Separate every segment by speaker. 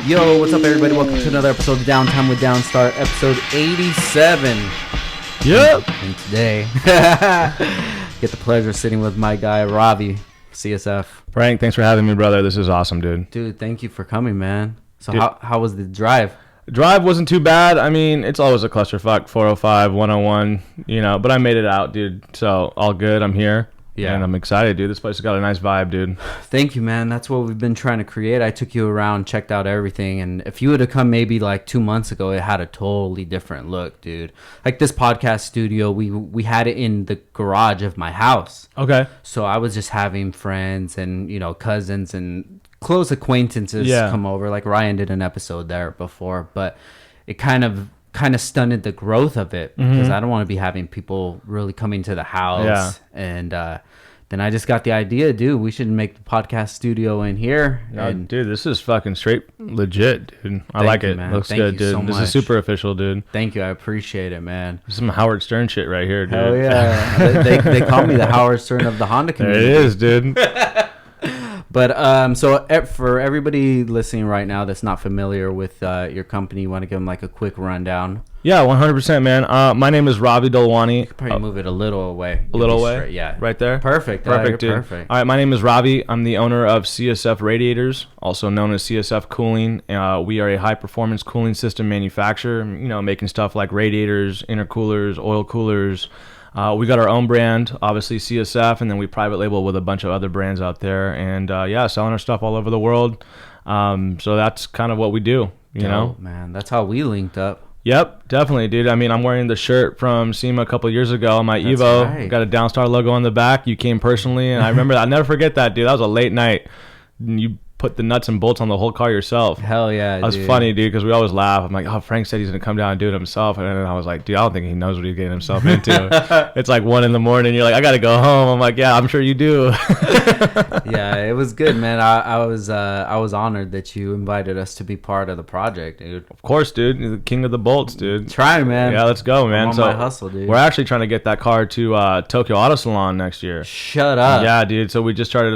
Speaker 1: Yo, what's up, everybody? Welcome to another episode of Downtime with Downstar, episode 87.
Speaker 2: Yep.
Speaker 1: And today, get the pleasure of sitting with my guy, Ravi, CSF.
Speaker 2: Frank, thanks for having me, brother. This is awesome, dude.
Speaker 1: Dude, thank you for coming, man. So
Speaker 2: Dude.
Speaker 1: how was the drive?
Speaker 2: Drive wasn't too bad. I mean, it's always a clusterfuck, 405, 101, but I made it out, dude. So all good. I'm here.
Speaker 1: Yeah.
Speaker 2: And I'm excited, dude. This place has got a nice vibe, dude.
Speaker 1: Thank you, man. That's what we've been trying to create. I took you around, checked out everything, and if you would have come maybe like 2 months ago, it had a totally different look, dude. Like this podcast studio, we had it in the garage of my house.
Speaker 2: Okay.
Speaker 1: So I was just having friends and, cousins and close acquaintances come over. Like Ryan did an episode there before, but it kind of stunted the growth of it because I don't want to be having people really coming to the house.
Speaker 2: Yeah.
Speaker 1: And then I just got the idea, dude, we should make the podcast studio in here. And
Speaker 2: dude, this is fucking straight legit, dude. I like it.
Speaker 1: Man.
Speaker 2: Looks
Speaker 1: Thank
Speaker 2: good,
Speaker 1: you
Speaker 2: dude.
Speaker 1: so
Speaker 2: This
Speaker 1: much.
Speaker 2: is super official, dude.
Speaker 1: Thank you. I appreciate it, man.
Speaker 2: This is some Howard Stern shit right here, dude.
Speaker 1: Hell yeah. they call me the Howard Stern of the Honda
Speaker 2: There
Speaker 1: community.
Speaker 2: it is, dude.
Speaker 1: But so for everybody listening right now that's not familiar with your company, you want to give them like a quick rundown?
Speaker 2: Yeah, 100%, man. My name is Ravi Dolwani.
Speaker 1: You could probably move it a little away.
Speaker 2: A little away?
Speaker 1: Straight. Yeah.
Speaker 2: Right there?
Speaker 1: Perfect.
Speaker 2: Perfect,
Speaker 1: You're
Speaker 2: dude.
Speaker 1: perfect.
Speaker 2: All right, my name is Ravi. I'm the owner of CSF Radiators, also known as CSF Cooling. We are a high-performance cooling system manufacturer, making stuff like radiators, intercoolers, oil coolers. We got our own brand, obviously CSF, and then we private label with a bunch of other brands out there. And, selling our stuff all over the world. So that's kind of what we do, you know?
Speaker 1: Man, that's how we linked up.
Speaker 2: Yep, definitely, dude. I mean, I'm wearing the shirt from SEMA a couple of years ago on my
Speaker 1: That's
Speaker 2: Evo.
Speaker 1: right.
Speaker 2: Got a Downstar logo on the back. You came personally, and I remember, I'll never forget that, dude. That was a late night. You put the nuts and bolts on the whole car yourself.
Speaker 1: Hell yeah,
Speaker 2: That was
Speaker 1: dude.
Speaker 2: funny, dude, because we always laugh. I'm like, oh, Frank said he's going to come down and do it himself. And then I was like, dude, I don't think he knows what he's getting himself into. It's like 1 a.m. You're like, I got to go home. I'm like, yeah, I'm sure you do.
Speaker 1: Yeah, it was good, man. I was honored that you invited us to be part of the project, dude.
Speaker 2: Of course, dude. You're the king of the bolts, dude.
Speaker 1: Try, man.
Speaker 2: Yeah, let's go, man.
Speaker 1: I'm on my hustle, dude.
Speaker 2: We're actually trying to get that car to Tokyo Auto Salon next year.
Speaker 1: Shut up.
Speaker 2: Yeah, dude. So we just started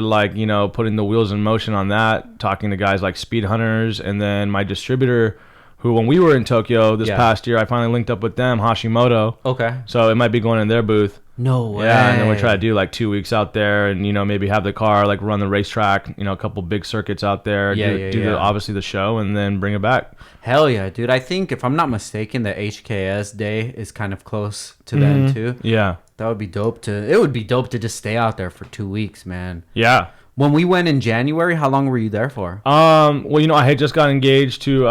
Speaker 2: putting the wheels in motion on that, talking to guys like Speed Hunters, and then my distributor, who when we were in Tokyo this past year, I finally linked up with them, Hashimoto.
Speaker 1: Okay.
Speaker 2: So it might be going in their booth.
Speaker 1: No way.
Speaker 2: Yeah, and then we try to do like 2 weeks out there, and maybe have the car like run the racetrack, a couple big circuits out there, do obviously the show, and then bring it back.
Speaker 1: Hell yeah, dude. I think if I'm not mistaken, the HKS day is kind of close to then too.
Speaker 2: Yeah.
Speaker 1: That would be dope it would be dope to just stay out there for 2 weeks, man.
Speaker 2: Yeah.
Speaker 1: When we went in January, how long were you there for?
Speaker 2: Well, I had just got engaged to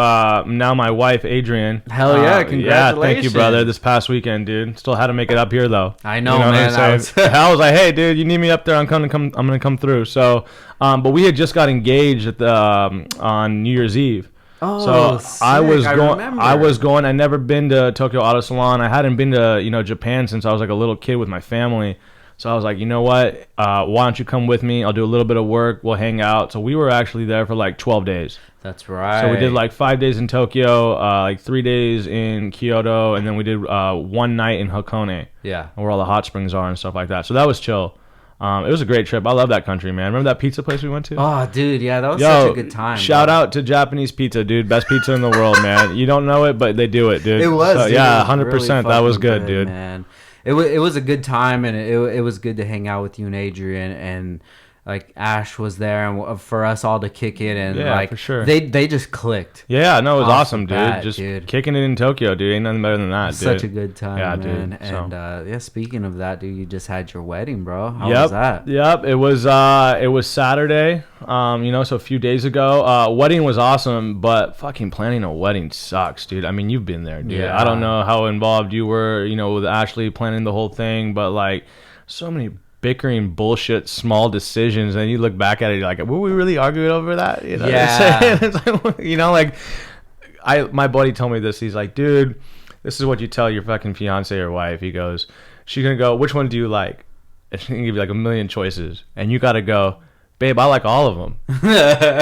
Speaker 2: now my wife, Adrian.
Speaker 1: Hell yeah, congratulations.
Speaker 2: Yeah, thank you, brother. This past weekend, dude. Still had to make it up here, though.
Speaker 1: I know, man.
Speaker 2: I was like, hey, dude, you need me up there? I'm gonna come through. So, but we had just got engaged at the on New Year's Eve.
Speaker 1: Oh,
Speaker 2: so
Speaker 1: sick.
Speaker 2: I was
Speaker 1: remember.
Speaker 2: going. I never been to Tokyo Auto Salon. I hadn't been to Japan since I was like a little kid with my family. So I was like, you know what? Why don't you come with me? I'll do a little bit of work. We'll hang out. So we were actually there for like 12 days.
Speaker 1: That's right.
Speaker 2: So we did like 5 days in Tokyo, like 3 days in Kyoto, and then we did 1 night in Hakone.
Speaker 1: Yeah.
Speaker 2: Where all the hot springs are and stuff like that. So that was chill. It was a great trip. I love that country, man. Remember that pizza place we went to?
Speaker 1: Oh, dude, yeah, that was such a good time.
Speaker 2: Shout out to Japanese pizza, dude. Best pizza in the world, man. You don't know it, but they do it, dude.
Speaker 1: It was.
Speaker 2: So,
Speaker 1: dude.
Speaker 2: yeah,
Speaker 1: It was
Speaker 2: 100%.
Speaker 1: really
Speaker 2: That was
Speaker 1: fucking
Speaker 2: good, dude.
Speaker 1: Man. It was a good time, and it was good to hang out with you and Adrian, and like Ash was there, and for us all to kick it, and
Speaker 2: Yeah,
Speaker 1: like
Speaker 2: for sure.
Speaker 1: they just clicked.
Speaker 2: Yeah, no, it was
Speaker 1: Off
Speaker 2: awesome,
Speaker 1: the
Speaker 2: dude.
Speaker 1: bat,
Speaker 2: Just
Speaker 1: dude.
Speaker 2: kicking it in Tokyo, dude. Ain't nothing better than that, dude.
Speaker 1: Such a good time,
Speaker 2: Yeah,
Speaker 1: man.
Speaker 2: dude. So.
Speaker 1: And speaking of that, dude, you just had your wedding, bro. How was that?
Speaker 2: Yep. It was Saturday. So a few days ago. Wedding was awesome, but fucking planning a wedding sucks, dude. I mean, you've been there, dude.
Speaker 1: Yeah.
Speaker 2: I don't know how involved you were, with Ashley planning the whole thing, but like so many bickering bullshit small decisions, and you look back at it, you're like, were we really arguing over that? You know what I'm saying? It's like, my buddy told me this. He's like, dude, this is what you tell your fucking fiance or wife. He goes, she's gonna go, which one do you like? And she's gonna give you like a million choices, and you gotta go, babe, I like all of them.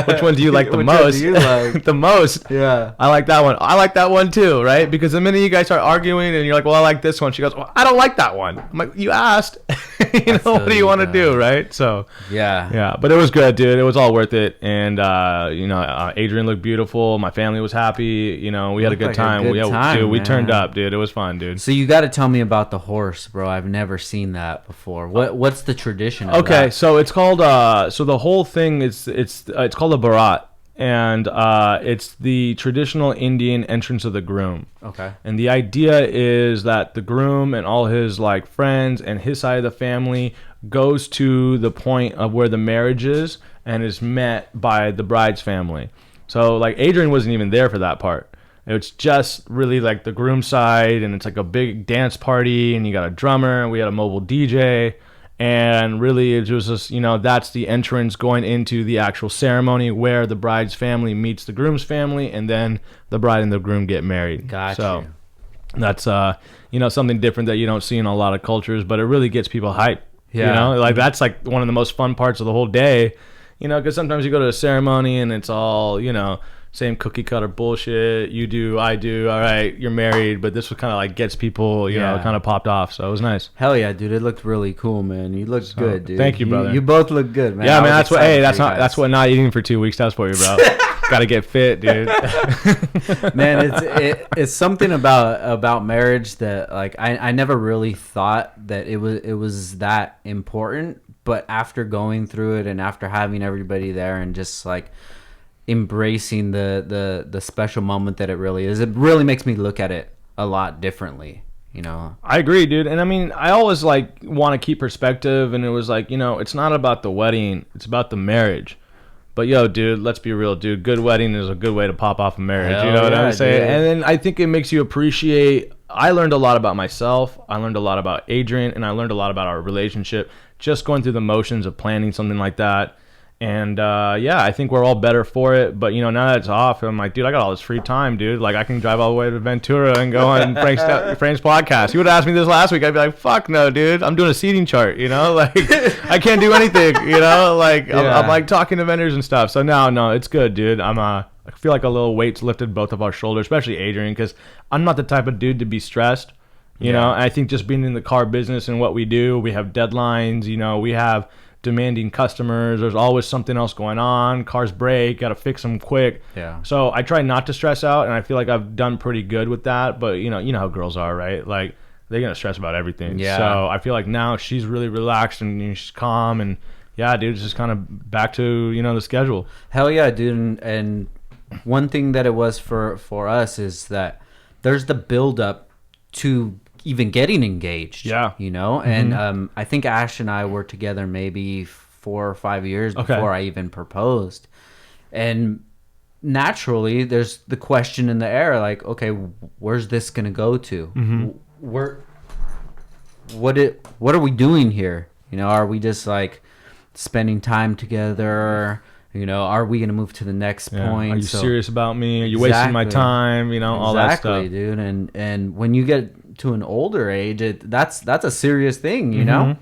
Speaker 2: Which one do you like the most? The most.
Speaker 1: Yeah.
Speaker 2: I like that one. I like that one too, right? Because the minute you guys start arguing and you're like, well, I like this one. She goes, well, I don't like that one. I'm like, you asked. What do you want to do, right? So yeah. But it was good, dude. It was all worth it. And Adrian looked beautiful. My family was happy. We had a good time. We turned up, dude. It was fun, dude.
Speaker 1: So you got to tell me about the horse, bro. I've never seen that before. What's the tradition of that?
Speaker 2: So it's called the whole thing it's called a barat, and it's the traditional Indian entrance of the groom.
Speaker 1: Okay.
Speaker 2: And the idea is that the groom and all his like friends and his side of the family goes to the point of where the marriage is and is met by the bride's family. So like Adrian wasn't even there for that part. It's just really like the groom side, and it's like a big dance party, and you got a drummer, and we had a mobile DJ. And really, it was just, that's the entrance going into the actual ceremony where the bride's family meets the groom's family, and then the bride and the groom get married.
Speaker 1: Gotcha.
Speaker 2: So that's, something different that you don't see in a lot of cultures, but it really gets people hyped.
Speaker 1: Yeah.
Speaker 2: That's like one of the most fun parts of the whole day, because sometimes you go to a ceremony and it's all, same cookie cutter bullshit. You do, I do. All right, you're married. But this was kind of like gets people, you know, kind of popped off. So it was nice.
Speaker 1: Hell yeah, dude! It looked really cool, man. You looked good, dude.
Speaker 2: Thank you, brother.
Speaker 1: You both look good, man.
Speaker 2: Yeah, man. That's what not eating for 2 weeks does for you, bro. Got to get fit, dude.
Speaker 1: Man, it's something about marriage that like I never really thought that it was that important. But after going through it and after having everybody there and just like embracing the special moment that it really is, it really makes me look at it a lot differently.
Speaker 2: I agree, dude. And I mean, I always like want to keep perspective, and it was like, it's not about the wedding, it's about the marriage. But yo, dude, let's be real, dude. Good wedding is a good way to pop off a marriage.
Speaker 1: Hell,
Speaker 2: you know what I'm saying?
Speaker 1: Dude.
Speaker 2: And then I think it makes you appreciate. I learned a lot about myself. I learned a lot about Adrian, and I learned a lot about our relationship just going through the motions of planning something like that. And I think we're all better for it. But now that it's off, I'm like, dude, I got all this free time, dude. Like, I can drive all the way to Ventura and go on Frank's podcast. You would have asked me this last week, I'd be like, fuck no, dude. I'm doing a seating chart. Like, I can't do anything. Like, I'm like talking to vendors and stuff. So no, it's good, dude. I feel like a little weight's lifted both of our shoulders, especially Adrian, because I'm not the type of dude to be stressed. And I think just being in the car business and what we do, we have deadlines. We have demanding customers. There's always something else going on. Cars break, gotta fix them quick.
Speaker 1: Yeah.
Speaker 2: So I try not to stress out, and I feel like I've done pretty good with that. But you know how girls are, right? Like, they're gonna stress about everything.
Speaker 1: Yeah.
Speaker 2: So I feel like now she's really relaxed and she's calm, and dude, it's just kind of back to the schedule.
Speaker 1: Hell yeah, dude. And one thing that it was for us is that there's the build up to even getting engaged.
Speaker 2: Yeah.
Speaker 1: Mm-hmm. And I think Ash and I were together maybe 4 or 5 years before I even proposed. And naturally there's the question in the air, like, okay, where's this gonna go to?
Speaker 2: Mm-hmm.
Speaker 1: What are we doing here? Are we just like spending time together? Are we gonna move to the next point?
Speaker 2: Are you serious about me? Are you wasting my time? All that stuff.
Speaker 1: Exactly, dude. And when you get to an older age, that's a serious thing,
Speaker 2: Mm-hmm.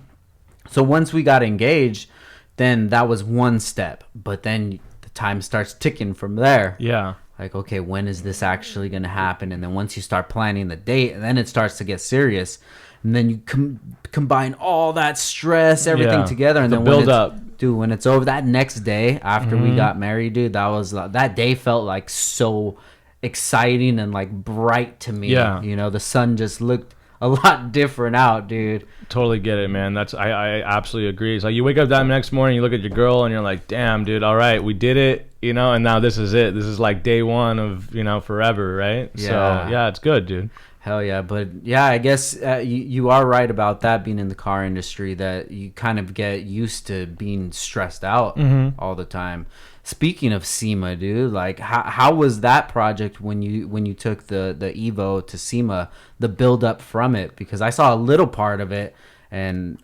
Speaker 1: So once we got engaged, then that was one step. But then the time starts ticking from there.
Speaker 2: Yeah.
Speaker 1: Like, okay, when is this actually gonna happen? And then once you start planning the date, and then it starts to get serious. And then you combine all that stress, everything together, and then
Speaker 2: build up.
Speaker 1: Dude, when it's over, that next day after we got married, dude, that day felt like so exciting and like bright to me.
Speaker 2: Yeah.
Speaker 1: The sun just looked a lot different out, dude.
Speaker 2: Totally get it, man. I absolutely agree. It's like you wake up that next morning, you look at your girl, and you're like, damn, dude, all right, we did it, and now this is it. This is like day one of, forever, right?
Speaker 1: Yeah.
Speaker 2: So, yeah, it's good, dude.
Speaker 1: Hell yeah. But yeah, I guess you are right about that, being in the car industry, that you kind of get used to being stressed out all the time. Speaking of SEMA, dude, like how was that project when you took the Evo to SEMA, the build up from it? Because I saw a little part of it, and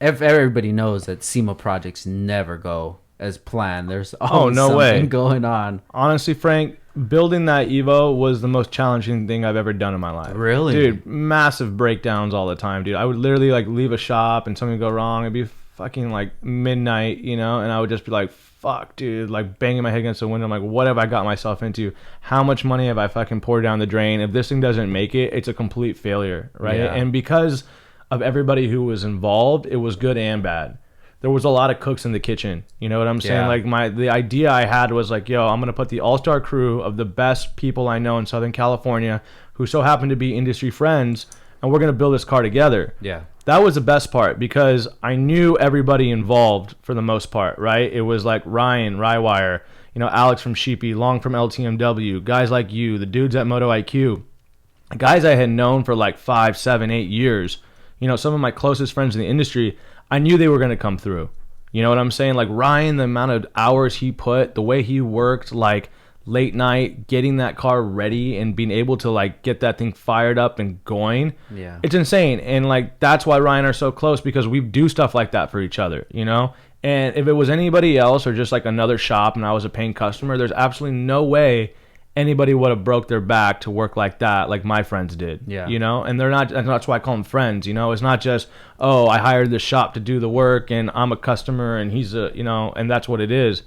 Speaker 1: everybody knows that SEMA projects never go as planned. There's always something going on.
Speaker 2: Honestly, Frank, building that Evo was the most challenging thing I've ever done in my life.
Speaker 1: Really?
Speaker 2: Dude, massive breakdowns all the time, dude. I would literally like leave a shop and something would go wrong. It'd be fucking like midnight, you know, and I would just be like, fuck, dude, like banging my head against the window. I'm like, what have I got myself into? How much money have I fucking poured down the drain? If this thing doesn't make it, it's a complete failure, right?
Speaker 1: Yeah.
Speaker 2: And because of everybody who was involved, it was good and bad. There was a lot of cooks in the kitchen. You know what I'm saying?
Speaker 1: Yeah.
Speaker 2: Like the idea I had was like, yo, I'm going to put the all-star crew of the best people I know in Southern California who so happen to be industry friends, and we're going to build this car together.
Speaker 1: Yeah.
Speaker 2: That was the best part because I knew everybody involved for the most part, right? It was like Ryan, Rywire, you know, Alex from Sheepy, Long from LTMW, guys like you, the dudes at Moto IQ, guys I had known for like 5, 7, 8 years. You know, some of my closest friends in the industry, I knew they were going to come through. You know what I'm saying? Like Ryan, the amount of hours he put, the way he worked, like late night, getting that car ready and being able to like get that thing fired up and going.
Speaker 1: Yeah.
Speaker 2: It's insane. And like, that's why Ryan are so close, because we do stuff like that for each other, you know? And if it was anybody else or just like another shop and I was a paying customer, there's absolutely no way anybody would have broke their back to work like that, like my friends did.
Speaker 1: Yeah.
Speaker 2: You know, and they're not, and that's why I call them friends. You know, it's not just, oh, I hired this shop to do the work and I'm a customer and he's a, you know, and that's what it is.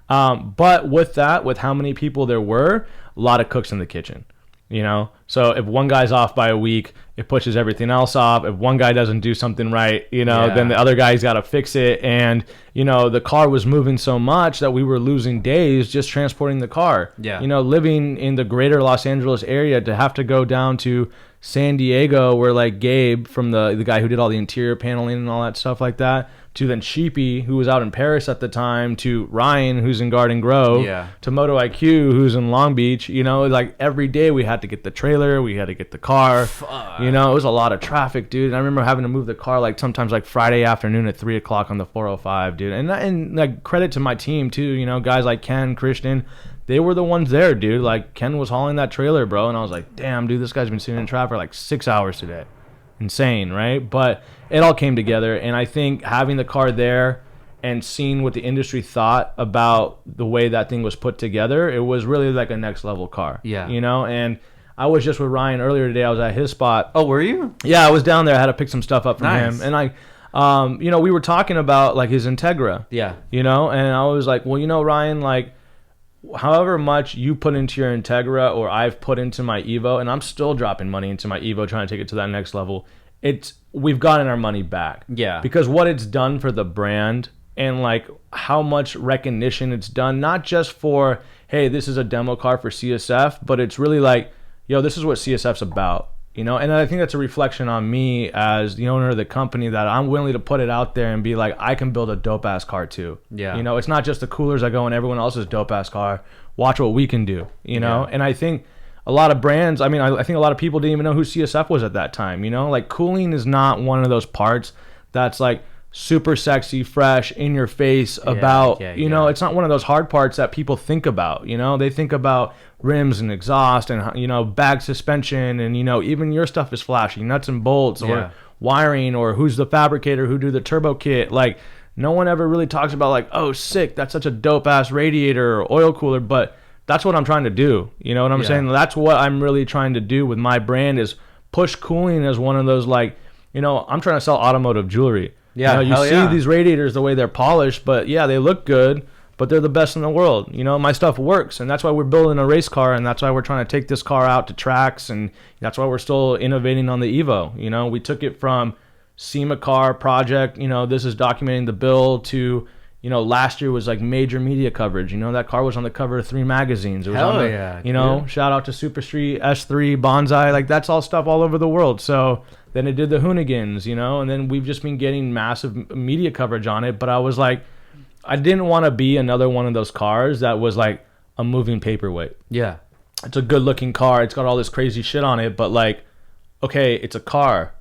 Speaker 2: But with that, with how many people there were, a lot of cooks in the kitchen. You know, so if one guy's off by a week, it pushes everything else off. If one guy doesn't do something right, you know, then the other guy's got to fix it. And, you know, the car was moving so much that we were losing days just transporting the car.
Speaker 1: Yeah.
Speaker 2: You know, living in the greater Los Angeles area, to have to go down to San Diego where like Gabe from the guy who did all the interior paneling and all that stuff like that, to then Sheepy, who was out in Paris at the time, to Ryan, who's in Garden Grove, to Moto IQ, who's in Long Beach. You know, like every day we had to get the trailer, we had to get the car.
Speaker 1: Fuck.
Speaker 2: You know, it was a lot of traffic, dude. And I remember having to move the car like sometimes like Friday afternoon at 3 o'clock on the 405, dude. And like credit to my team too, you know, guys like Ken, Christian, they were the ones there, dude. Like Ken was hauling that trailer, bro. And I was like, damn, dude, this guy's been sitting in traffic for like 6 hours today. Insane, right? But it all came together, and I think having the car there and seeing what the industry thought about the way that thing was put together, it was really like a next level car.
Speaker 1: Yeah.
Speaker 2: You know, and I was just with Ryan earlier today. I was at his spot.
Speaker 1: Oh, were you?
Speaker 2: Yeah, I was down there. I had to pick some stuff up from
Speaker 1: Nice.
Speaker 2: him, and you know, we were talking about like his Integra.
Speaker 1: Yeah.
Speaker 2: You know, and I was like, well, you know, Ryan, like, however much you put into your Integra or I've put into my Evo, and I'm still dropping money into my Evo trying to take it to that next level, we've gotten our money back.
Speaker 1: Yeah.
Speaker 2: Because what it's done for the brand and like how much recognition it's done, not just for, hey, this is a demo car for CSF, but it's really like, yo, this is what CSF's about. You know, and I think that's a reflection on me as the owner of the company, that I'm willing to put it out there and be like, I can build a dope ass car too.
Speaker 1: Yeah.
Speaker 2: You know, it's not just the coolers that go in everyone else's dope ass car. Watch what we can do, you know?
Speaker 1: Yeah.
Speaker 2: And I think a lot of brands, I mean, I think a lot of people didn't even know who CSF was at that time, you know? Like cooling is not one of those parts that's like super sexy, fresh, in your face about, you know, it's not one of those hard parts that people think about, you know? They think about rims and exhaust and, you know, bag suspension, and, you know, even your stuff is flashy, nuts and bolts, or wiring, or who's the fabricator who do the turbo kit. Like, no one ever really talks about like, oh, sick, that's such a dope ass radiator or oil cooler, but that's what I'm trying to do. You know what I'm saying? That's what I'm really trying to do with my brand, is push cooling as one of those, like, you know, I'm trying to sell automotive jewelry.
Speaker 1: Yeah,
Speaker 2: you know, you see these radiators, the way they're polished, but yeah, they look good, but they're the best in the world. You know, my stuff works, and that's why we're building a race car, and that's why we're trying to take this car out to tracks, and that's why we're still innovating on the Evo. You know, we took it from SEMA car project, you know, this is documenting the build, to, you know, last year was like major media coverage. You know, that car was on the cover of 3 magazines. It was on the, you know, shout out to Super Street, S3, Bonsai, like that's all stuff all over the world. So then it did the Hoonigans, you know, and then we've just been getting massive media coverage on it. But I was like, I didn't want to be another one of those cars that was like a moving paperweight.
Speaker 1: Yeah.
Speaker 2: It's a good looking car. It's got all this crazy shit on it, but like, okay, it's a car.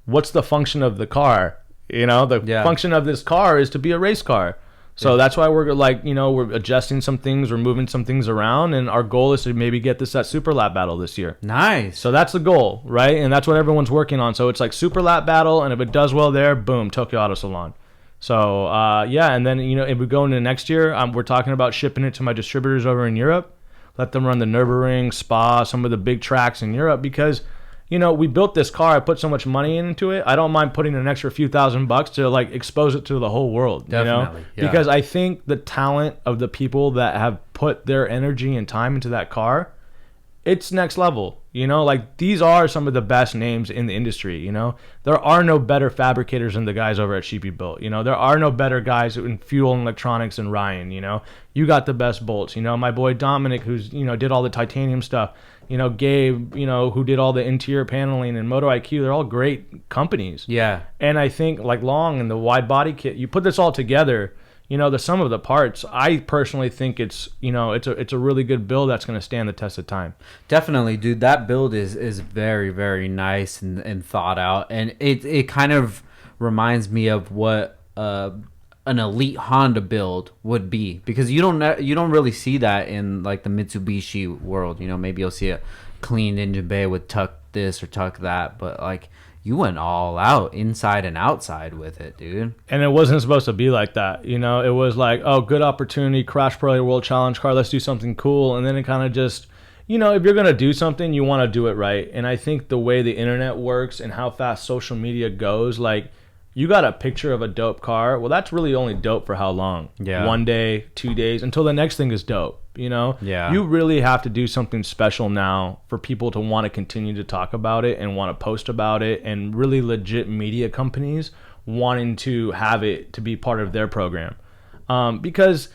Speaker 2: What's the function of the car? You know, the function of this car is to be a race car. So that's why we're like, you know, we're adjusting some things, we're moving some things around, and our goal is to maybe get this at Super Lap Battle this year.
Speaker 1: Nice.
Speaker 2: So that's the goal, right? And that's what everyone's working on. So it's like Super Lap Battle, and if it does well there, boom, Tokyo Auto Salon. So, yeah, and then, you know, if we go into next year, we're talking about shipping it to my distributors over in Europe, let them run the Nürburgring, Spa, some of the big tracks in Europe, because, we built this car. I put so much money into it. I don't mind putting an extra few $1,000 to like expose it to the whole world.
Speaker 1: Definitely, yeah.
Speaker 2: Because I think the talent of the people that have put their energy and time into that car, it's next level. Like these are some of the best names in the industry. There are no better fabricators than the guys over at Sheepy Built. There are no better guys in fuel and electronics than Ryan. You got the best bolts. My boy Dominic, who's did all the titanium stuff. Gabe, who did all the interior paneling, and Moto IQ. They're all great companies.
Speaker 1: Yeah.
Speaker 2: And I think like Long and the wide body kit, you put this all together. The sum of the parts, I personally think it's a really good build that's going to stand the test of time.
Speaker 1: Definitely, dude. That build is very, very nice and thought out, and it kind of reminds me of what an elite Honda build would be, because you don't really see that in like the Mitsubishi world. Maybe you'll see a clean engine bay with tuck this or tuck that, but like, you went all out inside and outside with it, dude.
Speaker 2: And it wasn't supposed to be like that. It was like, oh, good opportunity, Crash Pro World Challenge car, let's do something cool. And then it kind of just, if you're going to do something, you want to do it right. And I think the way the internet works and how fast social media goes, like, you got a picture of a dope car. Well, that's really only dope for how long?
Speaker 1: Yeah.
Speaker 2: 1 day, 2 days, until the next thing is dope.
Speaker 1: Yeah.
Speaker 2: You really have to do something special now for people to want to continue to talk about it and want to post about it, and really legit media companies wanting to have it to be part of their program. Because,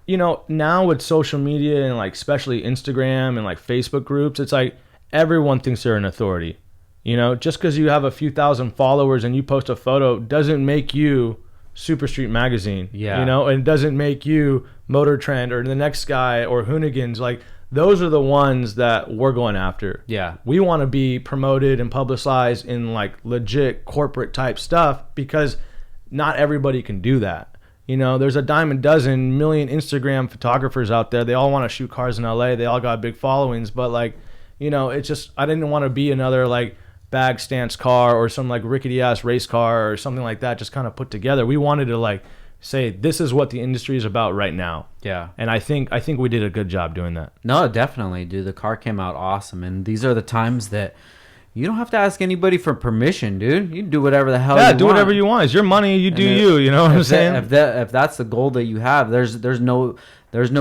Speaker 2: now with social media and like especially Instagram and like Facebook groups, it's like everyone thinks they're an authority. Just because you have a few thousand followers and you post a photo doesn't make you Super Street Magazine.
Speaker 1: Yeah.
Speaker 2: And it doesn't make you Motor Trend or the next guy or Hoonigans. Like, those are the ones that we're going after.
Speaker 1: Yeah.
Speaker 2: We want to be promoted and publicized in like legit corporate type stuff, because not everybody can do that. There's a dime a dozen million Instagram photographers out there. They all want to shoot cars in LA. They all got big followings, but like, it's just, I didn't want to be another like bag stance car or some like rickety ass race car or something like that just kind of put together. We wanted to like say, this is what the industry is about right now.
Speaker 1: Yeah.
Speaker 2: And I think we did a good job doing that.
Speaker 1: No, definitely, dude. The car came out awesome, and these are the times that you don't have to ask anybody for permission, dude. You can do whatever the hell you want.
Speaker 2: Yeah, do whatever you want. It's your money. You do you. You know what I'm saying?
Speaker 1: If that's the goal that you have, there's no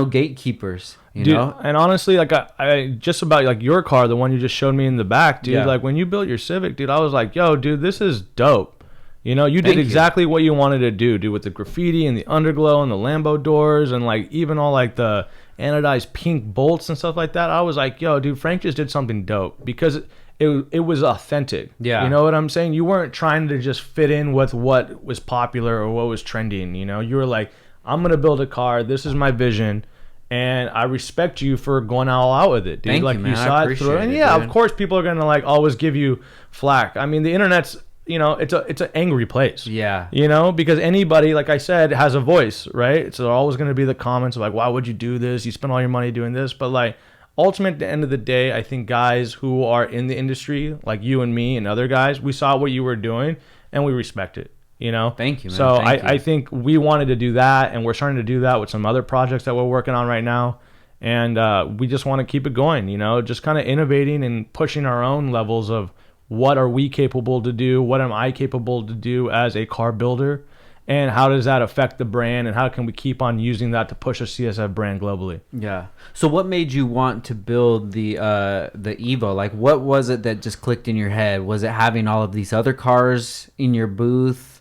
Speaker 1: gatekeepers. You know?
Speaker 2: And honestly, like I just about like your car, the one you just showed me in the back, dude. Yeah. Like when you built your Civic, dude, I was like, yo, dude, this is dope. You did exactly what you wanted to do, dude, with the graffiti and the underglow and the Lambo doors and like even all like the anodized pink bolts and stuff like that. I was like, yo, dude, Frank just did something dope because it was authentic. Yeah. You know what I'm saying? You weren't trying to just fit in with what was popular or what was trending. You were like, I'm going to build a car. This is my vision. And I respect you for going all out with it, dude.
Speaker 1: Thank
Speaker 2: like
Speaker 1: you, man.
Speaker 2: You saw it through. And yeah, dude. Of course people are going to like always give you flack. I mean, the internet's, it's an angry place.
Speaker 1: Yeah.
Speaker 2: Because anybody, like I said, has a voice, right? So there are always going to be the comments of like, why would you do this? You spend all your money doing this. But like, ultimately, at the end of the day, I think guys who are in the industry, like you and me and other guys, we saw what you were doing and we respect it.
Speaker 1: Thank you, man.
Speaker 2: So I think we wanted to do that, and we're starting to do that with some other projects that we're working on right now. And we just want to keep it going, just kind of innovating and pushing our own levels of what are we capable to do? What am I capable to do as a car builder? And how does that affect the brand? And how can we keep on using that to push a CSF brand globally?
Speaker 1: Yeah. So what made you want to build the Evo? Like, what was it that just clicked in your head? Was it having all of these other cars in your booth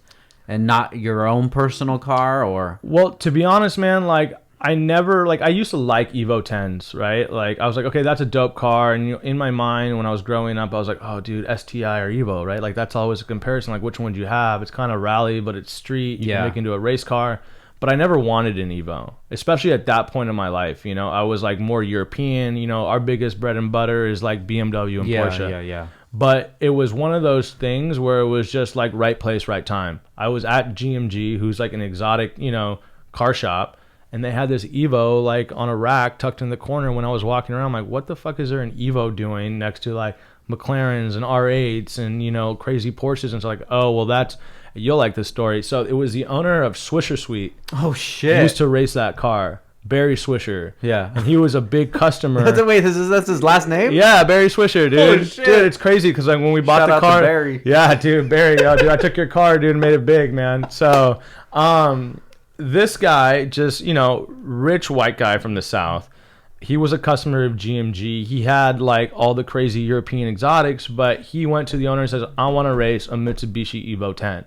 Speaker 1: and not your own personal car, or?
Speaker 2: Well, to be honest, man, like I used to like Evo 10s, right? Like I was like, okay, that's a dope car. And in my mind, when I was growing up, I was like, oh, dude, STI or Evo, right? Like that's always a comparison. Like which one do you have? It's kind of rally, but it's street. You can make into a race car. But I never wanted an Evo, especially at that point in my life. I was like more European. Our biggest bread and butter is like BMW and Porsche.
Speaker 1: Yeah.
Speaker 2: But it was one of those things where it was just like right place, right time. I was at GMG, who's like an exotic, car shop. And they had this Evo like on a rack tucked in the corner. When I was walking around, I'm like, what the fuck is there an Evo doing next to like McLarens and R8s and, crazy Porsches? And it's like, oh, well, you'll like this story. So it was the owner of Swisher Sweet.
Speaker 1: Oh, shit.
Speaker 2: Who used to race that car. Barry Swisher.
Speaker 1: Yeah.
Speaker 2: And he was a big customer.
Speaker 1: Wait, that's his last name?
Speaker 2: Yeah, Barry Swisher, dude. Oh, shit. Dude, it's crazy because like when we bought the car.
Speaker 1: Barry.
Speaker 2: Yeah, dude, Barry. Oh, dude, I took your car, dude, and made it big, man. So, this guy, just, you know, rich white guy from the South. He was a customer of GMG. He had like all the crazy European exotics, but he went to the owner and says, I want to race a Mitsubishi Evo 10.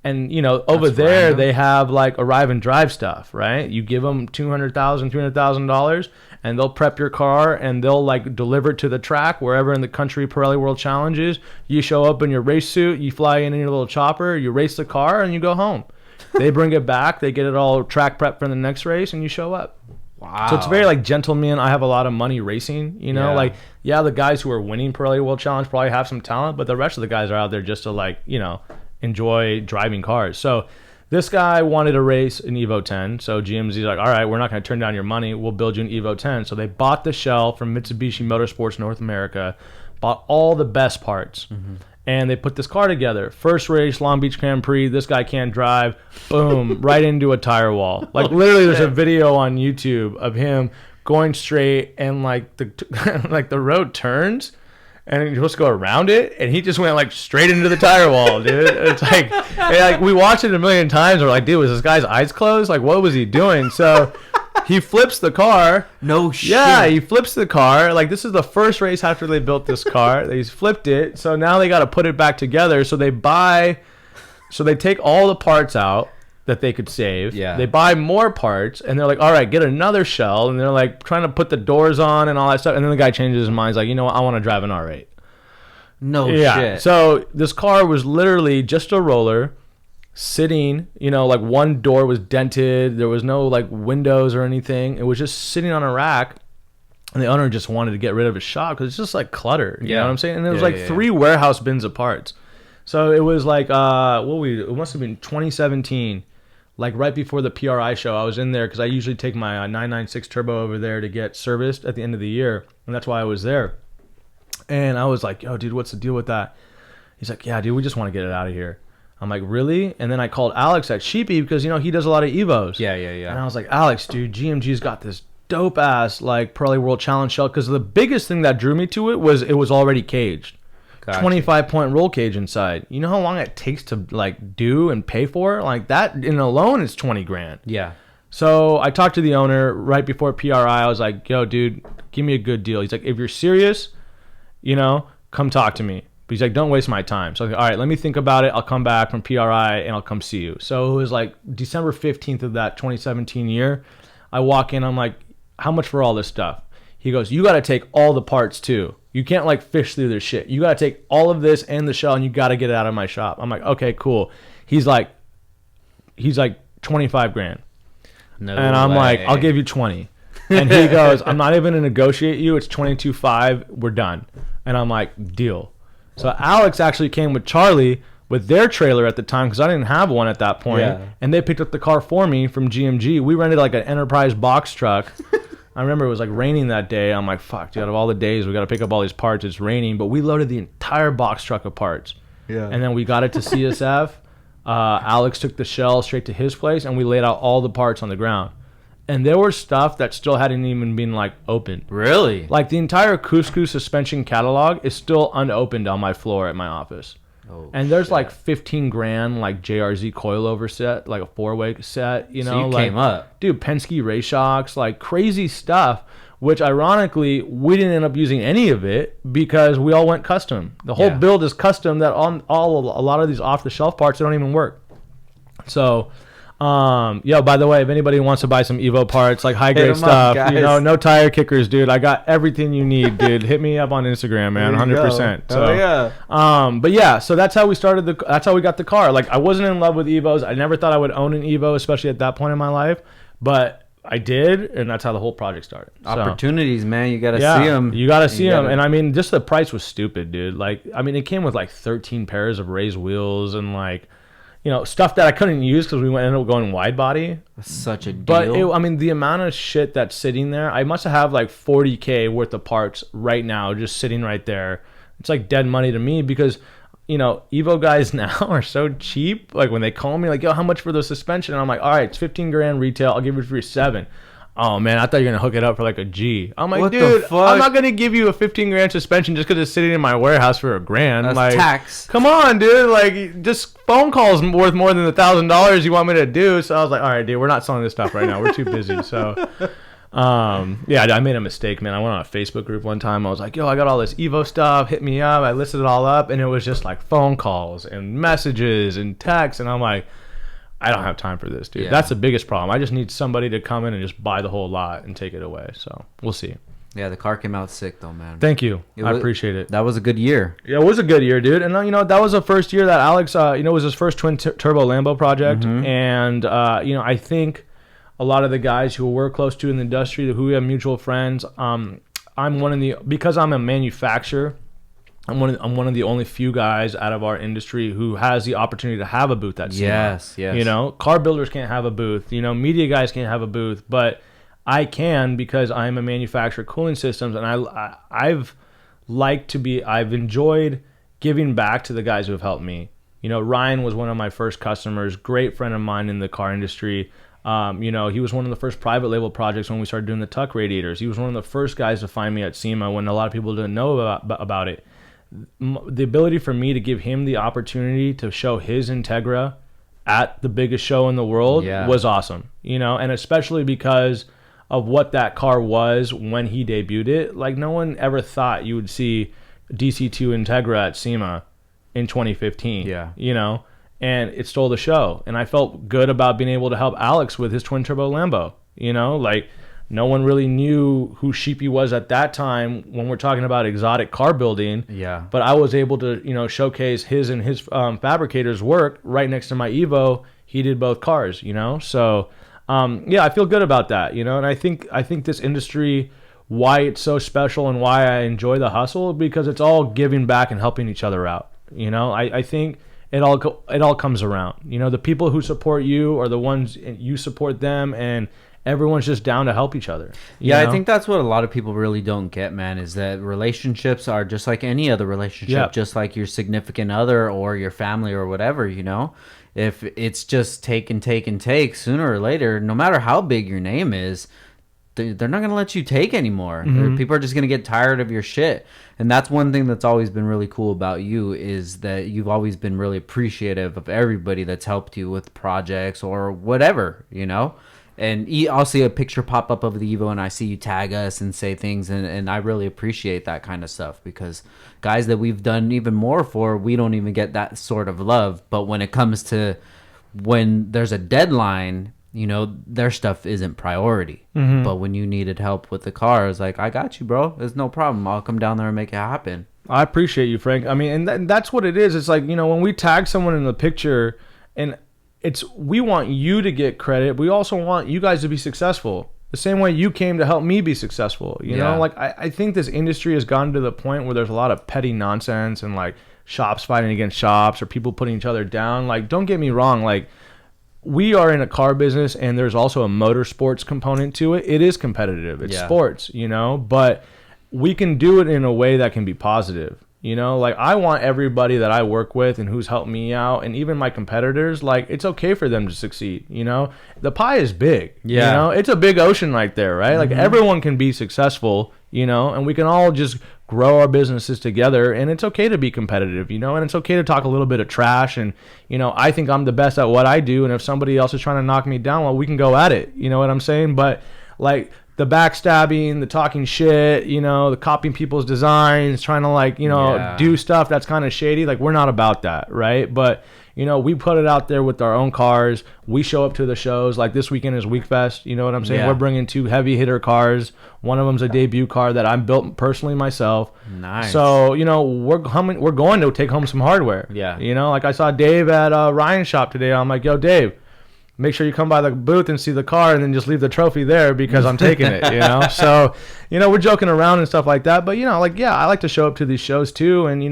Speaker 2: And, you know, over there, random. They have like arrive and drive stuff, right? You give them $200,000, $300,000, and they'll prep your car and they'll like deliver it to the track wherever in the country Pirelli World Challenge is. You show up in your race suit, you fly in your little chopper, you race the car, and you go home. They bring it back, they get it all track prep for the next race, and you show up. Wow. So it's very like gentleman. I have a lot of money racing, you know, like, yeah, the guys who are winning Pirelli World Challenge probably have some talent, but the rest of the guys are out there just to like, you know, enjoy driving cars. So this guy wanted to race an Evo 10. So GMZ's like, all right, we're not going to turn down your money. We'll build you an Evo 10. So they bought the shell from Mitsubishi Motorsports North America, bought all the best parts. Mm-hmm. And they put this car together. First race, Long Beach Grand Prix. This guy can't drive. Boom, right into a tire wall. Like literally, there's a video on YouTube of him going straight, and like the road turns, and you're supposed to go around it, and he just went like straight into the tire wall, dude. It's like we watched it a million times. We're like, dude, was this guy's eyes closed? Like, what was he doing? So. He flips the car. No shit. Yeah, he flips the car. Like, this is the first race after they built this car. They flipped it. So now they got to put it back together. So they take all the parts out that they could save. Yeah. They buy more parts. And they're like, all right, get another shell. And they're like trying to put the doors on and all that stuff. And then the guy changes his mind. He's like, you know what? I want to drive an R8. No shit. So this car was literally just a roller. Sitting, you know, like one door was dented. There was no like windows or anything. It was just sitting on a rack, and the owner just wanted to get rid of his shop because it's just like clutter. You know what I'm saying? And there was three warehouse bins of parts. So it was like, it must have been 2017, like right before the PRI show. I was in there because I usually take my 996 turbo over there to get serviced at the end of the year, and that's why I was there. And I was like, yo, dude, what's the deal with that? He's like, yeah, dude, we just want to get it out of here. I'm like, really? And then I called Alex at Sheepy because, you know, he does a lot of Evos. Yeah. And I was like, Alex, dude, GMG's got this dope-ass, like, Pirelli World Challenge shell. Because the biggest thing that drew me to it was already caged. Gotcha. 25-point roll cage inside. You know how long it takes to, like, do and pay for? Like, that in alone is $20,000. Yeah. So I talked to the owner right before PRI. I was like, yo, dude, give me a good deal. He's like, if you're serious, you know, come talk to me. But he's like, don't waste my time. So I was like, all right, let me think about it. I'll come back from PRI and I'll come see you. So it was like December 15th of that 2017 year. I walk in, I'm like, how much for all this stuff? He goes, you got to take all the parts too. You can't like fish through this shit. You got to take all of this and the shell and you got to get it out of my shop. I'm like, okay, cool. He's like $25,000. No and I'm way. Like, I'll give you 20. And he goes, I'm not even going to negotiate you. It's 22.5. We're done. And I'm like, deal. So Alex actually came with Charlie with their trailer at the time because I didn't have one at that point. Yeah. And they picked up the car for me from GMG. We rented like an Enterprise box truck. I remember it was like raining that day. I'm like, fuck, dude, out of all the days, we got to pick up all these parts. It's raining. But we loaded the entire box truck of parts. Yeah. And then we got it to CSF. Alex took the shell straight to his place, and we laid out all the parts on the ground. And there was stuff that still hadn't even been like opened. Really? Like the entire Cusco suspension catalog is still unopened on my floor at my office. Oh, and there's like $15,000 like JRZ coilover set, like a 4-way set, you know. So you like, came up. Dude, Penske race shocks, like crazy stuff, which ironically we didn't end up using any of it because we all went custom. The whole build is custom that on a lot of these off the shelf parts, they don't even work. So by the way, if anybody wants to buy some Evo parts, like high grade stuff, up, you know, no tire kickers, dude. I got everything you need, dude. Hit me up on Instagram, man. 100%. So but yeah, so that's how we started that's how we got the car. Like I wasn't in love with Evos. I never thought I would own an Evo, especially at that point in my life, but I did, and that's how the whole project started.
Speaker 1: Opportunities, man. You gotta see them.
Speaker 2: You gotta see them. And I mean, just the price was stupid, dude. Like, I mean, it came with like 13 pairs of raised wheels and like, you know, stuff that I couldn't use because we ended up going wide body.
Speaker 1: That's such a deal.
Speaker 2: But I mean, the amount of shit that's sitting there, I must have like $40,000 worth of parts right now, just sitting right there. It's like dead money to me because, you know, Evo guys now are so cheap. Like when they call me, like, yo, how much for the suspension? And I'm like, all right, it's $15,000 retail. I'll give it for you $7,000. oh man, I thought you were gonna hook it up for like a G. I'm like,
Speaker 1: What the
Speaker 2: dude,
Speaker 1: fuck?
Speaker 2: I'm not gonna give you a 15 grand suspension just because it's sitting in my warehouse for $1,000.
Speaker 1: That's
Speaker 2: like,
Speaker 1: tax.
Speaker 2: come on, dude. Like, just phone calls worth more than the $1,000 you want me to do. So I was like, all right, dude, we're not selling this stuff right now. We're too busy. So, yeah, I made a mistake, man. I went on a Facebook group one time. I was like, yo, I got all this Evo stuff. Hit me up. I listed it all up, and it was just like phone calls and messages and texts, and I'm like, I don't have time for this, dude. Yeah. That's the biggest problem. I just need somebody to come in and just buy the whole lot and take it away. So we'll see.
Speaker 1: Yeah, the car came out sick though, man.
Speaker 2: Thank you. I appreciate it.
Speaker 1: That was a good year.
Speaker 2: Yeah, it was a good year, dude. And that was the first year that Alex, it was his first twin turbo Lambo project. Mm-hmm. And I think a lot of the guys who we're close to in the industry, who we have mutual friends, because I'm a manufacturer, I'm one of the only few guys out of our industry who has the opportunity to have a booth at SEMA. Yes. Car builders can't have a booth. Media guys can't have a booth, but I can because I'm a manufacturer of cooling systems, and I've enjoyed giving back to the guys who have helped me. Ryan was one of my first customers, great friend of mine in the car industry. He was one of the first private label projects when we started doing the tuck radiators. He was one of the first guys to find me at SEMA when a lot of people didn't know about it. The ability for me to give him the opportunity to show his Integra at the biggest show in the world was awesome, and especially because of what that car was when he debuted it. Like, no one ever thought you would see DC2 Integra at SEMA in 2015. And it stole the show, and I felt good about being able to help Alex with his twin turbo Lambo. No one really knew who Sheepy was at that time when we're talking about exotic car building. Yeah. But I was able to, showcase his and his fabricator's work right next to my Evo. He did both cars, So, I feel good about that, And I think this industry, why it's so special and why I enjoy the hustle, because it's all giving back and helping each other out. I think it all comes around. The people who support you are the ones you support them, and everyone's just down to help each other.
Speaker 1: I think that's what a lot of people really don't get, man, is that relationships are just like any other relationship, just like your significant other or your family or whatever, If it's just take and take and take, sooner or later, no matter how big your name is, they're not going to let you take anymore. Mm-hmm. People are just going to get tired of your shit. And that's one thing that's always been really cool about you, is that you've always been really appreciative of everybody that's helped you with projects or whatever, And I'll see a picture pop up of the Evo, and I see you tag us and say things, and I really appreciate that kind of stuff, because guys that we've done even more for, we don't even get that sort of love. But when it comes to when there's a deadline, their stuff isn't priority. Mm-hmm. But when you needed help with the car, it's like, I got you, bro. There's no problem. I'll come down there and make it happen.
Speaker 2: I appreciate you, Frank. I mean, and that's what it is. It's like, when we tag someone in the picture, and we want you to get credit. We also want you guys to be successful. The same way you came to help me be successful. I think this industry has gotten to the point where there's a lot of petty nonsense and like shops fighting against shops or people putting each other down. Like, don't get me wrong. Like, we are in a car business, and there's also a motorsports component to it. It is competitive. It's sports, but we can do it in a way that can be positive. I want everybody that I work with and who's helped me out, and even my competitors, like, it's okay for them to succeed. The pie is big. It's a big ocean right there, right? Mm-hmm. Like, everyone can be successful, and we can all just grow our businesses together, and it's okay to be competitive, and it's okay to talk a little bit of trash, and I think I'm the best at what I do, and if somebody else is trying to knock me down, well, we can go at it. You know what I'm saying? But like, the backstabbing, the talking shit, the copying people's designs, trying to do stuff that's kind of shady. Like, we're not about that, right? But, we put it out there with our own cars. We show up to the shows. Like, this weekend is Weekfest. You know what I'm saying? Yeah. We're bringing 2 heavy hitter cars. One of them's a debut car that I built personally myself. Nice. So, we're going to take home some hardware. Yeah. Like, I saw Dave at Ryan's shop today. I'm like, yo, Dave, make sure you come by the booth and see the car, and then just leave the trophy there because I'm taking it, So, we're joking around and stuff like that. But, I like to show up to these shows too. And,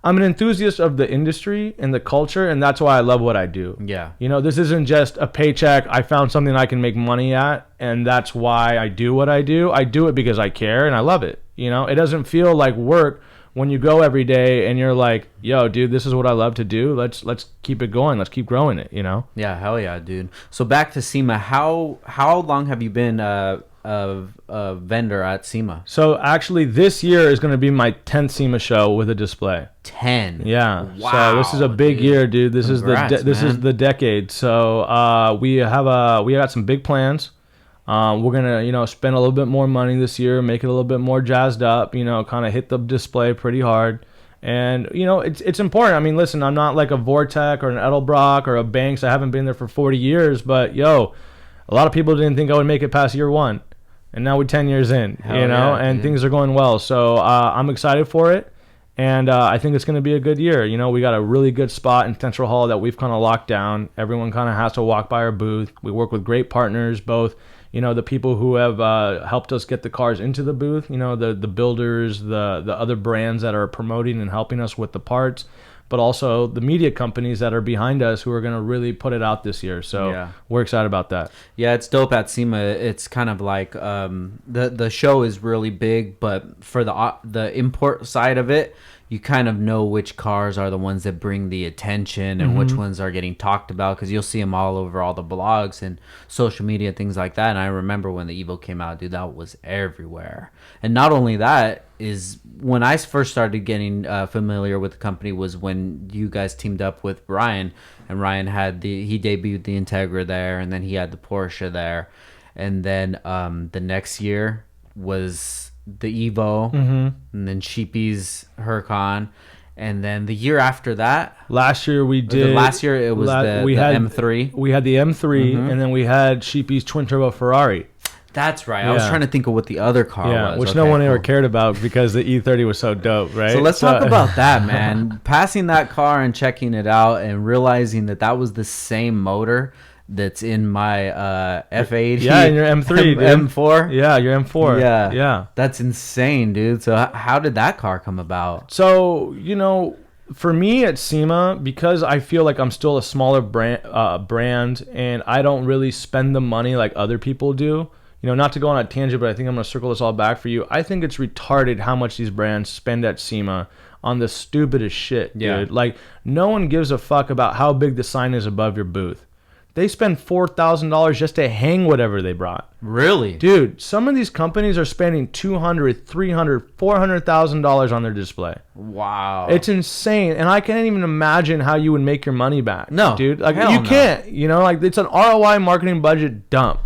Speaker 2: I'm an enthusiast of the industry and the culture, and that's why I love what I do. Yeah. This isn't just a paycheck. I found something I can make money at, and that's why I do what I do. I do it because I care and I love it. It doesn't feel like work when you go every day and you're like, yo, dude, this is what I love to do. Let's keep it going. Let's keep growing it, you know?
Speaker 1: Yeah, hell yeah, dude. So back to SEMA, how long have you been a vendor at SEMA?
Speaker 2: So actually this year is going to be my 10th SEMA show with a display. 10. Yeah. Wow, so this is a big year, dude. This Congrats, is the decade. So we got some big plans. We're gonna, spend a little bit more money this year, make it a little bit more jazzed up, kind of hit the display pretty hard. And, it's important. I mean, listen, I'm not like a Vortec or an Edelbrock or a Banks. I haven't been there for 40 years, but a lot of people didn't think I would make it past year one. And now we're 10 years in, and things are going well. So I'm excited for it. And I think it's going to be a good year. We got a really good spot in Central Hall that we've kind of locked down. Everyone kind of has to walk by our booth. We work with great partners, both the people who have helped us get the cars into the booth, the builders, the other brands that are promoting and helping us with the parts, but also the media companies that are behind us who are going to really put it out this year. So we're excited about that.
Speaker 1: Yeah, it's dope at SEMA. It's kind of like the show is really big, but for the import side of it, you kind of know which cars are the ones that bring the attention and which ones are getting talked about, because you'll see them all over all the blogs and social media, things like that. And I remember when the Evo came out, dude, that was everywhere. And not only that, is when I first started getting familiar with the company was when you guys teamed up with Ryan, and Ryan he debuted the Integra there, and then he had the Porsche there. And then the next year was the Evo, and then Sheepy's Huracan, and then the year after that,
Speaker 2: last year it was the
Speaker 1: M3.
Speaker 2: We had the M3, and then we had Sheepy's twin turbo Ferrari.
Speaker 1: That's right. I was trying to think of what the other car was.
Speaker 2: Which no one ever cared about because the E30 was so dope, right?
Speaker 1: So let's talk about that, man. Passing that car and checking it out and realizing that was the same motor that's in my F80.
Speaker 2: Yeah, in your M3,
Speaker 1: M4.
Speaker 2: Yeah, your M4.
Speaker 1: Yeah. That's insane, dude. So how did that car come about?
Speaker 2: So, for me at SEMA, because I feel like I'm still a smaller brand and I don't really spend the money like other people do. Not to go on a tangent, but I think I'm going to circle this all back for you. I think it's retarded how much these brands spend at SEMA on the stupidest shit, dude. Like, no one gives a fuck about how big the sign is above your booth. They spend $4,000 just to hang whatever they brought.
Speaker 1: Really?
Speaker 2: Dude, some of these companies are spending $200,000, $300,000, $400,000 on their display.
Speaker 1: Wow.
Speaker 2: It's insane. And I can't even imagine how you would make your money back.
Speaker 1: No.
Speaker 2: Dude, like you can't, it's an ROI marketing budget dump,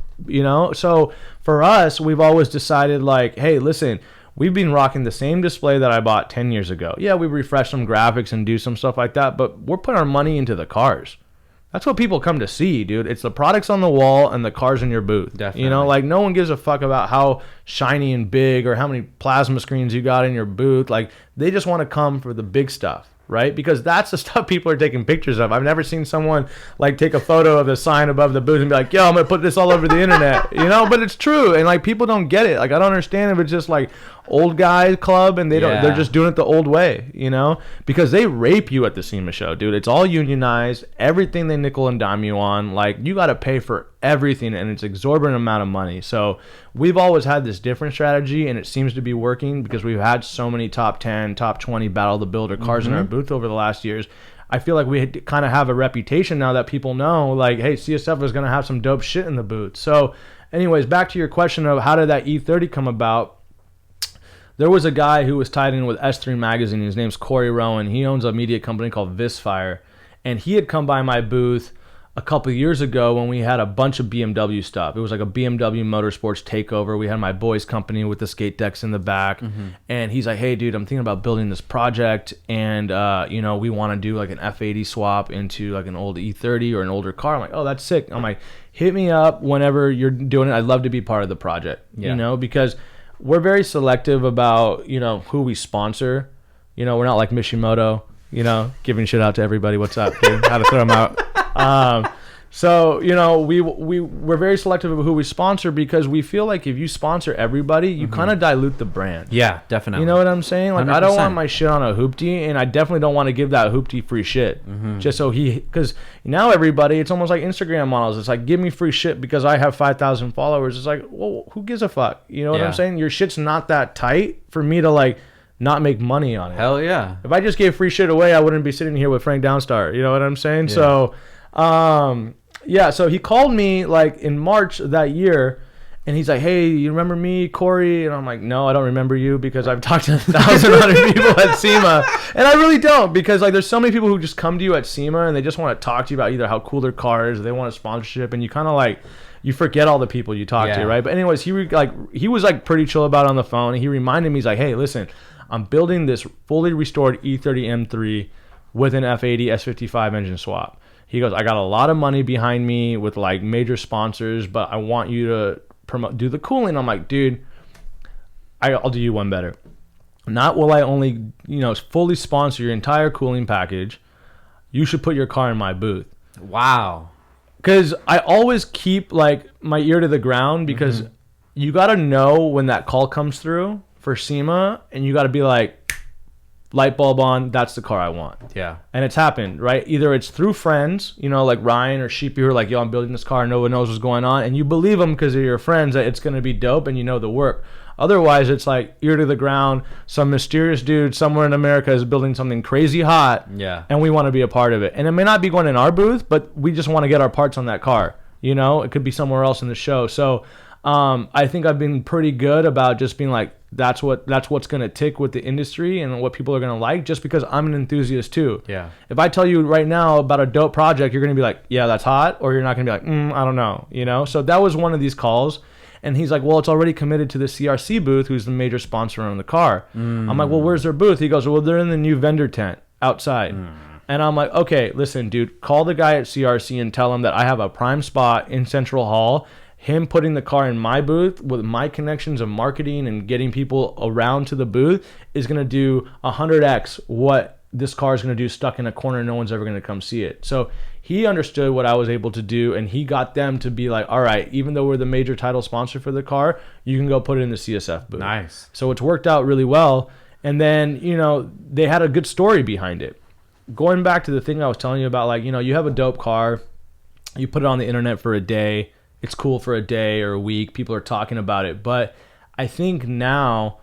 Speaker 2: So for us, we've always decided like, hey, listen, we've been rocking the same display that I bought 10 years ago. Yeah, we refresh some graphics and do some stuff like that, but we're putting our money into the cars. That's what people come to see, dude. It's the products on the wall and the cars in your booth.
Speaker 1: Definitely.
Speaker 2: Like no one gives a fuck about how shiny and big or how many plasma screens you got in your booth. Like they just want to come for the big stuff, right? Because that's the stuff people are taking pictures of. I've never seen someone like take a photo of the sign above the booth and be like, yo, I'm going to put this all over the internet, but it's true. And like people don't get it. Like I don't understand if it's just like old guy club and they're just doing it the old way, because they rape you at the SEMA show, dude. It's all unionized, everything they nickel and dime you on. Like you got to pay for everything and it's exorbitant amount of money. So we've always had this different strategy and it seems to be working because we've had so many top 10, top 20 Battle the Builder cars in our booth over the last years. I feel like we kind of have a reputation now that people know like, hey, CSF is going to have some dope shit in the booth. So anyways, back to your question of how did that E30 come about? There was a guy who was tied in with S3 Magazine. His name's Corey Rowan. He owns a media company called Visfire. And he had come by my booth a couple of years ago when we had a bunch of BMW stuff. It was like a BMW Motorsports takeover. We had my boys company with the skate decks in the back. And he's like, hey, dude, I'm thinking about building this project. And, we want to do like an F80 swap into like an old E30 or an older car. I'm like, oh, that's sick. I'm like, hit me up whenever you're doing it. I'd love to be part of the project, because we're very selective about, who we sponsor. We're not like Mishimoto, giving shit out to everybody. What's up, dude? How to throw them out. So, we're very selective of who we sponsor because we feel like if you sponsor everybody, you kind of dilute the brand.
Speaker 1: Yeah, definitely.
Speaker 2: You know what I'm saying? Like,
Speaker 1: 100%.
Speaker 2: I don't want my shit on a hoopty, and I definitely don't want to give that hoopty free shit. Just so because now everybody, it's almost like Instagram models. It's like, give me free shit because I have 5,000 followers. It's like, well, who gives a fuck? You know what I'm saying? Your shit's not that tight for me to like not make money on it.
Speaker 1: Hell yeah.
Speaker 2: If I just gave free shit away, I wouldn't be sitting here with Frank Downstar. You know what I'm saying? Yeah. So, so he called me like in March of that year, and he's like, hey, you remember me, Corey? And I'm like, no, I don't remember you because I've talked to 1,000 other people at SEMA. And I really don't, because like there's so many people who just come to you at SEMA and they just want to talk to you about either how cool their car is, or they want a sponsorship, and you kind of like, you forget all the people you talk to, right? But anyways, he was like pretty chill about it on the phone. And he reminded me, he's like, hey, listen, I'm building this fully restored E30 M3 with an F80 S55 engine swap. He goes, I got a lot of money behind me with like major sponsors, but I want you to do the cooling. I'm like, dude, I'll do you one better. Not will I only, fully sponsor your entire cooling package. You should put your car in my booth.
Speaker 1: Wow.
Speaker 2: Because I always keep like my ear to the ground, because you got to know when that call comes through for SEMA, and you got to be like, light bulb on, that's the car I want.
Speaker 1: Yeah.
Speaker 2: And it's happened, right? Either it's through friends, like Ryan or Sheepy, who are like, yo, I'm building this car, no one knows what's going on, and you believe them because they're your friends that it's going to be dope and you know the work. Otherwise, it's like ear to the ground, some mysterious dude somewhere in America is building something crazy hot, and we want to be a part of it. And it may not be going in our booth, but we just want to get our parts on that car. It could be somewhere else in the show. So I think I've been pretty good about just being like, that's what's going to tick with the industry and what people are going to like, just because I'm an enthusiast too.
Speaker 1: Yeah.
Speaker 2: If I tell you right now about a dope project, you're going to be like, yeah, that's hot, or you're not going to be like, I don't know, So that was one of these calls. And he's like, well, it's already committed to the CRC booth, who's the major sponsor on the car. I'm like, well, where's their booth? He goes, well, they're in the new vendor tent outside. And I'm like, okay, listen, dude, call the guy at CRC and tell him that I have a prime spot in Central Hall. Him putting the car in my booth with my connections of marketing and getting people around to the booth is going to do 100x what this car is going to do stuck in a corner. No one's ever going to come see it. So he understood what I was able to do, and he got them to be like, all right, even though we're the major title sponsor for the car, you can go put it in the CSF booth.
Speaker 1: Nice.
Speaker 2: So it's worked out really well. And then, they had a good story behind it. Going back to the thing I was telling you about, like, you have a dope car, you put it on the internet for a day, it's cool for a day or a week, people are talking about it. But I think now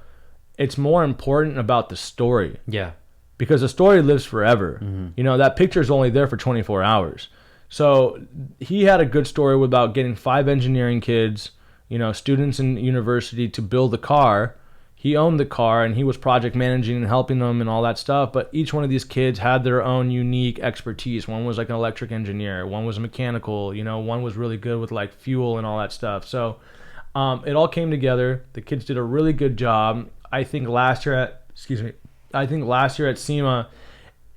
Speaker 2: it's more important about the story.
Speaker 1: Yeah.
Speaker 2: Because the story lives forever. That picture is only there for 24 hours. So he had a good story about getting 5 engineering kids, students in university, to build the car. He owned the car and he was project managing and helping them and all that stuff. But each one of these kids had their own unique expertise. One was like an electric engineer. One was mechanical. One was really good with like fuel and all that stuff. So it all came together. The kids did a really good job. I think last year at SEMA,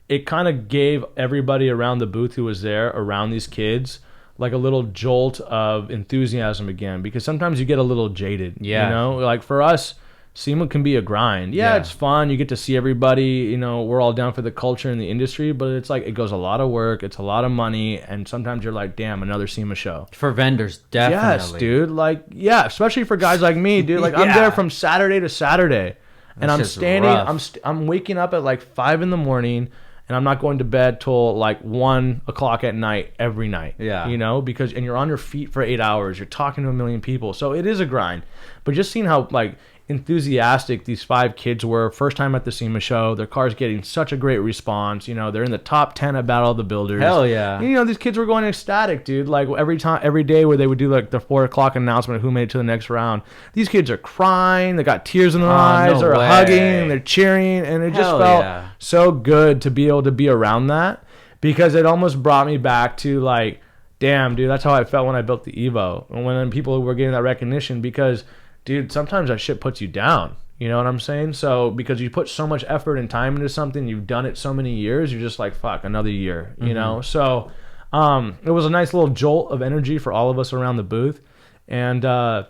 Speaker 2: it kind of gave everybody around the booth who was there around these kids like a little jolt of enthusiasm again, because sometimes you get a little jaded. Like for us, SEMA can be a grind. Yeah, it's fun. You get to see everybody. We're all down for the culture and the industry, but it's like it goes a lot of work. It's a lot of money, and sometimes you're like, damn, another SEMA show.
Speaker 1: For vendors, definitely.
Speaker 2: Yes, dude. Like, yeah, especially for guys like me, dude. Like, I'm there from Saturday to Saturday, and I'm standing. I'm waking up at like 5 a.m, and I'm not going to bed till like 1 o'clock at night every night.
Speaker 1: Yeah.
Speaker 2: Because you're on your feet for 8 hours. You're talking to a million people, so it is a grind. But just seeing how like enthusiastic these 5 kids were, first time at the SEMA show, their car's getting such a great response. They're in the top 10 at Battle of the Builders.
Speaker 1: Hell yeah.
Speaker 2: These kids were going ecstatic, dude. Like every day where they would do like the 4 o'clock announcement of who made it to the next round, these kids are crying, they got tears in their eyes, they're hugging, they're cheering, and it just felt so good to be able to be around that, because it almost brought me back to like, damn, dude, that's how I felt when I built the Evo, and when people were getting that recognition, because dude, sometimes that shit puts you down. You know what I'm saying? So because you put so much effort and time into something, you've done it so many years, you're just like, fuck, another year, So it was a nice little jolt of energy for all of us around the booth. And so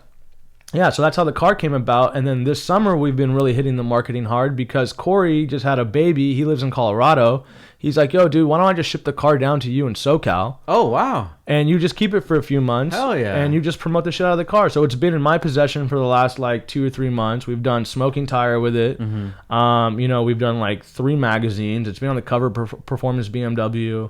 Speaker 2: that's how the car came about. And then this summer, we've been really hitting the marketing hard because Corey just had a baby. He lives in Colorado. He's like, yo, dude, why don't I just ship the car down to you in SoCal?
Speaker 1: Oh, wow.
Speaker 2: And you just keep it for a few months.
Speaker 1: Hell yeah.
Speaker 2: And you just promote the shit out of the car. So it's been in my possession for the last like 2 or 3 months. We've done Smoking Tire with it. We've done like 3 magazines. It's been on the cover of Performance BMW.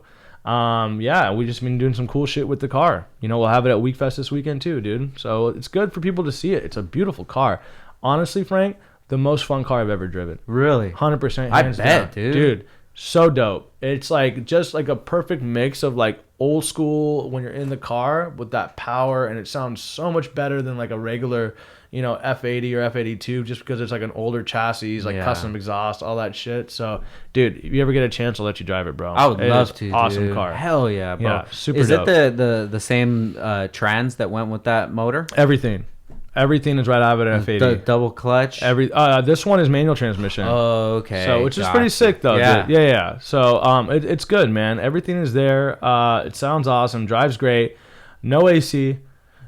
Speaker 2: We've just been doing some cool shit with the car. We'll have it at WeekFest this weekend too, dude. So it's good for people to see it. It's a beautiful car. Honestly, Frank, The most fun car I've ever driven.
Speaker 1: Really?
Speaker 2: 100%.
Speaker 1: I bet, dude.
Speaker 2: Dude, so dope. It's like just like a perfect mix of like old school when you're in the car with that power, and it sounds so much better than like a regular, you know, F80 or F82, just because it's like an older chassis, like custom exhaust, all that shit. So, dude, if you ever get a chance, I'll let you drive it, bro.
Speaker 1: I would love to.
Speaker 2: Awesome
Speaker 1: dude.
Speaker 2: car.
Speaker 1: Hell yeah, bro.
Speaker 2: Yeah, super
Speaker 1: Is
Speaker 2: dope.
Speaker 1: it the same trans that went with that motor?
Speaker 2: Everything is right out of an F80.
Speaker 1: The double clutch.
Speaker 2: This one is manual transmission.
Speaker 1: Oh, okay.
Speaker 2: So which is pretty sick though.
Speaker 1: Yeah,
Speaker 2: dude. Yeah. So it's good, man. Everything is there. It sounds awesome. Drives great. No AC,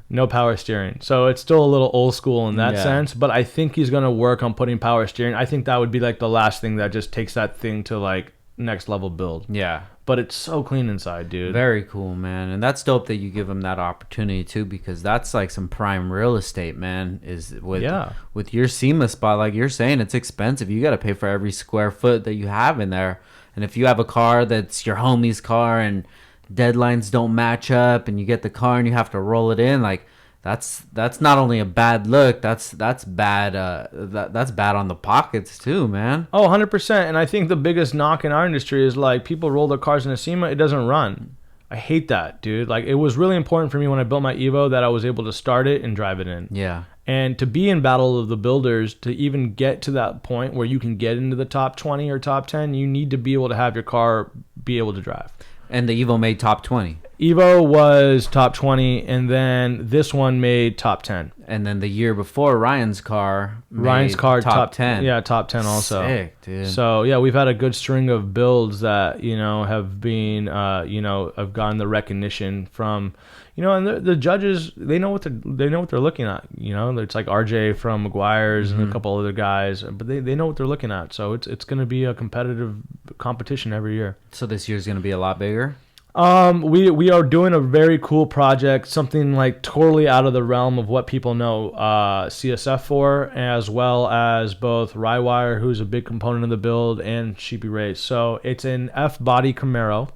Speaker 2: no power steering. So it's still a little old school in that sense. But I think he's gonna work on putting power steering. I think that would be like the last thing that just takes that thing to like next level build.
Speaker 1: Yeah.
Speaker 2: But it's so clean inside, dude.
Speaker 1: Very cool, man. And that's dope that you give him that opportunity too, because that's like some prime real estate, man. Is with your SEMA spot, like you're saying, it's expensive. You got to pay for every square foot that you have in there. And if you have a car that's your homie's car and deadlines don't match up, and you get the car and you have to roll it in, like that's not only a bad look, that's bad. That's bad on the pockets too, man.
Speaker 2: Oh, 100%. And I think the biggest knock in our industry is like people roll their cars in a SEMA, it doesn't run. I hate that, dude. Like it was really important for me when I built my Evo that I was able to start it and drive it in.
Speaker 1: Yeah.
Speaker 2: And to be in Battle of the Builders, to even get to that point where you can get into the top 20 or top 10, you need to be able to have your car be able to drive.
Speaker 1: And the Evo made top 20.
Speaker 2: Evo was top 20, and then this one made top 10.
Speaker 1: And then the year before, Ryan's car top 10.
Speaker 2: Yeah, top 10 also.
Speaker 1: Sick, dude.
Speaker 2: So, yeah, we've had a good string of builds that, you know, have been, have gotten the recognition from, you know, and the judges, they know what they're looking at. You know, it's like RJ from McGuire's and a couple other guys, but they know what they're looking at. So it's going to be a competitive competition every year.
Speaker 1: So this year's going to be a lot bigger?
Speaker 2: We are doing a very cool project, something like totally out of the realm of what people know CSF for, as well as both Rywire, who's a big component of the build, and Sheepy Race. So it's an F-body Camaro,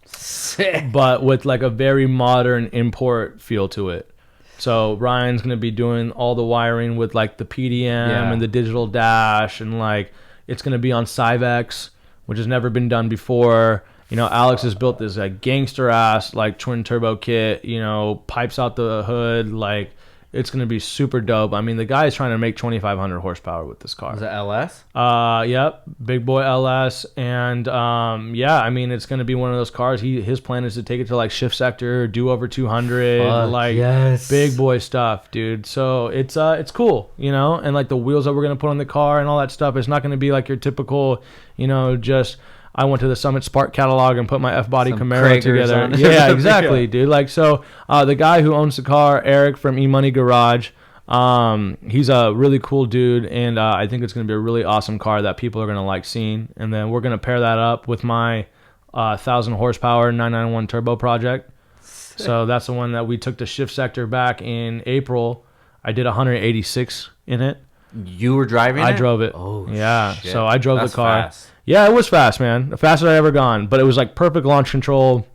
Speaker 1: sick,
Speaker 2: but with like a very modern import feel to it. So Ryan's going to be doing all the wiring with like the PDM and the digital dash, and like it's going to be on Cyvex, which has never been done before. You know, Alex has built this like gangster ass like twin turbo kit, you know, pipes out the hood, like it's going to be super dope. I mean, the guy is trying to make 2,500 horsepower with this car.
Speaker 1: Is it LS?
Speaker 2: Yep, big boy LS. And I mean, it's going to be one of those cars. His plan is to take it to like shift sector, do over 200, big boy stuff, dude. So it's cool, you know, and like the wheels that we're going to put on the car and all that stuff, it's not going to be like your typical, you know, just I went to the Summit Spark catalog and put my F-body Camaro together. Yeah, exactly, dude. Like, so the guy who owns the car, Eric from E-Money Garage, he's a really cool dude, and I think it's going to be a really awesome car that people are going to like seeing. And then we're going to pair that up with my 1,000 horsepower 991 turbo project. Sick. So that's the one that we took to shift sector back in April. I did 186 in it.
Speaker 1: You were driving it?
Speaker 2: I drove it.
Speaker 1: Oh,
Speaker 2: yeah.
Speaker 1: Shit.
Speaker 2: So I drove
Speaker 1: That's
Speaker 2: the car.
Speaker 1: Fast.
Speaker 2: Yeah, it was fast, man. The fastest I ever gone. But it was like perfect launch control.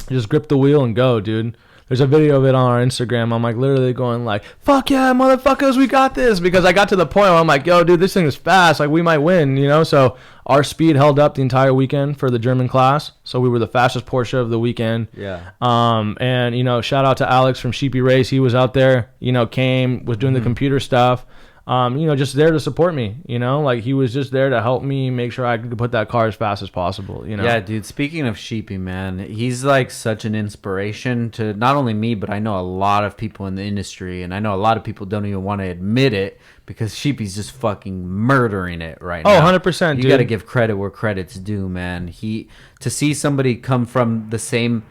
Speaker 2: Just grip the wheel and go, dude. There's a video of it on our Instagram. I'm like literally going like, fuck yeah, motherfuckers, we got this. Because I got to the point where I'm like, yo, dude, this thing is fast. Like, we might win, you know? So our speed held up the entire weekend for the German class. So we were the fastest Porsche of the weekend.
Speaker 1: Yeah.
Speaker 2: And, you know, shout out to Alex from Sheepy Race. He was out there, you know, was doing the computer stuff. You know, just there to support me, you know, like he was just there to help me make sure I could put that car as fast as possible, you know?
Speaker 1: Yeah, dude, speaking of Sheepy, man, he's like such an inspiration to not only me, but I know a lot of people in the industry, and I know a lot of people don't even want to admit it because Sheepy's just fucking murdering it right now.
Speaker 2: Oh, 100%, dude.
Speaker 1: You got to give credit where credit's due, man. To see somebody come from the same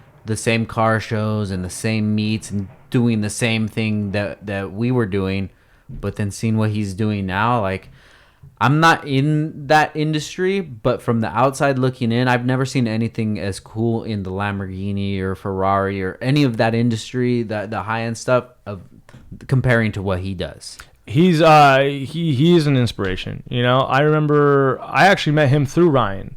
Speaker 1: car shows and the same meets and doing the same thing that we were doing, but then seeing what he's doing now, like, I'm not in that industry, but from the outside looking in, I've never seen anything as cool in the Lamborghini or Ferrari or any of that industry, the high-end stuff, of comparing to what he does.
Speaker 2: He's he is an inspiration, you know? I remember I actually met him through Ryan.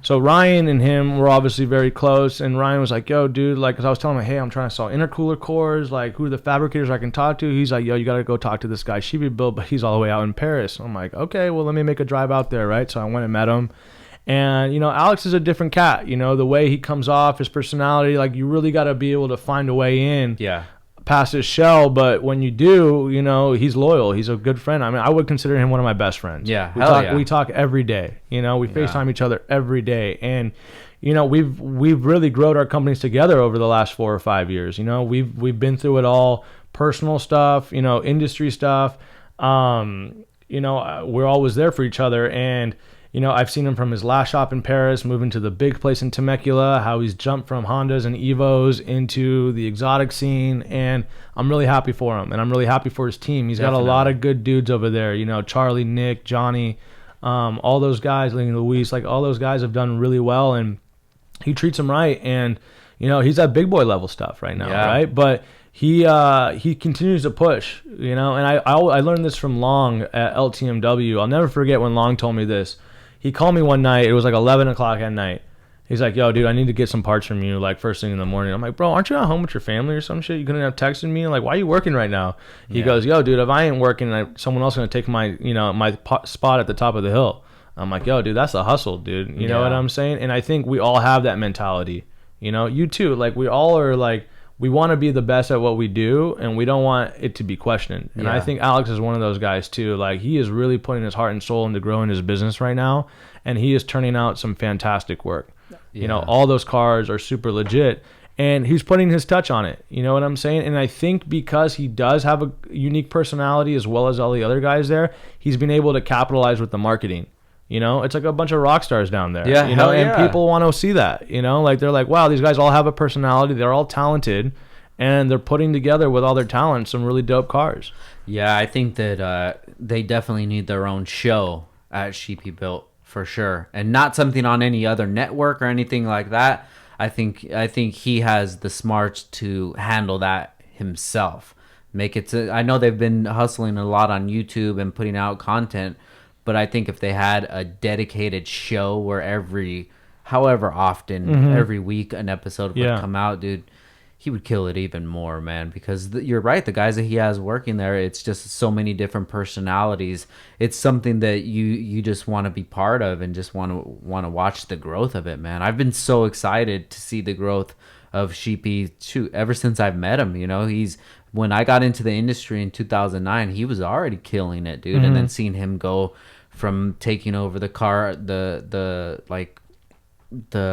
Speaker 2: So Ryan and him were obviously very close, and Ryan was like, yo, dude, like, cause I was telling him, hey, I'm trying to sell intercooler cores, like, who are the fabricators I can talk to? He's like, yo, you got to go talk to this guy Sheepy built, but he's all the way out in Paris. I'm like, okay, well, let me make a drive out there, right? So I went and met him. And, Alex is a different cat. The way he comes off, his personality, like, you really got to be able to find a way in.
Speaker 1: Yeah.
Speaker 2: Past his shell, but when you do, he's loyal. He's a good friend. I mean, I would consider him one of my best friends.
Speaker 1: Yeah,
Speaker 2: we talk every day. We FaceTime each other every day, and we've really grown our companies together over the last 4 or 5 years. We've been through it all, personal stuff, industry stuff. We're always there for each other, and I've seen him from his last shop in Paris, moving to the big place in Temecula, how he's jumped from Hondas and Evos into the exotic scene, and I'm really happy for him, and I'm really happy for his team. He's got a lot of good dudes over there, Charlie, Nick, Johnny, all those guys, Luis, like all those guys have done really well, and he treats them right, and he's at big boy level stuff right now, right? But he continues to push, and I learned this from Long at LTMW. I'll never forget when Long told me this. He called me one night. It was like 11 o'clock at night. He's like, yo, dude, I need to get some parts from you, like, first thing in the morning. I'm like, bro, aren't you at home with your family or some shit? You couldn't have texted me? Like, why are you working right now? He goes, yo, dude, if I ain't working, someone else is going to take my, my spot at the top of the hill. I'm like, yo, dude, that's a hustle, dude. You know what I'm saying? And I think we all have that mentality. You too. Like, we all are like, we want to be the best at what we do, and we don't want it to be questioned. And I think Alex is one of those guys too. Like, he is really putting his heart and soul into growing his business right now, and he is turning out some fantastic work. All those cars are super legit, and he's putting his touch on it. You know what I'm saying? And I think because he does have a unique personality as well as all the other guys there, he's been able to capitalize with the marketing. It's like a bunch of rock stars down there. And people want to see that. Like, they're like, wow, these guys all have a personality. They're all talented, and they're putting together with all their talent some really dope cars.
Speaker 1: Yeah, I think that they definitely need their own show at Sheepy Built for sure, and not something on any other network or anything like that. I think he has the smarts to handle that himself. I know they've been hustling a lot on YouTube and putting out content. But I think if they had a dedicated show where however often, every week an episode would come out, dude, he would kill it even more, man. Because you're right, the guys that he has working there, it's just so many different personalities. It's something that you just want to be part of and just want to watch the growth of it, man. I've been so excited to see the growth of Sheepy, ever since I've met him. When I got into the industry in 2009, he was already killing it, dude. And then seeing him go from taking over the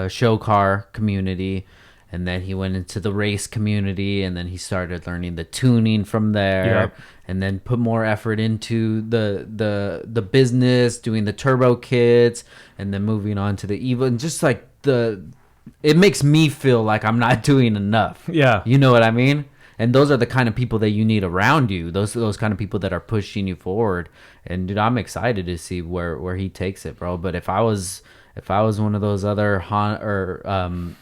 Speaker 1: show car community, and then he went into the race community, and then he started learning the tuning from there, and then put more effort into the business, doing the turbo kits, and then moving on to the Evo, and just like it makes me feel like I'm not doing enough.
Speaker 2: Yeah.
Speaker 1: You know what I mean? And those are the kind of people that you need around you. Those kind of people that are pushing you forward. And dude, I'm excited to see where he takes it, bro. But if I was one of those other Lambo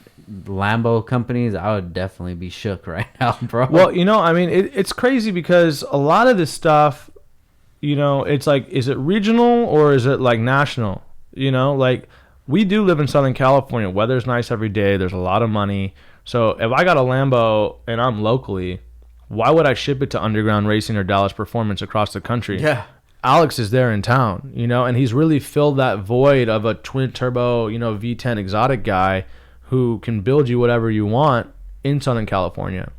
Speaker 1: companies, I would definitely be shook right now, bro.
Speaker 2: Well, I mean, it's crazy because a lot of this stuff, it's like, is it regional or is it like national? Like, we do live in Southern California. Weather's nice every day. There's a lot of money. So if I got a Lambo and I'm locally, why would I ship it to Underground Racing or Dallas Performance across the country?
Speaker 1: Yeah.
Speaker 2: Alex is there in town, and he's really filled that void of a twin turbo, V10 exotic guy who can build you whatever you want in Southern California.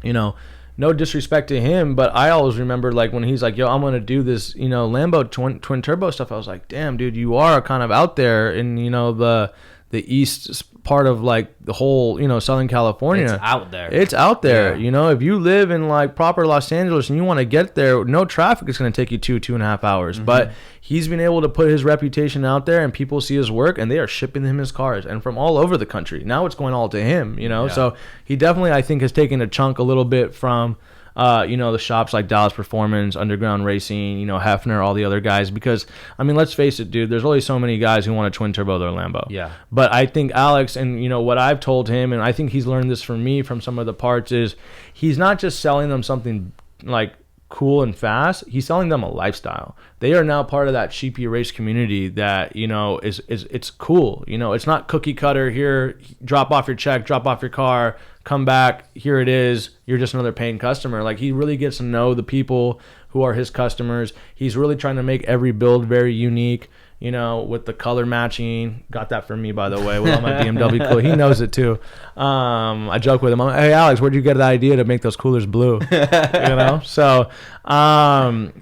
Speaker 2: No disrespect to him, but I always remember, like, when he's like, yo, I'm going to do this, Lambo twin turbo stuff. I was like, damn, dude, you are kind of out there in, the east part of like the whole, Southern California.
Speaker 1: It's out there.
Speaker 2: It's out there. If you live in like proper Los Angeles and you want to get there, no traffic is going to take you 2.5 hours. But he's been able to put his reputation out there, and people see his work, and they are shipping him his cars, and from all over the country. Now it's going all to him, So he definitely, I think, has taken a chunk a little bit from the shops like Dallas Performance, Underground Racing, Hefner, all the other guys. Because, I mean, let's face it, dude, there's only so many guys who want to twin turbo their Lambo.
Speaker 1: Yeah.
Speaker 2: But I think Alex, and, what I've told him, and I think he's learned this from me from some of the parts, is he's not just selling them something like cool and fast. He's selling them a lifestyle. They are now part of that sheepy race community that, you know, is it's cool. You know, it's not cookie cutter here, drop off your check, drop off your car, come back, here it is, you're just another paying customer. Like, he really gets to know the people who are his customers. He's really trying to make every build very unique, you know, with the color matching. Got that from me, by the way, with all my BMW cool. He knows it too. I joke with him, I'm like, hey Alex, where'd you get the idea to make those coolers blue? You know, so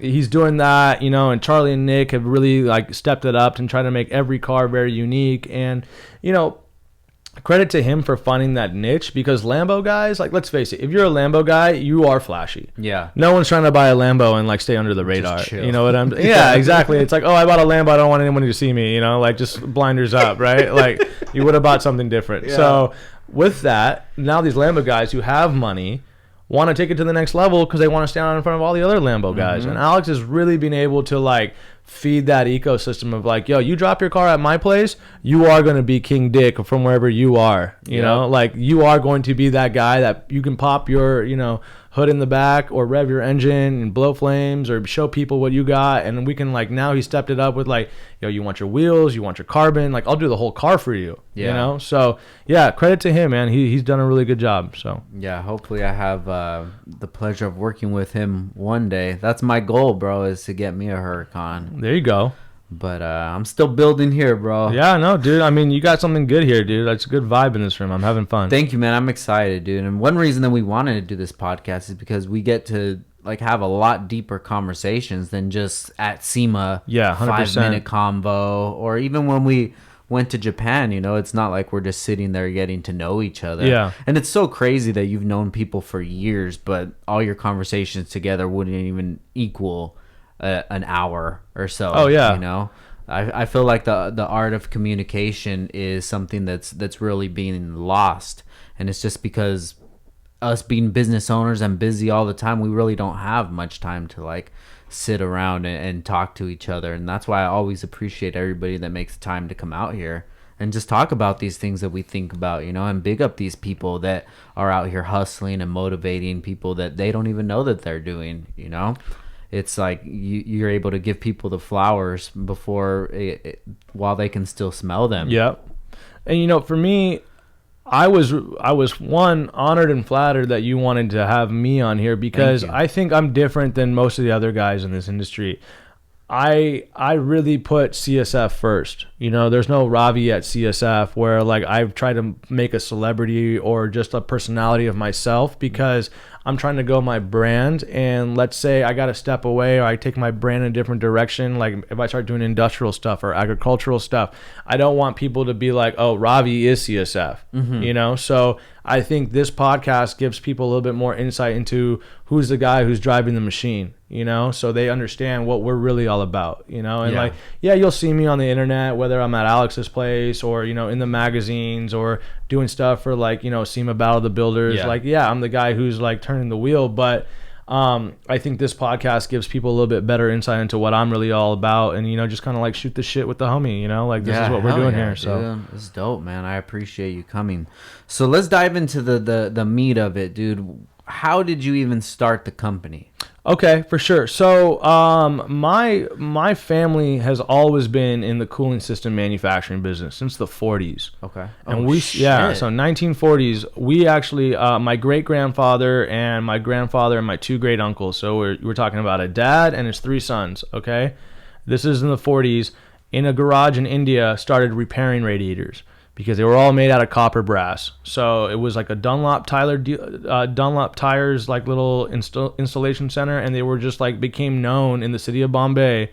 Speaker 2: he's doing that, you know, and Charlie and Nick have really like stepped it up and trying to make every car very unique. And, you know, credit to him for finding that niche, because Lambo guys, like, let's face it, if you're a Lambo guy, you are flashy.
Speaker 1: Yeah.
Speaker 2: No one's trying to buy a Lambo and like stay under the radar. You know what I'm yeah, exactly. It's like, oh, I bought a Lambo, I don't want anyone to see me, you know, like, just blinders up, right? Like, you would have bought something different. Yeah. So with that, now these Lambo guys who have money want to take it to the next level because they want to stand out in front of all the other Lambo guys. And Alex has really been able to like feed that ecosystem of like, yo, you drop your car at my place, you are going to be King Dick from wherever you are, you know, like, you are going to be that guy that you can pop your, you know, hood in the back or rev your engine and blow flames or show people what you got. And we can like, now he stepped it up with like, yo, you want your wheels, you want your carbon, like, I'll do the whole car for you. You know, so yeah, credit to him, man. He's done a really good job. So
Speaker 1: yeah, hopefully I have the pleasure of working with him one day. That's my goal, bro, is to get me a Huracan.
Speaker 2: There you go.
Speaker 1: But I'm still building here, bro.
Speaker 2: Yeah, no, dude. I mean, you got something good here, dude. That's a good vibe in this room. I'm having fun.
Speaker 1: Thank you, man. I'm excited, dude. And one reason that we wanted to do this podcast is because we get to like have a lot deeper conversations than just at SEMA.
Speaker 2: Yeah, 100%.
Speaker 1: 5-minute convo, or even when we went to Japan, you know, it's not like we're just sitting there getting to know each other.
Speaker 2: Yeah.
Speaker 1: And it's so crazy that you've known people for years, but all your conversations together wouldn't even equal an hour or so.
Speaker 2: Oh yeah.
Speaker 1: You know, I feel like the art of communication is something that's really being lost, and it's just because us being business owners and busy all the time, we really don't have much time to like sit around and talk to each other. And that's why I always appreciate everybody that makes time to come out here and just talk about these things that we think about, you know, and big up these people that are out here hustling and motivating people that they don't even know that they're doing, you know. It's like you're able to give people the flowers before while they can still smell them.
Speaker 2: Yep. And you know, for me, I was one, honored and flattered that you wanted to have me on here, because I think I'm different than most of the other guys in this industry. I really put CSF first. You know, there's no Ravi at CSF where like I've tried to make a celebrity or just a personality of myself, because I'm trying to go my brand. And let's say I got to step away or I take my brand in a different direction. Like if I start doing industrial stuff or agricultural stuff, I don't want people to be like, oh, Ravi is CSF, you know? So I think this podcast gives people a little bit more insight into who's the guy who's driving the machine, you know, so they understand what we're really all about, you know. And like, yeah, you'll see me on the internet, whether I'm at Alex's place or, you know, in the magazines or doing stuff for like, you know, SEMA Battle of the Builders. Like, yeah, I'm the guy who's like turning the wheel, but I think this podcast gives people a little bit better insight into what I'm really all about, and, you know, just kind of like shoot the shit with the homie, you know, like this is what we're doing here. So
Speaker 1: it's dope, man. I appreciate you coming. So let's dive into the meat of it, dude. How did you even start the company?
Speaker 2: Okay, for sure. So my family has always been in the cooling system manufacturing business since the 40s.
Speaker 1: Okay.
Speaker 2: And so 1940s, we actually, my great-grandfather and my grandfather and my two great-uncles, so we're talking about a dad and his three sons, okay? This is in the 40s, in a garage in India, started repairing radiators, because they were all made out of copper brass. So it was like a Dunlop tires, like little installation center, and they were just like became known in the city of Bombay,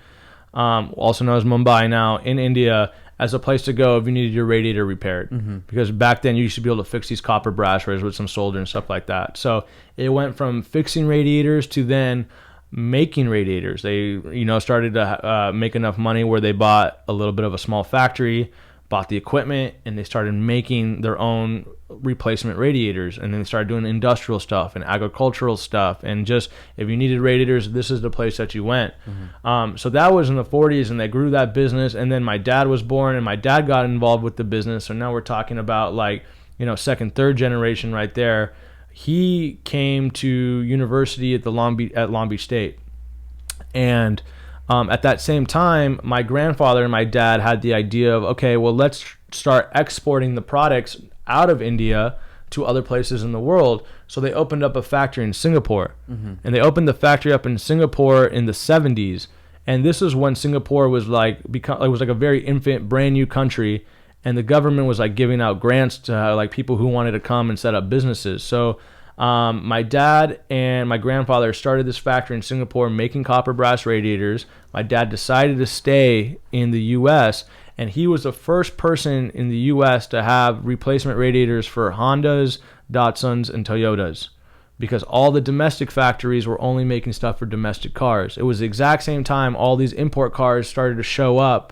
Speaker 2: also known as Mumbai now, in India, as a place to go if you needed your radiator repaired. Because back then you used to be able to fix these copper brass radiators with some solder and stuff like that. So it went from fixing radiators to then making radiators. They, you know, started to make enough money where they bought a little bit of a small factory, bought the equipment, and they started making their own replacement radiators. And then they started doing industrial stuff and agricultural stuff, and just if you needed radiators, this is the place that you went. So that was in the 40s, and they grew that business. And then my dad was born, and my dad got involved with the business. So now we're talking about like, you know, second, third generation right there. he came to university at Long Beach State. And at that same time, my grandfather and my dad had the idea of, okay, well, let's start exporting the products out of India to other places in the world. So they opened up a factory in Singapore. And they opened the factory up in Singapore in the 70s. And this is when Singapore was like a very infant, brand new country, and the government was like giving out grants to like people who wanted to come and set up businesses. So my dad and my grandfather started this factory in Singapore making copper brass radiators. My dad decided to stay in the U.S., and he was the first person in the U.S. to have replacement radiators for Hondas, Datsuns, and Toyotas, because all the domestic factories were only making stuff for domestic cars. It was the exact same time all these import cars started to show up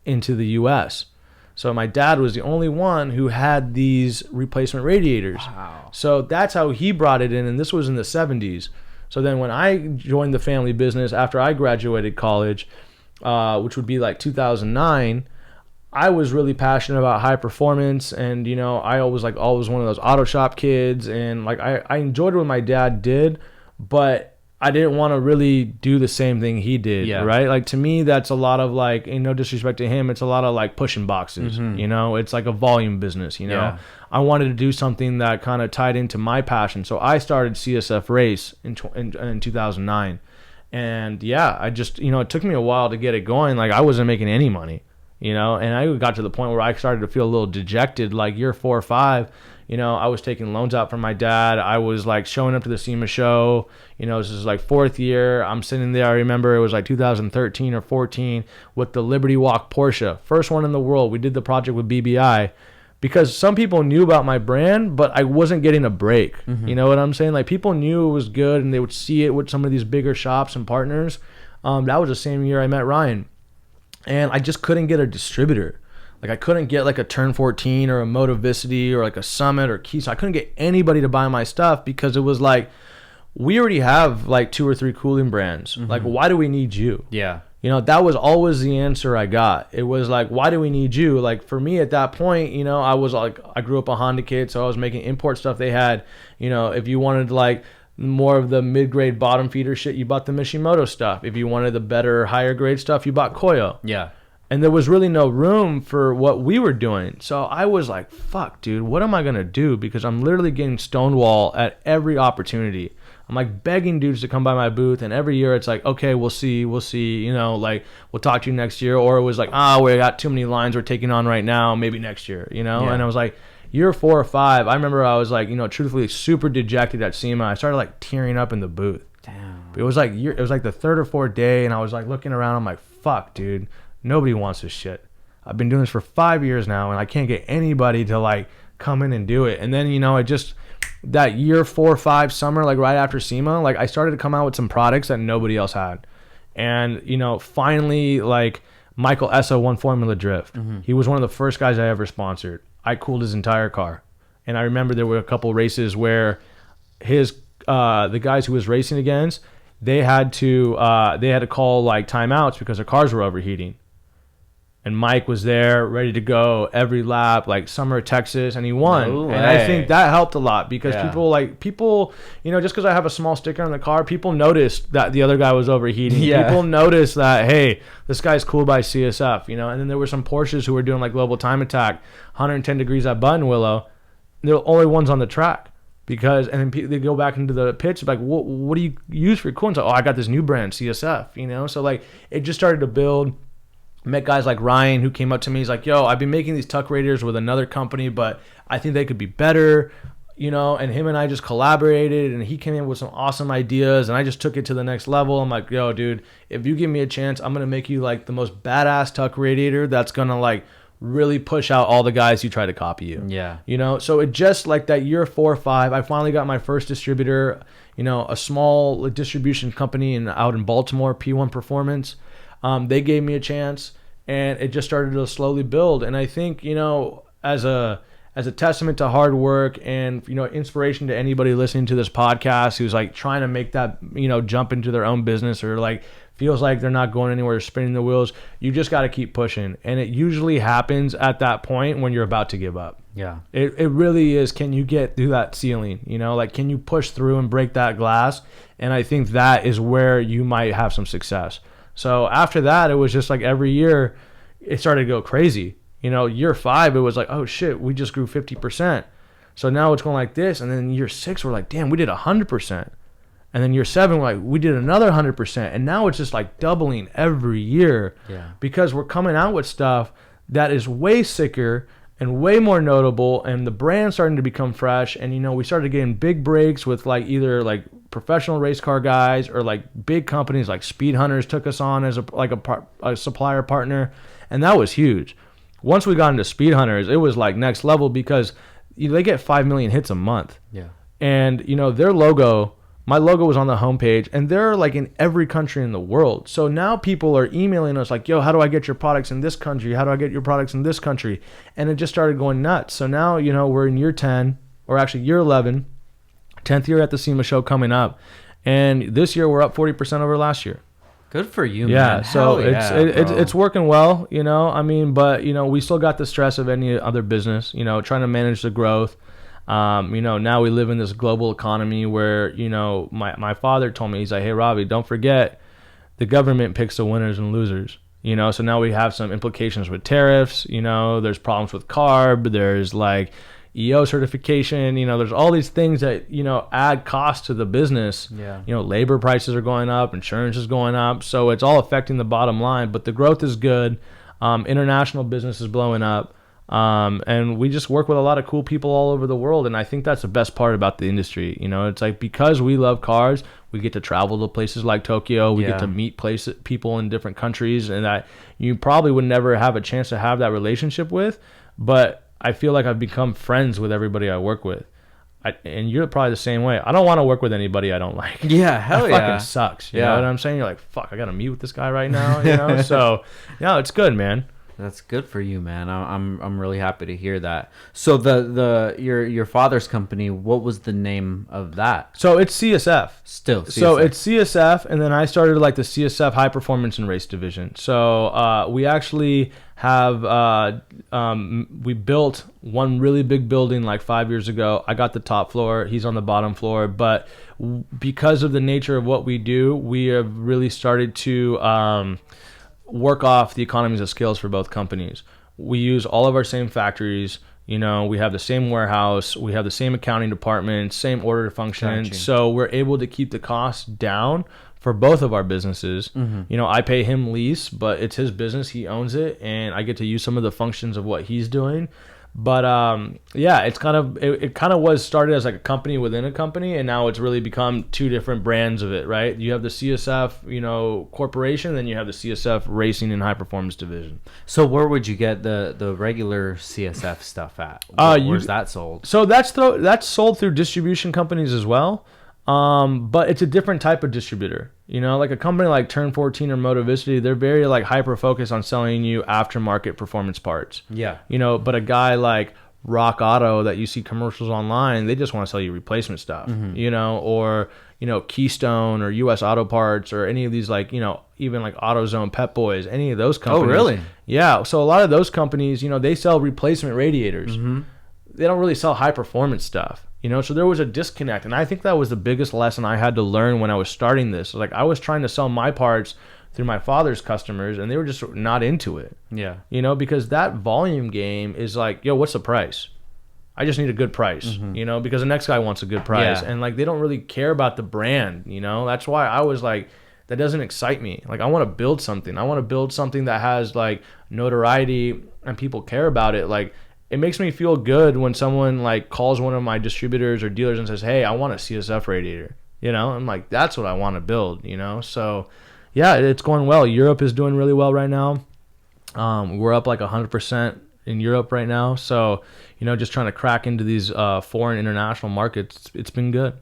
Speaker 2: into the U.S. So my dad was the only one who had these replacement radiators. Wow. So that's how he brought it in, and this was in the 70s. So then when I joined the family business after I graduated college, which would be like 2009, I was really passionate about high performance, and I was always one of those auto shop kids, and like I enjoyed what my dad did, but I didn't want to really do the same thing he did, right? Like, to me, that's a lot of like, no disrespect to him, it's a lot of like pushing boxes, it's like a volume business, I wanted to do something that kind of tied into my passion. So I started CSF Race in 2009. And I just, it took me a while to get it going. Like, I wasn't making any money, and I got to the point where I started to feel a little dejected, like year 4 or 5. I was taking loans out from my dad. I was like showing up to the SEMA show. This is like 4th year. I'm sitting there. I remember it was like 2013 or 14 with the Liberty Walk Porsche. First one in the world. We did the project with BBI because some people knew about my brand, but I wasn't getting a break. You know what I'm saying? Like, people knew it was good and they would see it with some of these bigger shops and partners. That was the same year I met Ryan. And I just couldn't get a distributor. Like, I couldn't get like a Turn 14 or a Motivicity or like a Summit or Keystone. I couldn't get anybody to buy my stuff because it was like, we already have like 2 or 3 cooling brands. Like, why do we need you? Yeah. That was always the answer I got. It was like, why do we need you? Like, for me at that point, I was like, I grew up a Honda kid, so I was making import stuff. They had, if you wanted like more of the mid-grade bottom feeder shit, you bought the Mishimoto stuff. If you wanted the better, higher grade stuff, you bought Koyo. Yeah. And there was really no room for what we were doing. So I was like, fuck, dude, what am I going to do? Because I'm literally getting stonewall at every opportunity. I'm like begging dudes to come by my booth. And every year it's like, okay, we'll see. Like, we'll talk to you next year. Or it was like, we got too many lines we're taking on right now. Maybe next year, Yeah. And I was like, year 4 or 5, I remember I was like, truthfully super dejected at SEMA. I started like tearing up in the booth. Damn. It was like the 3rd or 4th day. And I was like looking around. I'm like, fuck, dude. Nobody wants this shit. I've been doing this for 5 years now, and I can't get anybody to like come in and do it. And then, it just, that year 4 or 5 summer, like right after SEMA, like I started to come out with some products that nobody else had. And, finally, like Michael Essa won Formula Drift. He was one of the first guys I ever sponsored. I cooled his entire car. And I remember there were a couple races where the guys who was racing against, they had to call like timeouts because their cars were overheating. And Mike was there, ready to go every lap, like summer of Texas, and he won. No way. And I think that helped a lot because people, just because I have a small sticker on the car, people noticed that the other guy was overheating. Yeah. People noticed that, hey, this guy's cool by CSF, And then there were some Porsches who were doing like global time attack, 110 degrees at Button Willow. They're the only ones on the track. Because, and then they go back into the pits, like, what do you use for your cooling? So, I got this new brand, CSF, So, like, it just started to build. Met guys like Ryan who came up to me. He's like, yo, I've been making these tuck radiators with another company, but I think they could be better, and him and I just collaborated, and he came in with some awesome ideas, and I just took it to the next level. I'm like, yo, dude, if you give me a chance, I'm going to make you, like, the most badass tuck radiator that's going to, like, really push out all the guys who try to copy you. Yeah. So it just, like, that year 4 or 5, I finally got my first distributor, a small distribution company out in Baltimore, P1 Performance. They gave me a chance, and it just started to slowly build. And I think, as a testament to hard work and, inspiration to anybody listening to this podcast who's like trying to make that, jump into their own business or like feels like they're not going anywhere, spinning the wheels, you just got to keep pushing. And it usually happens at that point when you're about to give up.
Speaker 1: Yeah.
Speaker 2: It really is. Can you get through that ceiling? You know, like, can you push through and break that glass? And I think that is where you might have some success. So after that, it was just like every year it started to go crazy. You know, year 5, it was like, oh shit, we just grew 50%. So now it's going like this. And then year 6, we're like, damn, we did 100%. And then year 7, we're like, we did another 100%. And now it's just like doubling every year.
Speaker 1: Yeah.
Speaker 2: Because we're coming out with stuff that is way sicker and way more notable, and the brand's starting to become fresh. And, you know, we started getting big breaks with like either like professional race car guys or like big companies like Speed Hunters took us on as a supplier partner. And that was huge. Once we got into Speed Hunters, it was like next level because they get 5 million hits a month.
Speaker 1: Yeah.
Speaker 2: And, you know, their logo, my logo was on the homepage, and they're like in every country in the world. So now people are emailing us like, yo, how do I get your products in this country? How do I get your products in this country? And it just started going nuts. So now, you know, we're in year 10, or actually year 11, 10th year at the SEMA show coming up. And this year we're up 40% over last year.
Speaker 1: Good for you,
Speaker 2: yeah,
Speaker 1: man.
Speaker 2: So it's working well, you know. I mean, but, you know, we still got the stress of any other business, you know, trying to manage the growth. You know, now we live in this global economy where, you know, my father told me, he's like, hey, Ravi, don't forget the government picks the winners and losers, you know. So now we have some implications with tariffs, you know, there's problems with CARB, there's like EO certification, you know, there's all these things that, you know, add cost to the business.
Speaker 1: Yeah.
Speaker 2: You know, labor prices are going up, insurance is going up. So it's all affecting the bottom line, but the growth is good. International business is blowing up. And we just work with a lot of cool people all over the world. And I think that's the best part about the industry. You know, it's like, because we love cars, we get to travel to places like Tokyo. We get to meet people in different countries, and that you probably would never have a chance to have that relationship with. But I feel like I've become friends with everybody I work with. And you're probably the same way. I don't want to work with anybody I don't like.
Speaker 1: Yeah, hell yeah.
Speaker 2: That fucking sucks. You know what I'm saying? You're like, fuck, I got to meet with this guy right now, you know? So, yeah, it's good, man.
Speaker 1: That's good for you, man. I'm really happy to hear that. So your father's company, what was the name of that?
Speaker 2: So it's CSF.
Speaker 1: Still CSF.
Speaker 2: So it's CSF, and then I started like the CSF High Performance and Race Division. So we actually have we built one really big building like 5 years ago. I got the top floor. He's on the bottom floor. But because of the nature of what we do, we have really started to work off the economies of scales for both companies. We use all of our same factories. You know, we have the same warehouse, we have the same accounting department, same order function. Gotcha. So we're able to keep the costs down for both of our businesses. Mm-hmm. You know, I pay him lease, but it's his business, he owns it, and I get to use some of the functions of what he's doing. But yeah, it's kind of it kind of was started as like a company within a company, and now it's really become two different brands of it, right? You have the CSF, you know, corporation, then you have the CSF Racing and High Performance Division.
Speaker 1: So where would you get the regular CSF stuff at? Where's that sold?
Speaker 2: So that's sold through distribution companies as well. But it's a different type of distributor. You know, like a company like Turn 14 or Motivicity, they're very like hyper focused on selling you aftermarket performance parts. Yeah. You know, but a guy like Rock Auto that you see commercials online, they just want to sell you replacement stuff. Mm-hmm. You know, or, you know, Keystone or US Auto Parts or any of these, like, you know, even like AutoZone, Pep Boys, any of those companies.
Speaker 1: Oh, really?
Speaker 2: Yeah. So a lot of those companies, you know, they sell replacement radiators. Mm-hmm. They don't really sell high performance stuff. You know, so there was a disconnect, and I think that was the biggest lesson I had to learn when I was starting this. Like, I was trying to sell my parts through my father's customers, and they were just not into it. Yeah. You know, because that volume game is like, yo, what's the price? I just need a good price, mm-hmm. you know, because the next guy wants a good price. Yeah. And, like, they don't really care about the brand, you know? That's why I was like, that doesn't excite me. Like, I want to build something. I want to build something that has, like, notoriety and people care about it. Like, it makes me feel good when someone like calls one of my distributors or dealers and says, hey, I want a CSF radiator. You know, I'm like, that's what I want to build, you know? So yeah, it's going well. Europe is doing really well right now. We're up like 100% in Europe right now. So, you know, just trying to crack into these foreign international markets. It's been good.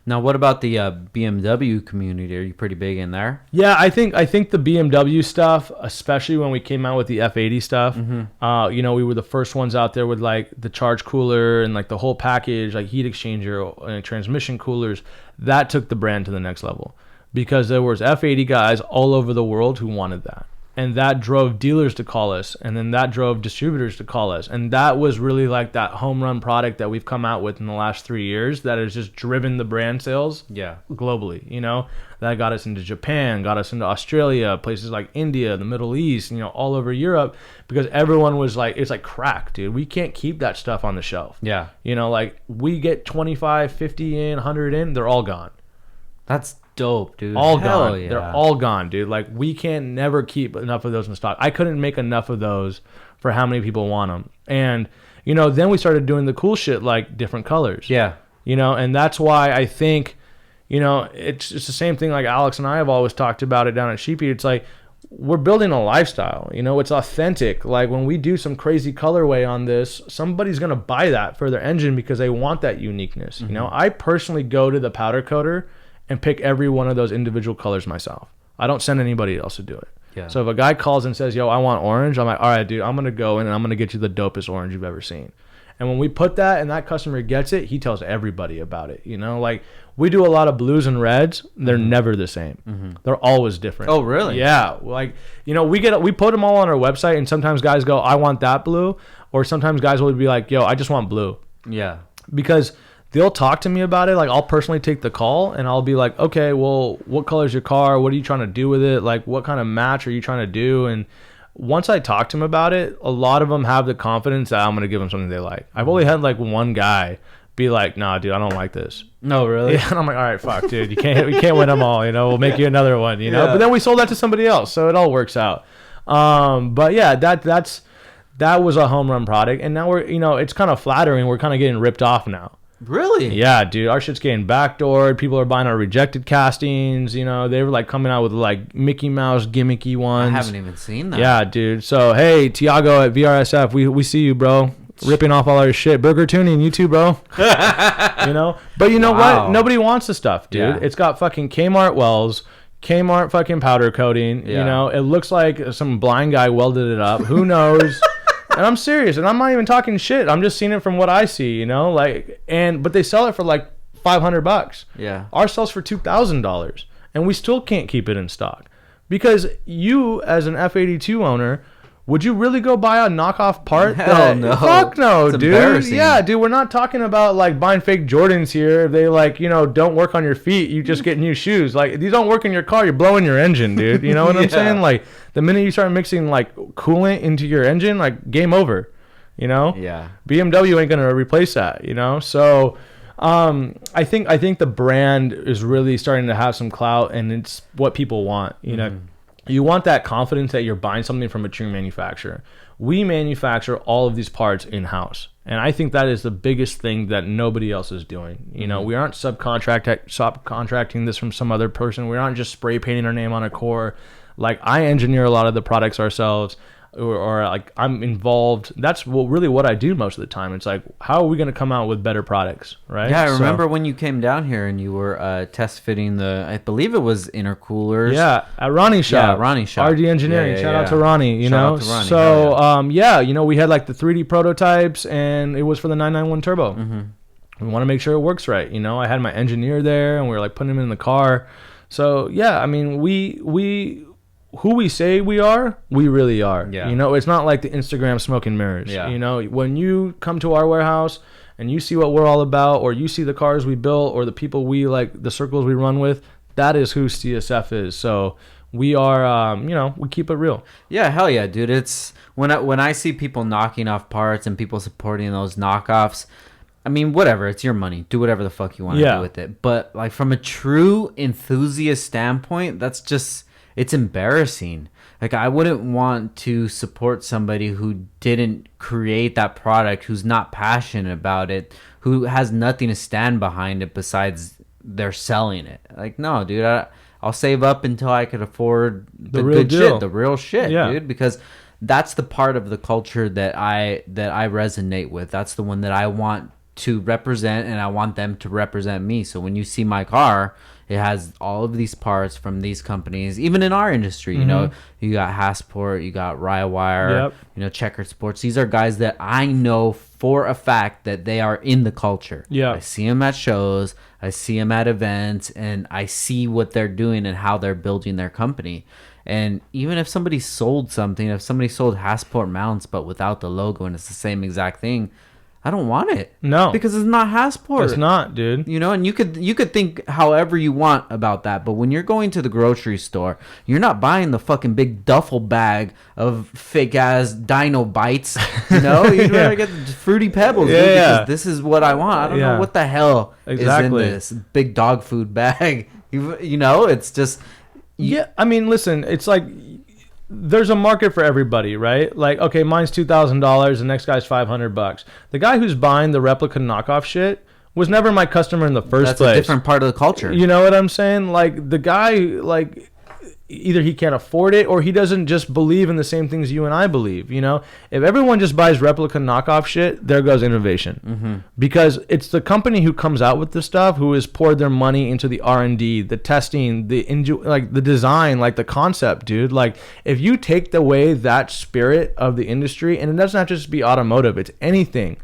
Speaker 1: Now, what about the BMW community? Are you pretty big in there?
Speaker 2: Yeah, I think the BMW stuff, especially when we came out with the F80 stuff, mm-hmm. You know, we were the first ones out there with like the charge cooler and like the whole package, like heat exchanger and transmission coolers. That took the brand to the next level because there was F80 guys all over the world who wanted that. And that drove dealers to call us, and then that drove distributors to call us. And that was really like that home run product that we've come out with in the last 3 years that has just driven the brand sales globally, you know. That got us into Japan, got us into Australia, places like India, the Middle East, you know, all over Europe, because everyone was like, it's like crack, dude. We can't keep that stuff on the shelf.
Speaker 1: Yeah.
Speaker 2: You know, like we get 25, 50 in, 100 in, they're all gone.
Speaker 1: That's dope, dude.
Speaker 2: All
Speaker 1: Hell
Speaker 2: gone.
Speaker 1: yeah.
Speaker 2: They're all gone, dude. Like we can't never keep enough of those in stock. I couldn't make enough of those for how many people want them. And, you know, then we started doing the cool shit like different colors.
Speaker 1: Yeah.
Speaker 2: You know, and that's why I think, you know, it's the same thing like Alex and I have always talked about it down at Sheepy. It's like we're building a lifestyle, you know, it's authentic. Like when we do some crazy colorway on this, somebody's going to buy that for their engine because they want that uniqueness. You know, I personally go to the powder coater and pick every one of those individual colors myself. I don't send anybody else to do it.
Speaker 1: Yeah.
Speaker 2: So if a guy calls and says, yo, I want orange, I'm like, all right, dude, I'm going to go in and I'm going to get you the dopest orange you've ever seen. And when we put that and that customer gets it, he tells everybody about it. You know, like we do a lot of blues and reds. They're never the same. They're always different.
Speaker 1: Oh, really?
Speaker 2: Yeah. Like, you know, we put them all on our website, and sometimes guys go, I want that blue. Or sometimes guys will be like, yo, I just want blue.
Speaker 1: Yeah.
Speaker 2: Because they'll talk to me about it. Like I'll personally take the call and I'll be like, okay, well, what color is your car? What are you trying to do with it? Like what kind of match are you trying to do? And once I talk to them about it, a lot of them have the confidence that I'm going to give them something they like. I've only had like one guy be like, nah, dude, I don't like this.
Speaker 1: No, really?
Speaker 2: Yeah, and I'm like, all right, fuck, dude, we can't win them all, you know, we'll make you another one, you know. But then we sold that to somebody else, so it all works out. But yeah, that was a home run product, and now we're, you know, it's kind of flattering. We're kind of getting ripped off now.
Speaker 1: Really?
Speaker 2: Yeah, dude, our shit's getting backdoored. People are buying our rejected castings. You know, they were like coming out with like Mickey Mouse gimmicky ones.
Speaker 1: I haven't even seen that.
Speaker 2: Yeah, dude. So hey, Tiago at VRSF, we see you, bro. Ripping off all our shit. Burger Tuning, you too, bro. You know, but you know what? Nobody wants the stuff, dude. Yeah. It's got fucking Kmart wells, Kmart fucking powder coating. Yeah. You know, it looks like some blind guy welded it up. Who knows? And I'm serious, and I'm not even talking shit. I'm just seeing it from what I see, you know, like, but they sell it for like $500.
Speaker 1: Yeah.
Speaker 2: Ours sells for $2,000, and we still can't keep it in stock because you, as an F82 owner, would you really go buy a knockoff part?
Speaker 1: Hell no.
Speaker 2: Fuck no,
Speaker 1: it's
Speaker 2: dude. Yeah, dude, we're not talking about like buying fake Jordans here. They like, you know, don't work on your feet. You just get new shoes. Like these don't work in your car. You're blowing your engine, dude. You know what I'm saying? Like the minute you start mixing like coolant into your engine, like game over. You know?
Speaker 1: Yeah.
Speaker 2: BMW ain't gonna replace that. You know? So I think the brand is really starting to have some clout, and it's what people want. You know. You want that confidence that you're buying something from a true manufacturer. We manufacture all of these parts in-house. And I think that is the biggest thing that nobody else is doing. You know, we aren't subcontracting this from some other person. We aren't just spray painting our name on a core. Like, I engineer a lot of the products ourselves. Or like I'm involved. That's what I do most of the time. It's like, how are we going to come out with better products, right?
Speaker 1: Yeah, I remember when you came down here and you were test fitting I believe it was intercoolers.
Speaker 2: Yeah, at Ronnie's shop.
Speaker 1: Yeah, Ronnie's shop.
Speaker 2: RD Engineering.
Speaker 1: Yeah,
Speaker 2: Shout out to Ronnie. You know.
Speaker 1: Shout out to Ronnie.
Speaker 2: So yeah, you know, we had like the 3D prototypes, and it was for the 991 turbo. We want to make sure it works right. You know, I had my engineer there, and we were like putting him in the car. So yeah, I mean, who we say we are, we really are.
Speaker 1: Yeah.
Speaker 2: You know, it's not like the Instagram smoke and mirrors.
Speaker 1: Yeah.
Speaker 2: You know, when you come to our warehouse and you see what we're all about, or you see the cars we built, or the people we like, the circles we run with, that is who CSF is. So we are, you know, we keep it real.
Speaker 1: Yeah, hell yeah, dude. It's when I see people knocking off parts and people supporting those knockoffs, I mean, whatever, it's your money. Do whatever the fuck you want to do with it. But like from a true enthusiast standpoint, that's just... it's embarrassing. Like, I wouldn't want to support somebody who didn't create that product, who's not passionate about it, who has nothing to stand behind it besides they're selling it. Like, no, dude, I'll save up until I could afford the good shit, the real shit, dude, because that's the part of the culture that I resonate with. That's the one that I want to represent, and I want them to represent me. So when you see my car, it has all of these parts from these companies, even in our industry. You know, you got Hasport, you got Rywire, you know, Checkered Sports. These are guys that I know for a fact that they are in the culture. Yeah, I see them at shows, I see them at events, and I see what they're doing and how they're building their company. And even if somebody sold something, if somebody sold Hassport mounts but without the logo and it's the same exact thing, I don't want it.
Speaker 2: No,
Speaker 1: because it's not Hassport.
Speaker 2: It's not, dude.
Speaker 1: You know, and you could think however you want about that, but when you're going to the grocery store, you're not buying the fucking big duffel bag of fake ass Dino Bites. You know, you'd rather get the Fruity Pebbles, dude, because this is what I want. I don't know what the hell is in this big dog food bag. You know, it's just
Speaker 2: I mean, listen, it's like there's a market for everybody, right? Like, okay, mine's $2,000, the next guy's $500. The guy who's buying the replica knockoff shit was never my customer in the first place.
Speaker 1: That's a different part of the culture.
Speaker 2: You know what I'm saying? Like, the guy, like, either he can't afford it or he doesn't just believe in the same things you and I believe, you know? If everyone just buys replica knockoff shit, there goes innovation. Because it's the company who comes out with the stuff who has poured their money into the R&D, the testing, the design, like the concept, dude. Like, if you take away that spirit of the industry, and it doesn't have to just be automotive, it's anything,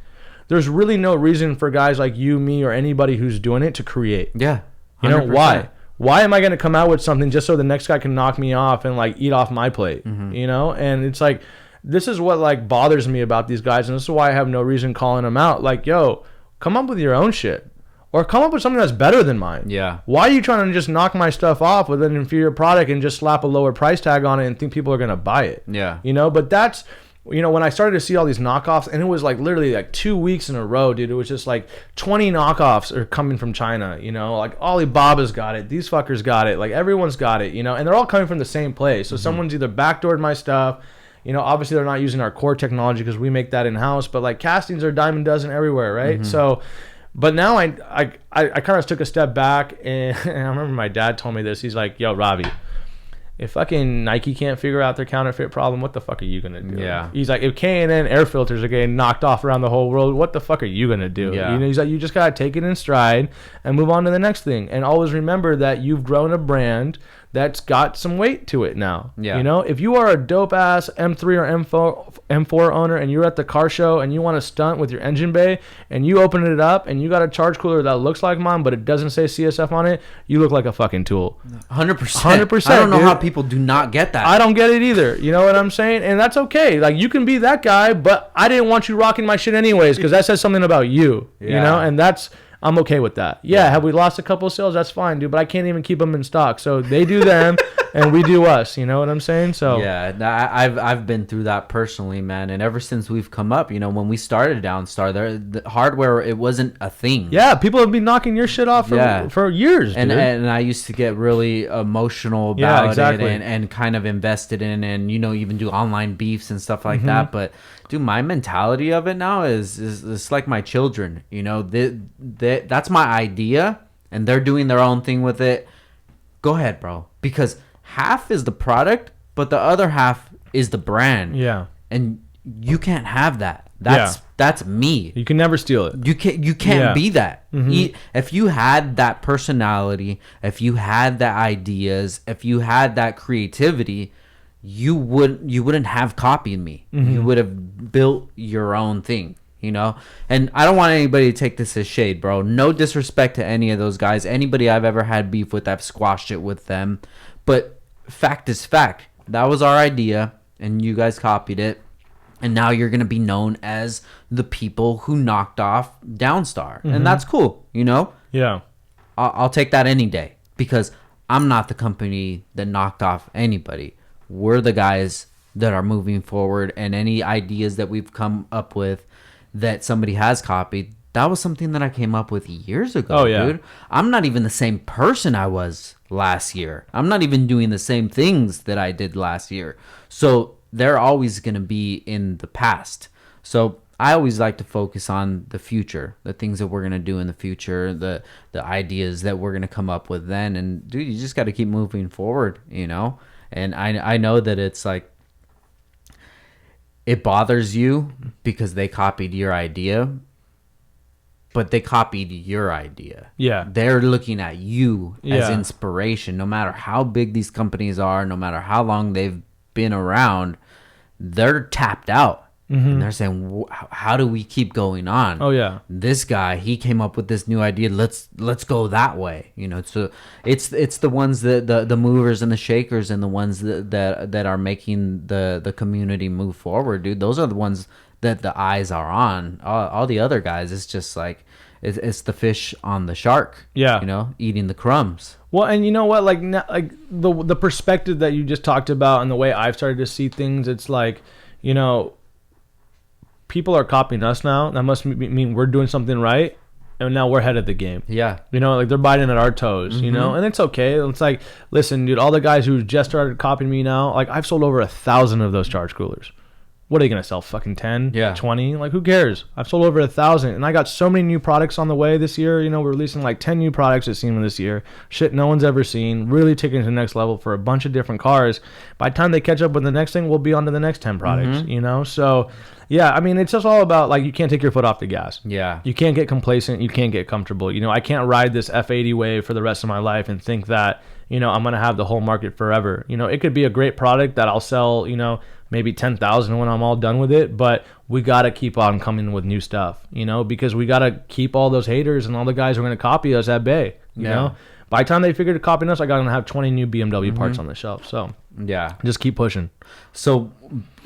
Speaker 2: there's really no reason for guys like you, me, or anybody who's doing it to create.
Speaker 1: Yeah. 100%.
Speaker 2: You know, why? Why am I going to come out with something just so the next guy can knock me off and like eat off my plate? You know? And it's like, this is what like bothers me about these guys. And this is why I have no reason calling them out. Like, yo, come up with your own shit or come up with something that's better than mine.
Speaker 1: Yeah.
Speaker 2: Why are you trying to just knock my stuff off with an inferior product and just slap a lower price tag on it and think people are going to buy it?
Speaker 1: Yeah.
Speaker 2: You know, but that's, you know, when I started to see all these knockoffs, and it was like literally like 2 weeks in a row, dude, it was just like 20 knockoffs are coming from China, you know, like Alibaba's got it, these fuckers got it, like everyone's got it, you know, and they're all coming from the same place. So someone's either backdoored my stuff, you know, obviously they're not using our core technology because we make that in-house, but like castings are a dime a dozen everywhere, right? So, but now I kind of took a step back, and I remember my dad told me this. He's like, yo, Ravi, if fucking Nike can't figure out their counterfeit problem, what the fuck are you gonna do?
Speaker 1: Yeah.
Speaker 2: He's like, if K&N air filters are getting knocked off around the whole world, what the fuck are you gonna do?
Speaker 1: Yeah.
Speaker 2: You know, he's like, you just gotta take it in stride and move on to the next thing, and always remember that you've grown a brand that's got some weight to it now.
Speaker 1: Yeah.
Speaker 2: You know, if you are a dope ass M3 or M4 owner and you're at the car show and you want to stunt with your engine bay and you open it up and you got a charge cooler that looks like mine but it doesn't say CSF on it, you look like a fucking tool.
Speaker 1: 100%.
Speaker 2: 100%.
Speaker 1: I don't know how people do not get that.
Speaker 2: I don't get it either. You know what I'm saying? And that's okay. Like, you can be that guy, but I didn't want you rocking my shit anyways because that says something about you. You know, and I'm okay with that. Yeah, have we lost a couple of sales? That's fine, dude. But I can't even keep them in stock. So they do them, and we do us. You know what I'm saying? So
Speaker 1: yeah, I've been through that personally, man. And ever since we've come up, you know, when we started Downstar, the hardware, it wasn't a thing.
Speaker 2: Yeah, people have been knocking your shit off for years, dude.
Speaker 1: And I used to get really emotional about it and kind of invested in, and you know, even do online beefs and stuff like that. But dude, my mentality of it now is it's like my children. You know, that's my idea, and they're doing their own thing with it. Go ahead, bro. Because half is the product, but the other half is the brand.
Speaker 2: Yeah.
Speaker 1: And you can't have that. That's me.
Speaker 2: You can never steal it.
Speaker 1: You can't be that. If you had that personality, if you had the ideas, if you had that creativity, you wouldn't have copied me. You would have built your own thing, you know? And I don't want anybody to take this as shade, bro. No disrespect to any of those guys. Anybody I've ever had beef with, I've squashed it with them. But fact is fact. That was our idea, and you guys copied it. And now you're going to be known as the people who knocked off Downstar. And that's cool, you know?
Speaker 2: Yeah.
Speaker 1: I'll take that any day, because I'm not the company that knocked off anybody. We're the guys that are moving forward, and any ideas that we've come up with that somebody has copied, that was something that I came up with years ago, dude. I'm not even the same person I was last year. I'm not even doing the same things that I did last year. So they're always going to be in the past. So I always like to focus on the future, the things that we're going to do in the future, the ideas that we're going to come up with then. And dude, you just got to keep moving forward, you know? And I know that it's like, it bothers you because they copied your idea, but they copied your idea.
Speaker 2: Yeah.
Speaker 1: They're looking at you as inspiration. No matter how big these companies are, no matter how long they've been around, they're tapped out. And they're saying, how do we keep going on?
Speaker 2: Oh yeah,
Speaker 1: this guy, he came up with this new idea. Let's go that way. So it's the ones that the movers and the shakers and the ones that are making the community move forward, dude. Those are the ones that the eyes are on. All the other guys, it's just like it's the fish on the shark.
Speaker 2: Yeah,
Speaker 1: eating the crumbs.
Speaker 2: Well, and you know what, like the perspective that you just talked about and the way I've started to see things, it's like, people are copying us now. That must mean we're doing something right, and now we're ahead of the game.
Speaker 1: Yeah.
Speaker 2: Like they're biting at our toes, and it's okay. It's like, listen, dude, all the guys who just started copying me now, like I've sold over 1,000 of those charge coolers. What are you going to sell? Fucking 10, 20? Like, who cares? I've sold over 1,000, and I got so many new products on the way this year. We're releasing like 10 new products it seems this year. Shit no one's ever seen. Really taking it to the next level for a bunch of different cars. By the time they catch up with the next thing, we'll be on to the next 10 products, So, yeah, I mean, it's just all about, like, you can't take your foot off the gas.
Speaker 1: Yeah.
Speaker 2: You can't get complacent. You can't get comfortable. I can't ride this F80 wave for the rest of my life and think that, I'm going to have the whole market forever. It could be a great product that I'll sell, maybe 10,000 when I'm all done with it, but we got to keep on coming with new stuff, because we got to keep all those haters and all the guys who are going to copy us at bay, you know? By the time they figure to copy us, I got to have 20 new BMW parts on the shelf. So
Speaker 1: yeah,
Speaker 2: just keep pushing.
Speaker 1: So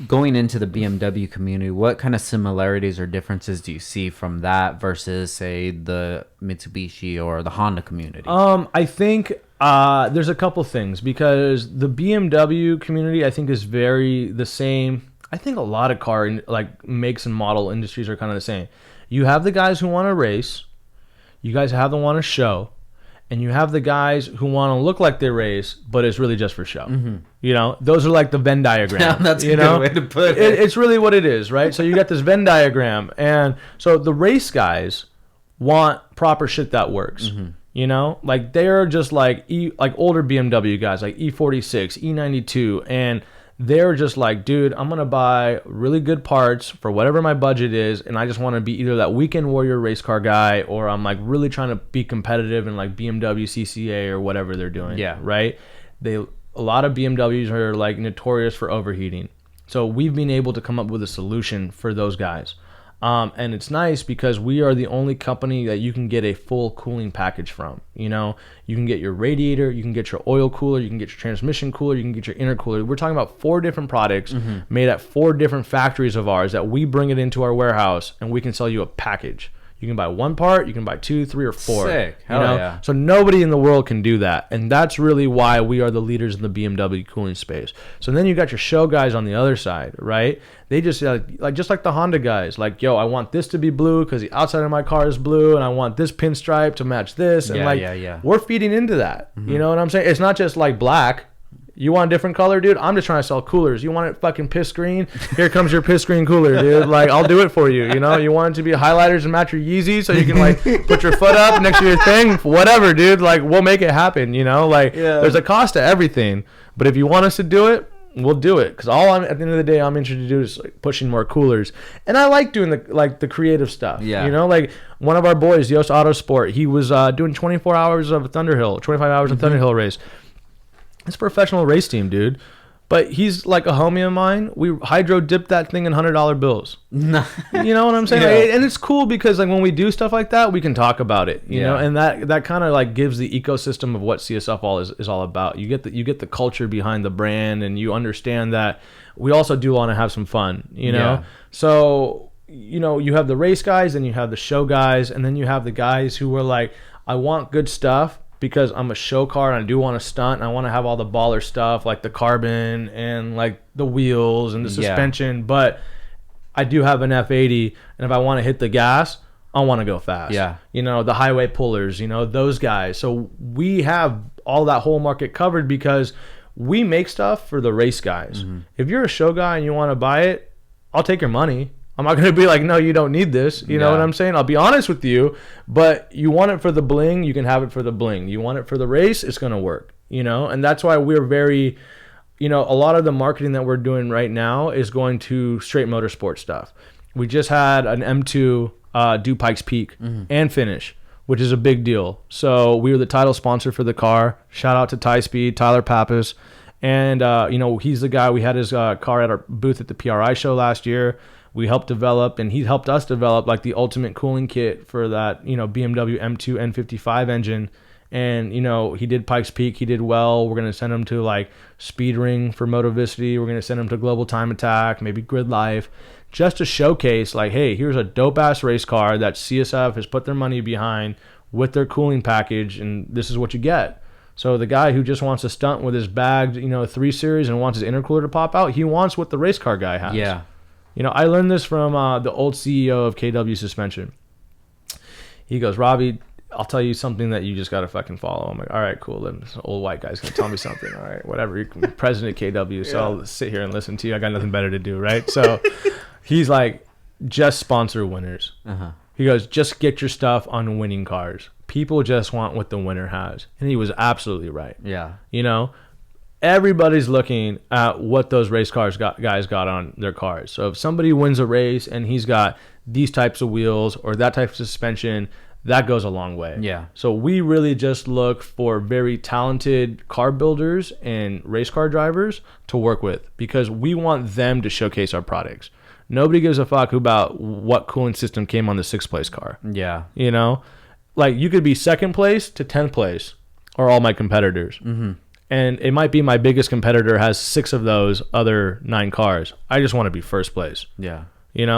Speaker 1: going into the BMW community, what kind of similarities or differences do you see from that versus, say, the Mitsubishi or the Honda community?
Speaker 2: I think there's a couple things, because the BMW community, I think, is very the same. I think a lot of car makes and model industries are kind of the same. You have the guys who want to race, you guys have the want to show, and you have the guys who want to look like they race, but it's really just for show. Those are like the Venn diagram.
Speaker 1: Yeah, that's a good way to put it.
Speaker 2: It's really what it is, right? So you got this Venn diagram, and so the race guys want proper shit that works. Like they're just like older BMW guys, like E46, E92, and they're just like, dude, I'm going to buy really good parts for whatever my budget is, and I just want to be either that weekend warrior race car guy, or I'm like really trying to be competitive in like BMW CCA or whatever they're doing.
Speaker 1: Yeah.
Speaker 2: Right? A lot of BMWs are like notorious for overheating. So we've been able to come up with a solution for those guys. And it's nice because we are the only company that you can get a full cooling package from. You can get your radiator, you can get your oil cooler, you can get your transmission cooler, you can get your intercooler. We're talking about 4 different products made at 4 different factories of ours that we bring it into our warehouse, and we can sell you a package. You can buy 1 part, you can buy 2, 3, or 4.
Speaker 1: Sick. Hell yeah.
Speaker 2: So nobody in the world can do that. And that's really why we are the leaders in the BMW cooling space. So then you got your show guys on the other side, right? They just just like the Honda guys, like, yo, I want this to be blue because the outside of my car is blue, and I want this pinstripe to match this. And we're feeding into that. You know what I'm saying? It's not just like black. You want a different color, dude? I'm just trying to sell coolers. You want it fucking piss green? Here comes your piss green cooler, dude. Like, I'll do it for you. You want it to be highlighters and match your Yeezys so you can, like, put your foot up next to your thing? Whatever, dude. Like, we'll make it happen, There's a cost to everything. But if you want us to do it, we'll do it. Because at the end of the day, I'm interested to do is like pushing more coolers. And I like doing the creative stuff.
Speaker 1: Yeah.
Speaker 2: Like one of our boys, Yost Autosport, he was doing 24 hours of Thunderhill, 25 hours of Thunderhill race. It's a professional race team, dude. But he's like a homie of mine. We hydro dipped that thing in $100 bills. You know what I'm saying?
Speaker 1: Yeah.
Speaker 2: And it's cool because like when we do stuff like that, we can talk about it. You know, and that kind of like gives the ecosystem of what CSF all is all about. You get the culture behind the brand, and you understand that we also do want to have some fun.
Speaker 1: Yeah.
Speaker 2: So you have the race guys, and you have the show guys, and then you have the guys who are like, I want good stuff, because I'm a show car and I do want to stunt, and I want to have all the baller stuff like the carbon and like the wheels and the suspension, but I do have an F80, and if I want to hit the gas, I want to go fast.
Speaker 1: Yeah.
Speaker 2: The highway pullers, those guys. So we have all that whole market covered because we make stuff for the race guys. If you're a show guy and you want to buy it, I'll take your money. I'm not going to be like, no, you don't need this. You know what I'm saying? I'll be honest with you, but you want it for the bling, you can have it for the bling. You want it for the race, it's going to work, And that's why we're very, a lot of the marketing that we're doing right now is going to straight motorsport stuff. We just had an M2 do Pikes Peak and finish, which is a big deal. So we were the title sponsor for the car. Shout out to Ty Speed, Tyler Pappas. And, he's the guy, we had his car at our booth at the PRI show last year. We helped develop, and he helped us develop like the ultimate cooling kit for that, BMW M2 N55 engine. And, he did Pikes Peak. He did well. We're going to send him to like Speedring for Motovicity. We're going to send him to Global Time Attack, maybe Grid Life, just to showcase like, hey, here's a dope ass race car that CSF has put their money behind with their cooling package. And this is what you get. So the guy who just wants to stunt with his bagged, 3 Series and wants his intercooler to pop out, he wants what the race car guy has.
Speaker 1: Yeah.
Speaker 2: I learned this from the old CEO of KW Suspension. He goes, Robbie, I'll tell you something that you just got to fucking follow. I'm like, all right, cool. Then this old white guy's going to tell me something. All right, whatever. You're president of KW, so I'll sit here and listen to you. I got nothing better to do, right? So he's like, just sponsor winners. Uh-huh. He goes, just get your stuff on winning cars. People just want what the winner has. And he was absolutely right.
Speaker 1: Yeah.
Speaker 2: Everybody's looking at what those race guys got on their cars. So if somebody wins a race and he's got these types of wheels or that type of suspension, that goes a long way.
Speaker 1: Yeah.
Speaker 2: So we really just look for very talented car builders and race car drivers to work with because we want them to showcase our products. Nobody gives a fuck about what cooling system came on the 6th place car.
Speaker 1: Yeah.
Speaker 2: Like you could be 2nd place to 10th place or all my competitors. Mm-hmm. And it might be my biggest competitor has 6 of those other 9 cars. I just want to be 1st place.
Speaker 1: Yeah.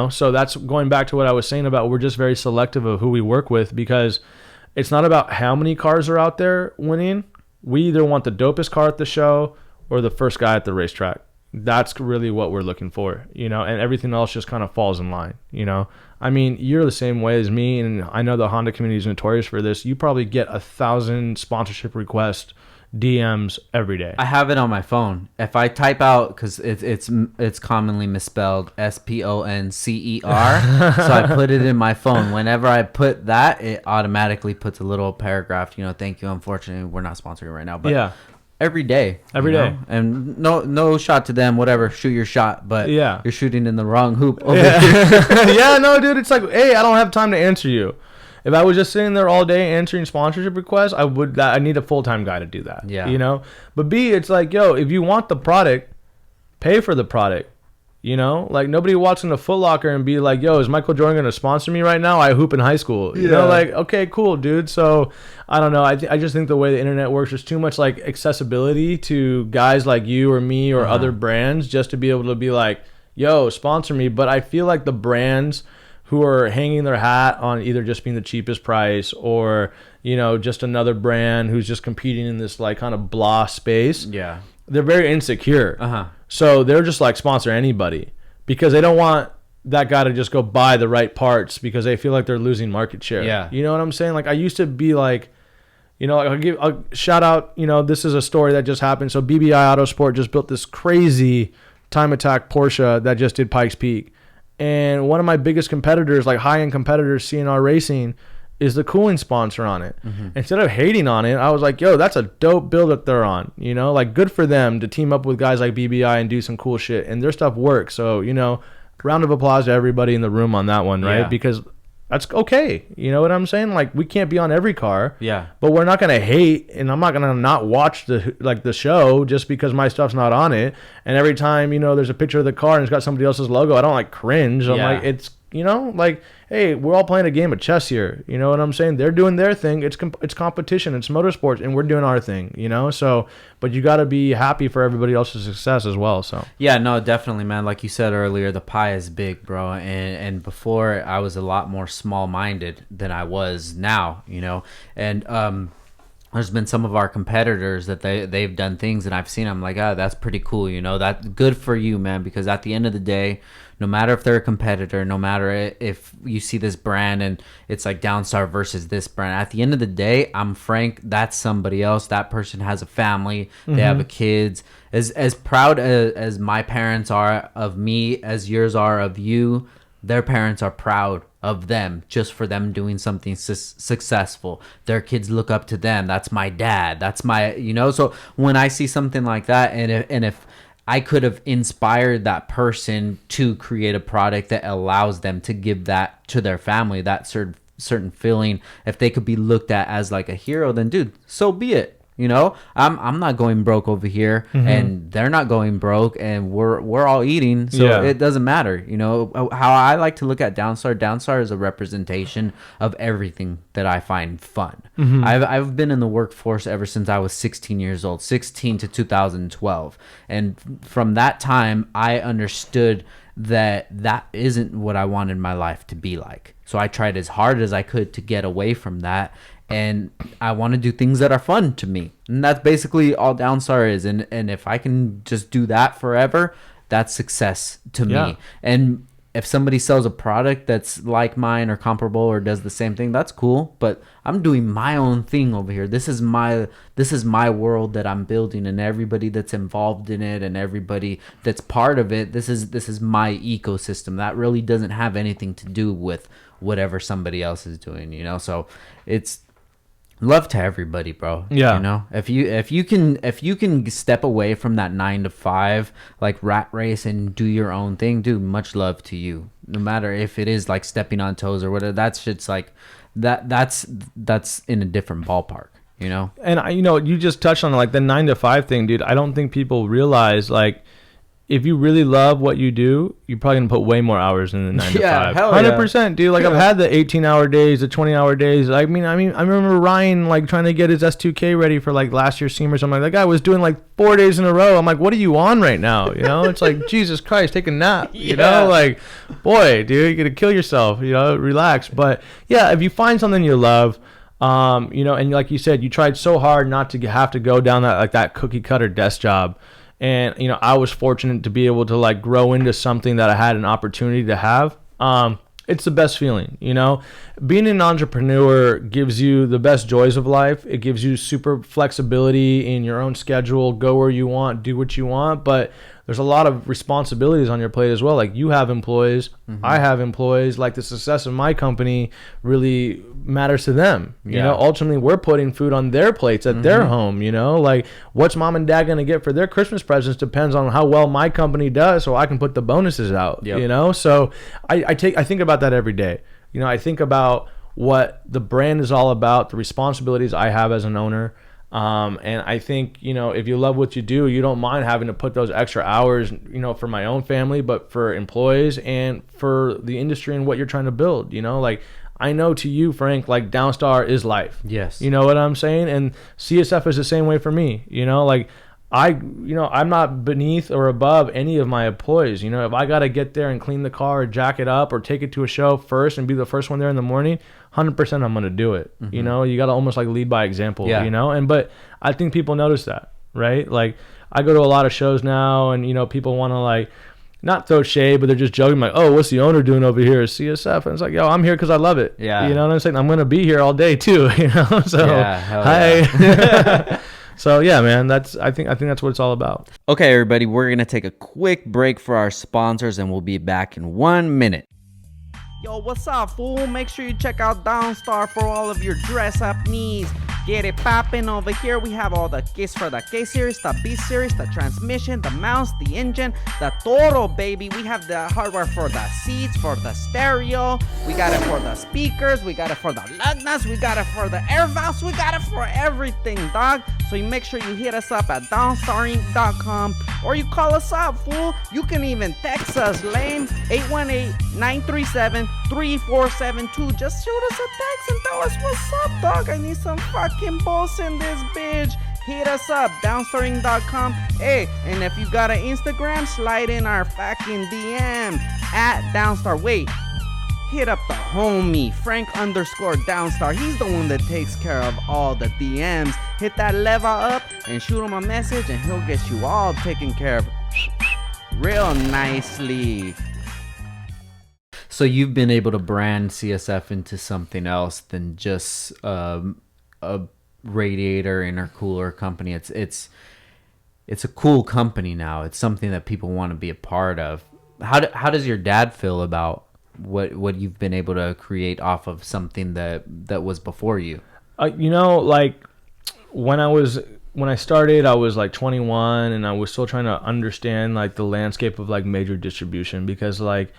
Speaker 2: So that's going back to what I was saying about we're just very selective of who we work with because it's not about how many cars are out there winning. We either want the dopest car at the show or the first guy at the racetrack. That's really what we're looking for, and everything else just kind of falls in line, I mean, you're the same way as me, and I know the Honda community is notorious for this. You probably get 1,000 sponsorship requests DMs every day.
Speaker 1: I have it on my phone. If I type out, because it's commonly misspelled SPONCER, so I put it in my phone. Whenever I put that, it automatically puts a little paragraph. Thank you. Unfortunately, we're not sponsoring right now, but yeah. Every day, and no shot to them. Whatever, shoot your shot, but you're shooting in the wrong hoop.
Speaker 2: Yeah, no, dude. It's like, hey, I don't have time to answer you. If I was just sitting there all day answering sponsorship requests, I need a full-time guy to do that.
Speaker 1: Yeah.
Speaker 2: But B, it's like, yo, if you want the product, pay for the product. Like nobody walks into Foot Locker and be like, yo, is Michael Jordan going to sponsor me right now? I hoop in high school. Like, okay, cool, dude. So I don't know. I just think the way the internet works, there's too much like accessibility to guys like you or me or other brands just to be able to be like, yo, sponsor me. But I feel like the brands who are hanging their hat on either just being the cheapest price or, just another brand who's just competing in this like kind of blah space.
Speaker 1: Yeah.
Speaker 2: They're very insecure. So they're just like sponsor anybody because they don't want that guy to just go buy the right parts because they feel like they're losing market share.
Speaker 1: Yeah.
Speaker 2: You know what I'm saying? Like I used to be like, I'll shout out, this is a story that just happened. So BBI Autosport just built this crazy time attack Porsche that just did Pikes Peak. And one of my biggest competitors, like high-end competitors, CNR Racing, is the cooling sponsor on it. Mm-hmm. Instead of hating on it, I was like, yo, that's a dope build that they're on. Like good for them to team up with guys like BBI and do some cool shit. And their stuff works. So, round of applause to everybody in the room on that one, right? Yeah. Because that's okay. You know what I'm saying? Like we can't be on every car.
Speaker 1: Yeah.
Speaker 2: But we're not gonna hate, and I'm not gonna not watch the show just because my stuff's not on it. And every time there's a picture of the car and it's got somebody else's logo, I don't like cringe. I'm like, it's like, hey, we're all playing a game of chess here. You know what I'm saying? They're doing their thing. It's competition. It's motorsports, and we're doing our thing. So, but you got to be happy for everybody else's success as well. So
Speaker 1: yeah, no, definitely, man. Like you said earlier, the pie is big, bro. And before I was a lot more small-minded than I was now. And there's been some of our competitors that they've done things, and I've seen them like, that's pretty cool. That's good for you, man. Because at the end of the day, no matter if they're a competitor, no matter if you see this brand and it's like Downstar versus this brand, at the end of the day, I'm frank, that's somebody else. That person has a family, they have a kids. As proud as my parents are of me, as yours are of you, their parents are proud of them just for them doing something successful. Their kids look up to them. That's my dad. That's my, so when I see something like that, and if I could have inspired that person to create a product that allows them to give that to their family, that certain feeling, if they could be looked at as like a hero, then dude, so be it. I'm not going broke over here, and they're not going broke, and we're all eating, so it doesn't matter. How I like to look at Downstar is a representation of everything that I find fun. I've been in the workforce ever since I was 16 years old, 16 to 2012, and from that time I understood that isn't what I wanted my life to be like. So I tried as hard as I could to get away from that, and I want to do things that are fun to me. And that's basically all Downstar is. And if I can just do that forever, that's success to me. And if somebody sells a product that's like mine or comparable or does the same thing, that's cool. But I'm doing my own thing over here. This is my world that I'm building, and everybody that's involved in it and everybody that's part of it, this is my ecosystem. That really doesn't have anything to do with whatever somebody else is doing, So it's love to everybody, bro. If you can step away from that 9 to 5 like rat race and do your own thing, dude, much love to you. No matter if it is like stepping on toes or whatever, that shit's like that's in a different ballpark,
Speaker 2: And you just touched on like the 9 to 5 thing, dude. I don't think people realize, like, if you really love what you do, you're probably gonna put way more hours in the 9 to 5. 100%, dude. Like, I've had the 18-hour days, the 20-hour days. I mean, I remember Ryan like trying to get his S2K ready for like last year's SEMA or something. Like, that guy was doing like 4 days in a row. I'm like, what are you on right now? It's like, Jesus Christ, take a nap. Like, boy, dude, you're gonna kill yourself. Relax. But yeah, if you find something you love, and like you said, you tried so hard not to have to go down that cookie cutter desk job. And, I was fortunate to be able to like grow into something that I had an opportunity to have. It's the best feeling, Being an entrepreneur gives you the best joys of life. It gives you super flexibility in your own schedule, go where you want, do what you want. But there's a lot of responsibilities on your plate as well. Like, you have employees, I have employees. Like, the success of my company really matters to them. Ultimately, we're putting food on their plates at their home. Like, what's mom and dad gonna get for their Christmas presents depends on how well my company does, so I can put the bonuses out. So I think about that every day. I think about what the brand is all about, the responsibilities I have as an owner. And I think, if you love what you do, you don't mind having to put those extra hours, for my own family, but for employees and for the industry and what you're trying to build. Like, I know to you, Frank, like, Downstar is life.
Speaker 1: Yes.
Speaker 2: You know what I'm saying? And CSF is the same way for me. Like, I'm not beneath or above any of my employees. If I got to get there and clean the car or jack it up or take it to a show first and be the first one there in the morning, 100% I'm going to do it. You got to almost like lead by example, but I think people notice that, right? Like, I go to a lot of shows now, and, people want to like not throw shade, but they're just joking like, oh, what's the owner doing over here at CSF? And it's like, yo, I'm here because I love it.
Speaker 1: Yeah.
Speaker 2: You know what I'm saying? I'm going to be here all day too, So, hi.
Speaker 1: Yeah.
Speaker 2: So yeah, man, I think that's what it's all about.
Speaker 1: Okay, everybody, we're going to take a quick break for our sponsors, and we'll be back in 1 minute. Yo, what's up, fool? Make sure you check out Downstar for all of your dress-up needs. Get it poppin' over here. We have all the kits for the K-Series, the B-Series, the transmission, the mounts, the engine, the Toro, baby. We have the hardware for the seats, for the stereo. We got it for the speakers. We got it for the lug nuts. We got it for the air valves. We got it for everything, dog. So you make sure you hit us up at downstarinc.com or you call us up, fool. You can even text us, lame, 818-937-3472. Just shoot us a text and tell us what's up, dog. I need some fucking balls in this bitch. Hit us up, downstarinc.com. Hey, and if you got an Instagram, slide in our fucking DM at Downstar. Wait, hit up the homie, Frank_Downstar. He's the one that takes care of all the DMs. Hit that level up and shoot him a message, and he'll get you all taken care of real nicely. So you've been able to brand CSF into something else than just a radiator intercooler company. It's a cool company now. It's something that people want to be a part of. How does your dad feel about what you've been able to create off of something that was before you?
Speaker 2: Like when I started, I was like 21, and I was still trying to understand like the landscape of like major distribution, because like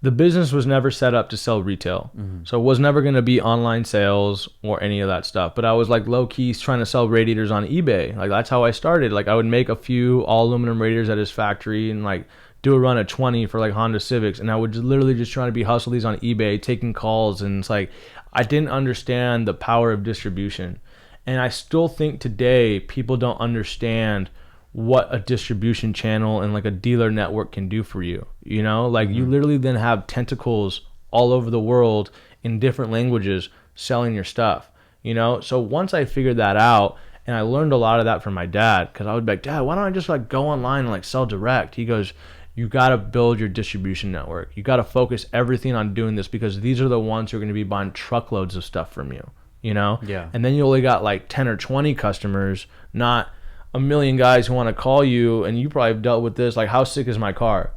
Speaker 2: the business was never set up to sell retail. So it was never going to be online sales or any of that stuff. But I was like low key trying to sell radiators on eBay. Like that's how I started. Like I would make a few all aluminum radiators at his factory and like do a run of 20 for like Honda Civics. And I would literally just try to be hustle these on eBay, taking calls. And it's like, I didn't understand the power of distribution. And I still think today people don't understand what a distribution channel and like a dealer network can do for you. You know, like you literally then have tentacles all over the world in different languages selling your stuff, you know? So once I figured that out, and I learned a lot of that from my dad, because I would be like, Dad, why don't I just like go online and like sell direct? He goes, you got to build your distribution network. You got to focus everything on doing this because these are the ones who are going to be buying truckloads of stuff from you, you know?
Speaker 1: Yeah.
Speaker 2: And then you only got like 10 or 20 customers, not a million guys who want to call you. And you probably have dealt with this, like, how sick is my car?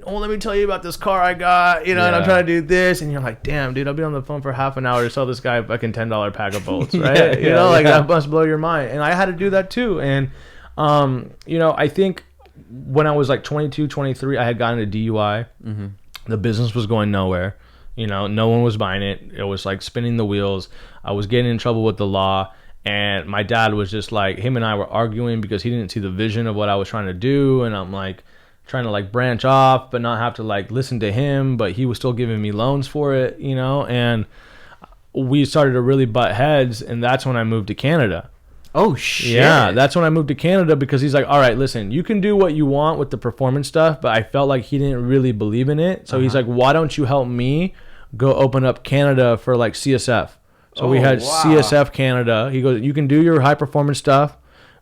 Speaker 2: Oh, let me tell you about this car I got, you know, and I'm trying to do this. And you're like, damn, dude, I'll be on the phone for half an hour to sell this guy a fucking $10 pack of bolts, right? You know, like that must blow your mind. And I had to do that too. And, you know, I think when I was like 22, 23, I had gotten a DUI. The business was going nowhere. You know, no one was buying it. It was like spinning the wheels. I was getting in trouble with the law. And my dad was just like, him and I were arguing because he didn't see the vision of what I was trying to do. And I'm like trying to like branch off, but not have to like listen to him. But he was still giving me loans for it, you know. And we started to really butt heads. And that's when I moved to Canada.
Speaker 1: Oh, shit.
Speaker 2: Yeah, that's when I moved to Canada because he's like, all right, listen, you can do what you want with the performance stuff. But I felt like he didn't really believe in it. So he's like, why don't you help me go open up Canada for like CSF? So we had CSF Canada. He goes, you can do your high performance stuff,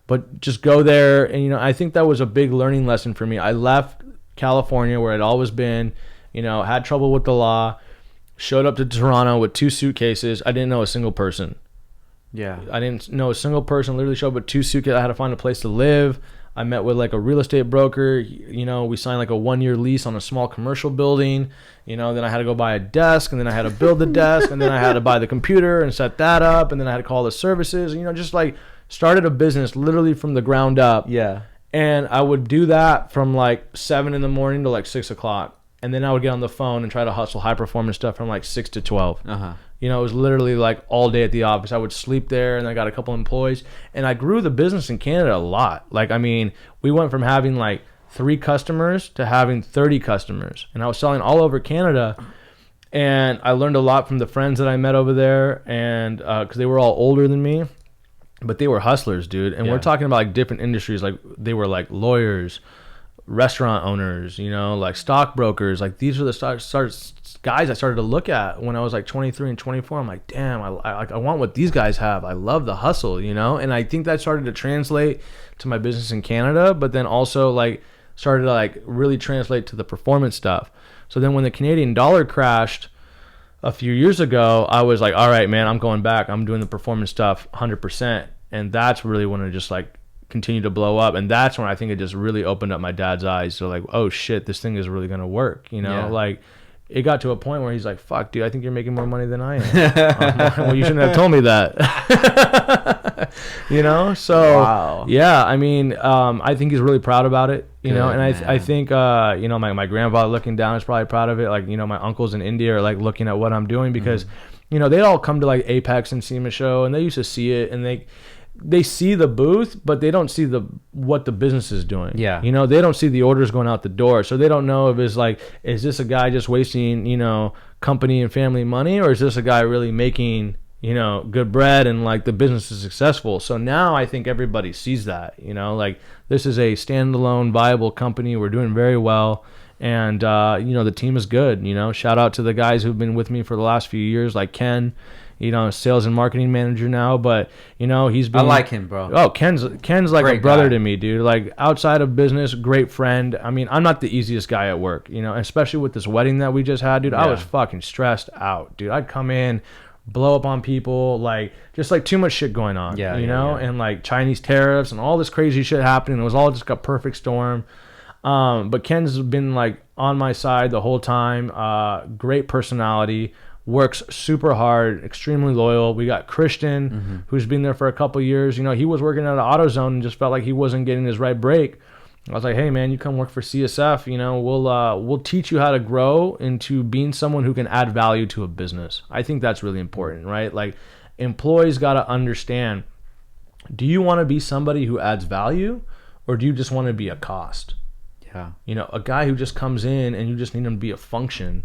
Speaker 2: but just go there. And, you know, I think that was a big learning lesson for me. I left California where I'd always been, you know, had trouble with the law, showed up to Toronto with 2 suitcases. I didn't know a single person.
Speaker 1: Yeah.
Speaker 2: I didn't know a single person, literally showed up with 2 suitcases. I had to find a place to live. I met with like a real estate broker. You know, we signed like a 1-year lease on a small commercial building. You know, then I had to go buy a desk, and then I had to build the desk, and then I had to buy the computer and set that up, and then I had to call the services. You know, just like started a business literally from the ground up.
Speaker 1: Yeah.
Speaker 2: And I would do that from like 7 in the morning to like 6 o'clock. And then I would get on the phone and try to hustle high performance stuff from like 6 to 12. You know, it was literally like all day at the office. I would sleep there, and I got a couple employees. And I grew the business in Canada a lot. Like, I mean, we went from having like 3 customers to having 30 customers. And I was selling all over Canada. And I learned a lot from the friends that I met over there. And because they were all older than me. But they were hustlers, dude. And we're talking about like different industries. Like they were like lawyers, restaurant owners, you know, like stockbrokers. Like these are the guys I started to look at when I was like 23 and 24. I'm like, damn, I want what these guys have. I love the hustle, you know. And I think that started to translate to my business in Canada, but then also like started to like really translate to the performance stuff. So then when the Canadian dollar crashed a few years ago, I was like, all right, man, I'm going back. I'm doing the performance stuff 100%. And that's really when it just like continued to blow up. And that's when I think it just really opened up my dad's eyes. So like, oh shit, this thing is really going to work. You know, like it got to a point where he's like, fuck, dude, I think you're making more money than I am. Well, you shouldn't have told me that. You know? So yeah, I mean, I think he's really proud about it, you know? And I think, you know, my grandfather looking down is probably proud of it. Like, you know, my uncles in India are like looking at what I'm doing because, you know, they'd all come to like Apex and SEMA show, and they used to see it, and they see the booth, but they don't see what the business is doing. Yeah. You know, they don't see the orders going out the door. So they don't know if it's like, is this a guy just wasting, you know, company and family money, or is this a guy really making, you know, good bread and like the business is successful? So now I think everybody sees that, you know, like this is a standalone viable company. We're doing very well. And, you know, the team is good, you know, shout out to the guys who've been with me for the last few years, like Ken, you know, sales and marketing manager now, but you know, he's been,
Speaker 1: I like him, bro.
Speaker 2: Oh, Ken's like great a brother guy to me, dude. Like outside of business, great friend. I mean, I'm not the easiest guy at work, you know, especially with this wedding that we just had, dude. I was fucking stressed out, dude. I'd come in, blow up on people, like just like too much shit going on, you know, and like Chinese tariffs and all this crazy shit happening. It was all just a perfect storm. But Ken's been like on my side the whole time. Great personality. Works super hard, extremely loyal. We got Christian, who's been there for a couple years. You know, he was working at an AutoZone and just felt like he wasn't getting his right break. I was like, hey man, you come work for CSF, you know, we'll teach you how to grow into being someone who can add value to a business. I think that's really important, right? Like employees got to understand, do you want to be somebody who adds value, or do you just want to be a cost?
Speaker 1: Yeah.
Speaker 2: You know, a guy who just comes in and you just need him to be a function.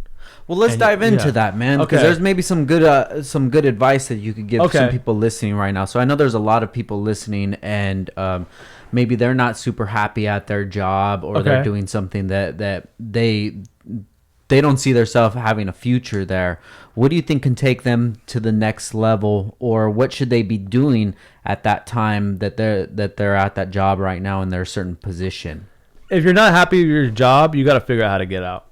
Speaker 1: Well, let's dive into that, man, because there's maybe some good advice that you could give some people listening right now. So I know there's a lot of people listening, and maybe they're not super happy at their job, or they're doing something that they don't see themselves having a future there. What do you think can take them to the next level, or what should they be doing at that time that they're at that job right now in their certain position?
Speaker 2: If you're not happy with your job, you got to figure out how to get out.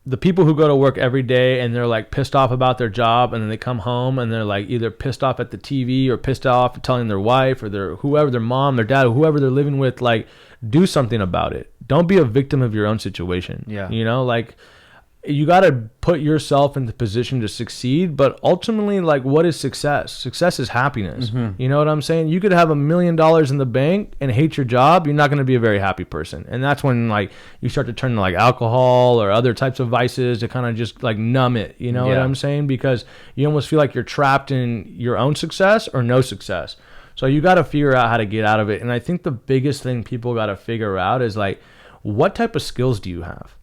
Speaker 2: The people who go to work every day and they're like pissed off about their job, and then they come home and they're like either pissed off at the TV or pissed off at telling their wife or their mom, their dad, or whoever they're living with, like, do something about it. Don't be a victim of your own situation.
Speaker 1: Yeah.
Speaker 2: You know, like, you got to put yourself in the position to succeed, but ultimately, like, what is success? Success is happiness. You know what I'm saying? You could have $1 million in the bank and hate your job. You're not going to be a very happy person. And that's when, like, you start to turn to, like, alcohol or other types of vices to kind of just, like, numb it. You know what I'm saying? Because you almost feel like you're trapped in your own success or no success. So you got to figure out how to get out of it. And I think the biggest thing people got to figure out is, like, what type of skills do you have?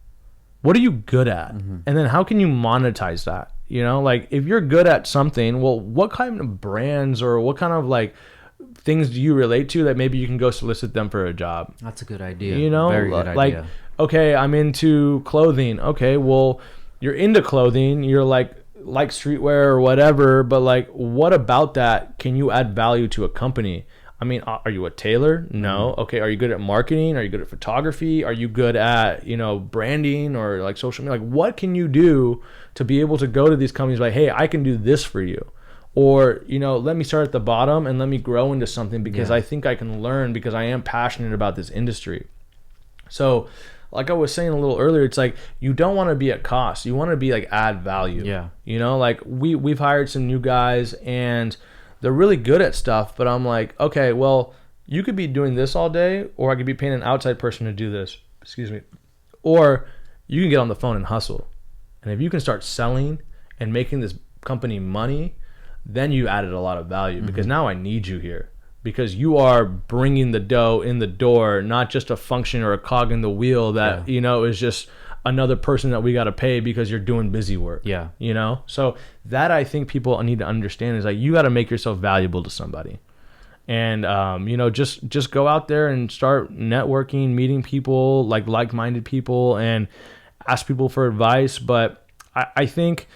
Speaker 2: What are you good at? And then how can you monetize that? You know, like, if you're good at something, well, what kind of brands or what kind of, like, things do you relate to that maybe you can go solicit them for a job?
Speaker 1: That's a good idea.
Speaker 2: You know,
Speaker 1: very good
Speaker 2: like,
Speaker 1: idea.
Speaker 2: Okay, I'm into clothing. Okay, well, you're into clothing. You're like streetwear or whatever, but, like, what about that can you add value to a company? I mean, are you a tailor? No. Okay. Are you good at marketing? Are you good at photography? Are you good at, you know, branding or, like, social media? Like, what can you do to be able to go to these companies like, hey, I can do this for you? Or, you know, let me start at the bottom and let me grow into something because I think I can learn because I am passionate about this industry. So, like I was saying a little earlier, it's like you don't want to be at cost. You want to be, like, add value.
Speaker 1: Yeah.
Speaker 2: You know, like we've hired some new guys and they're really good at stuff, but I'm like, okay, well, you could be doing this all day, or I could be paying an outside person to do this. Excuse me. Or you can get on the phone and hustle. And if you can start selling and making this company money, then you added a lot of value because now I need you here because you are bringing the dough in the door, not just a function or a cog in the wheel that, you know, is just another person that we got to pay because you're doing busy work.
Speaker 1: Yeah.
Speaker 2: You know? So that I think people need to understand is, like, you got to make yourself valuable to somebody. And, you know, just go out there and start networking, meeting people, like-minded people, and ask people for advice. But I think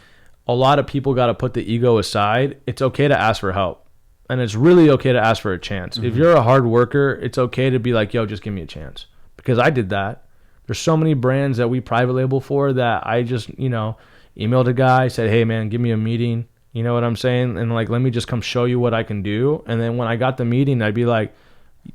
Speaker 2: a lot of people got to put the ego aside. It's okay to ask for help. And it's really okay to ask for a chance. If you're a hard worker, it's okay to be like, yo, just give me a chance. Because I did that. There's so many brands that we private label for that I just, you know, emailed a guy, said, hey, man, give me a meeting. You know what I'm saying? And, like, let me just come show you what I can do. And then when I got the meeting, I'd be like,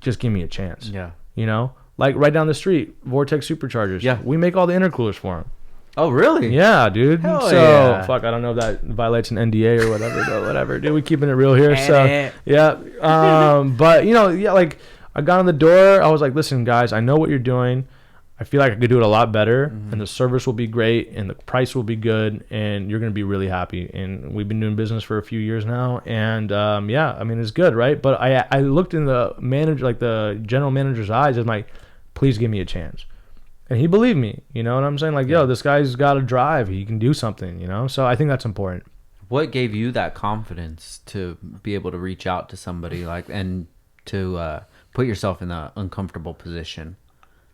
Speaker 2: just give me a chance.
Speaker 1: Yeah.
Speaker 2: You know? Like, right down the street, Vortex Superchargers.
Speaker 1: Yeah.
Speaker 2: We make all the intercoolers for them.
Speaker 1: Oh, really?
Speaker 2: Yeah, dude.
Speaker 1: Hell
Speaker 2: so,
Speaker 1: yeah.
Speaker 2: fuck, I don't know if that violates an NDA or whatever, but whatever. Dude, we keeping it real here. So, yeah. But, you know, yeah, like, I got on the door. I was like, listen, guys, I know what you're doing. I feel like I could do it a lot better, and the service will be great, and the price will be good, and you're going to be really happy. And we've been doing business for a few years now, and yeah, I mean, it's good, right? But I looked in the manager, like the general manager's eyes, and I'm like, please give me a chance. And he believed me, you know what I'm saying? Like, yo, this guy's got a drive. He can do something, you know? So I think that's important.
Speaker 1: What gave you that confidence to be able to reach out to somebody and to put yourself in that uncomfortable position?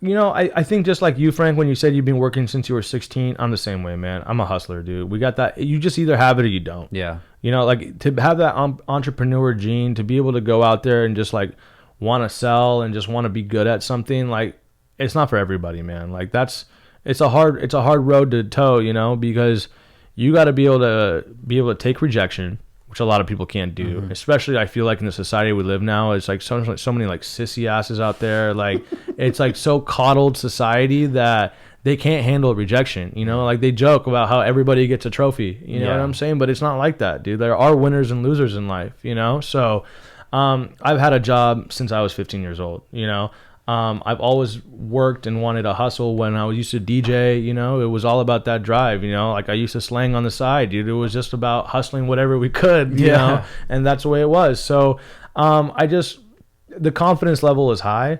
Speaker 2: You know, I think just like you, Frank, when you said you've been working since you were 16, I'm the same way, man. I'm a hustler, dude. We got that. You just either have it or you don't.
Speaker 1: Yeah.
Speaker 2: You know, like, to have that entrepreneur gene, to be able to go out there and just, like, want to sell and just want to be good at something, like, it's not for everybody, man. Like, it's a hard road to toe, you know, because you got to be able to take rejection, which a lot of people can't do. Especially, I feel like, in the society we live now, it's like so many, like, sissy asses out there. Like, it's like so coddled society that they can't handle rejection. You know, like, they joke about how everybody gets a trophy. You know what I'm saying? But it's not like that, dude. There are winners and losers in life. You know, so I've had a job since I was 15 years old. You know, I've always worked and wanted to hustle. When I was used to DJ, you know, it was all about that drive, you know, like I used to slang on the side, dude. It was just about hustling whatever we could, you know, and that's the way it was. So the confidence level is high.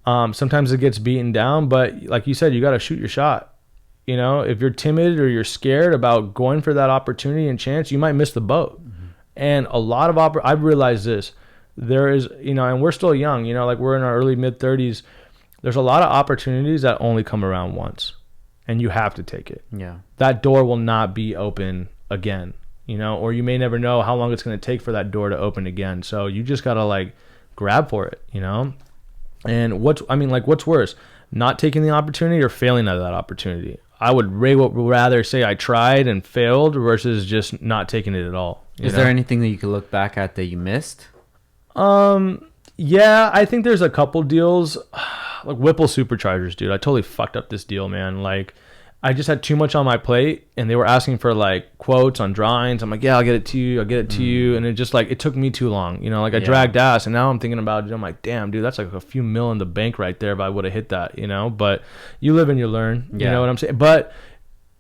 Speaker 2: Sometimes it gets beaten down, but like you said, you got to shoot your shot. You know, if you're timid or you're scared about going for that opportunity and chance, you might miss the boat. Mm-hmm. And a lot of I've realized this. There is, you know, and we're still young, you know, like we're in our early mid 30s. There's a lot of opportunities that only come around once, and you have to take it.
Speaker 1: Yeah.
Speaker 2: That door will not be open again, you know, or you may never know how long it's going to take for that door to open again. So you just got to like grab for it, you know? And what's worse, not taking the opportunity or failing at that opportunity? I would rather say I tried and failed versus just not taking it at all.
Speaker 1: Is there anything that you could look back at that you missed?
Speaker 2: Yeah, I think there's a couple deals, like Whipple Superchargers, dude. I totally fucked up this deal, man. Like, I just had too much on my plate, and they were asking for like quotes on drawings. I'm like, yeah, I'll get it to you, and it just like it took me too long, you know. Like I dragged ass, and now I'm thinking about it. I'm like, damn, dude, that's like a few mil in the bank right there if I would have hit that, you know. But you live and you learn, you know what I'm saying. But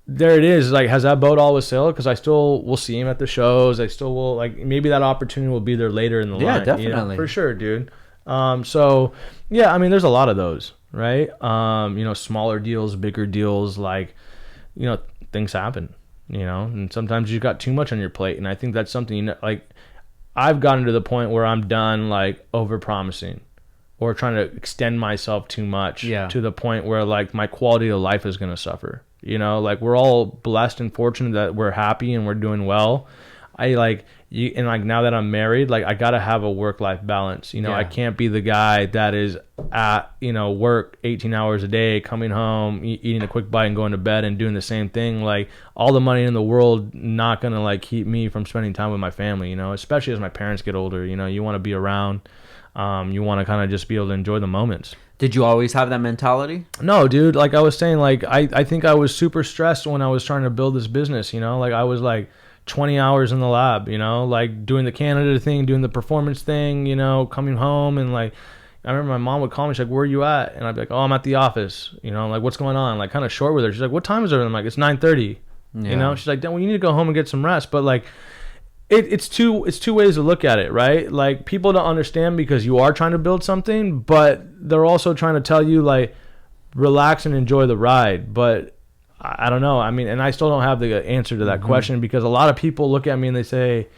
Speaker 2: there it is. Like, has that boat always sailed? Because I still will see him at the shows. I still will, like, maybe that opportunity will be there later in the line.
Speaker 1: Yeah, definitely.
Speaker 2: You know, for sure, dude. So, yeah, I mean, there's a lot of those, right? You know, smaller deals, bigger deals, like, you know, things happen, you know, and sometimes you've got too much on your plate. And I think that's something, you know, like, I've gotten to the point where I'm done, like, over-promising or trying to extend myself too much to the point where, like, my quality of life is going to suffer. You know, like we're all blessed and fortunate that we're happy and we're doing well. And like now that I'm married, like I gotta have a work-life balance. You know, I can't be the guy that is at, you know, work 18 hours a day, coming home, eating a quick bite and going to bed and doing the same thing. Like all the money in the world not gonna like keep me from spending time with my family. You know, especially as my parents get older. You know, you want to be around. You want to kind of just be able to enjoy the moments.
Speaker 1: Did you always have that mentality?
Speaker 2: No, dude. Like I was saying, like I think I was super stressed when I was trying to build this business, you know? Like I was like 20 hours in the lab, you know, like doing the Canada thing, doing the performance thing, you know, coming home and like I remember my mom would call me, she's like, "Where are you at?" And I'd be like, "Oh, I'm at the office." You know, like, "What's going on?" Like kind of short with her. She's like, "What time is it?" And I'm like, "It's 9:30." You know, she's like, "Well, you need to go home and get some rest." But like it's two ways to look at it, right? Like people don't understand because you are trying to build something, but they're also trying to tell you like relax and enjoy the ride. But I don't know. I mean, and I still don't have the answer to that question because a lot of people look at me and they say,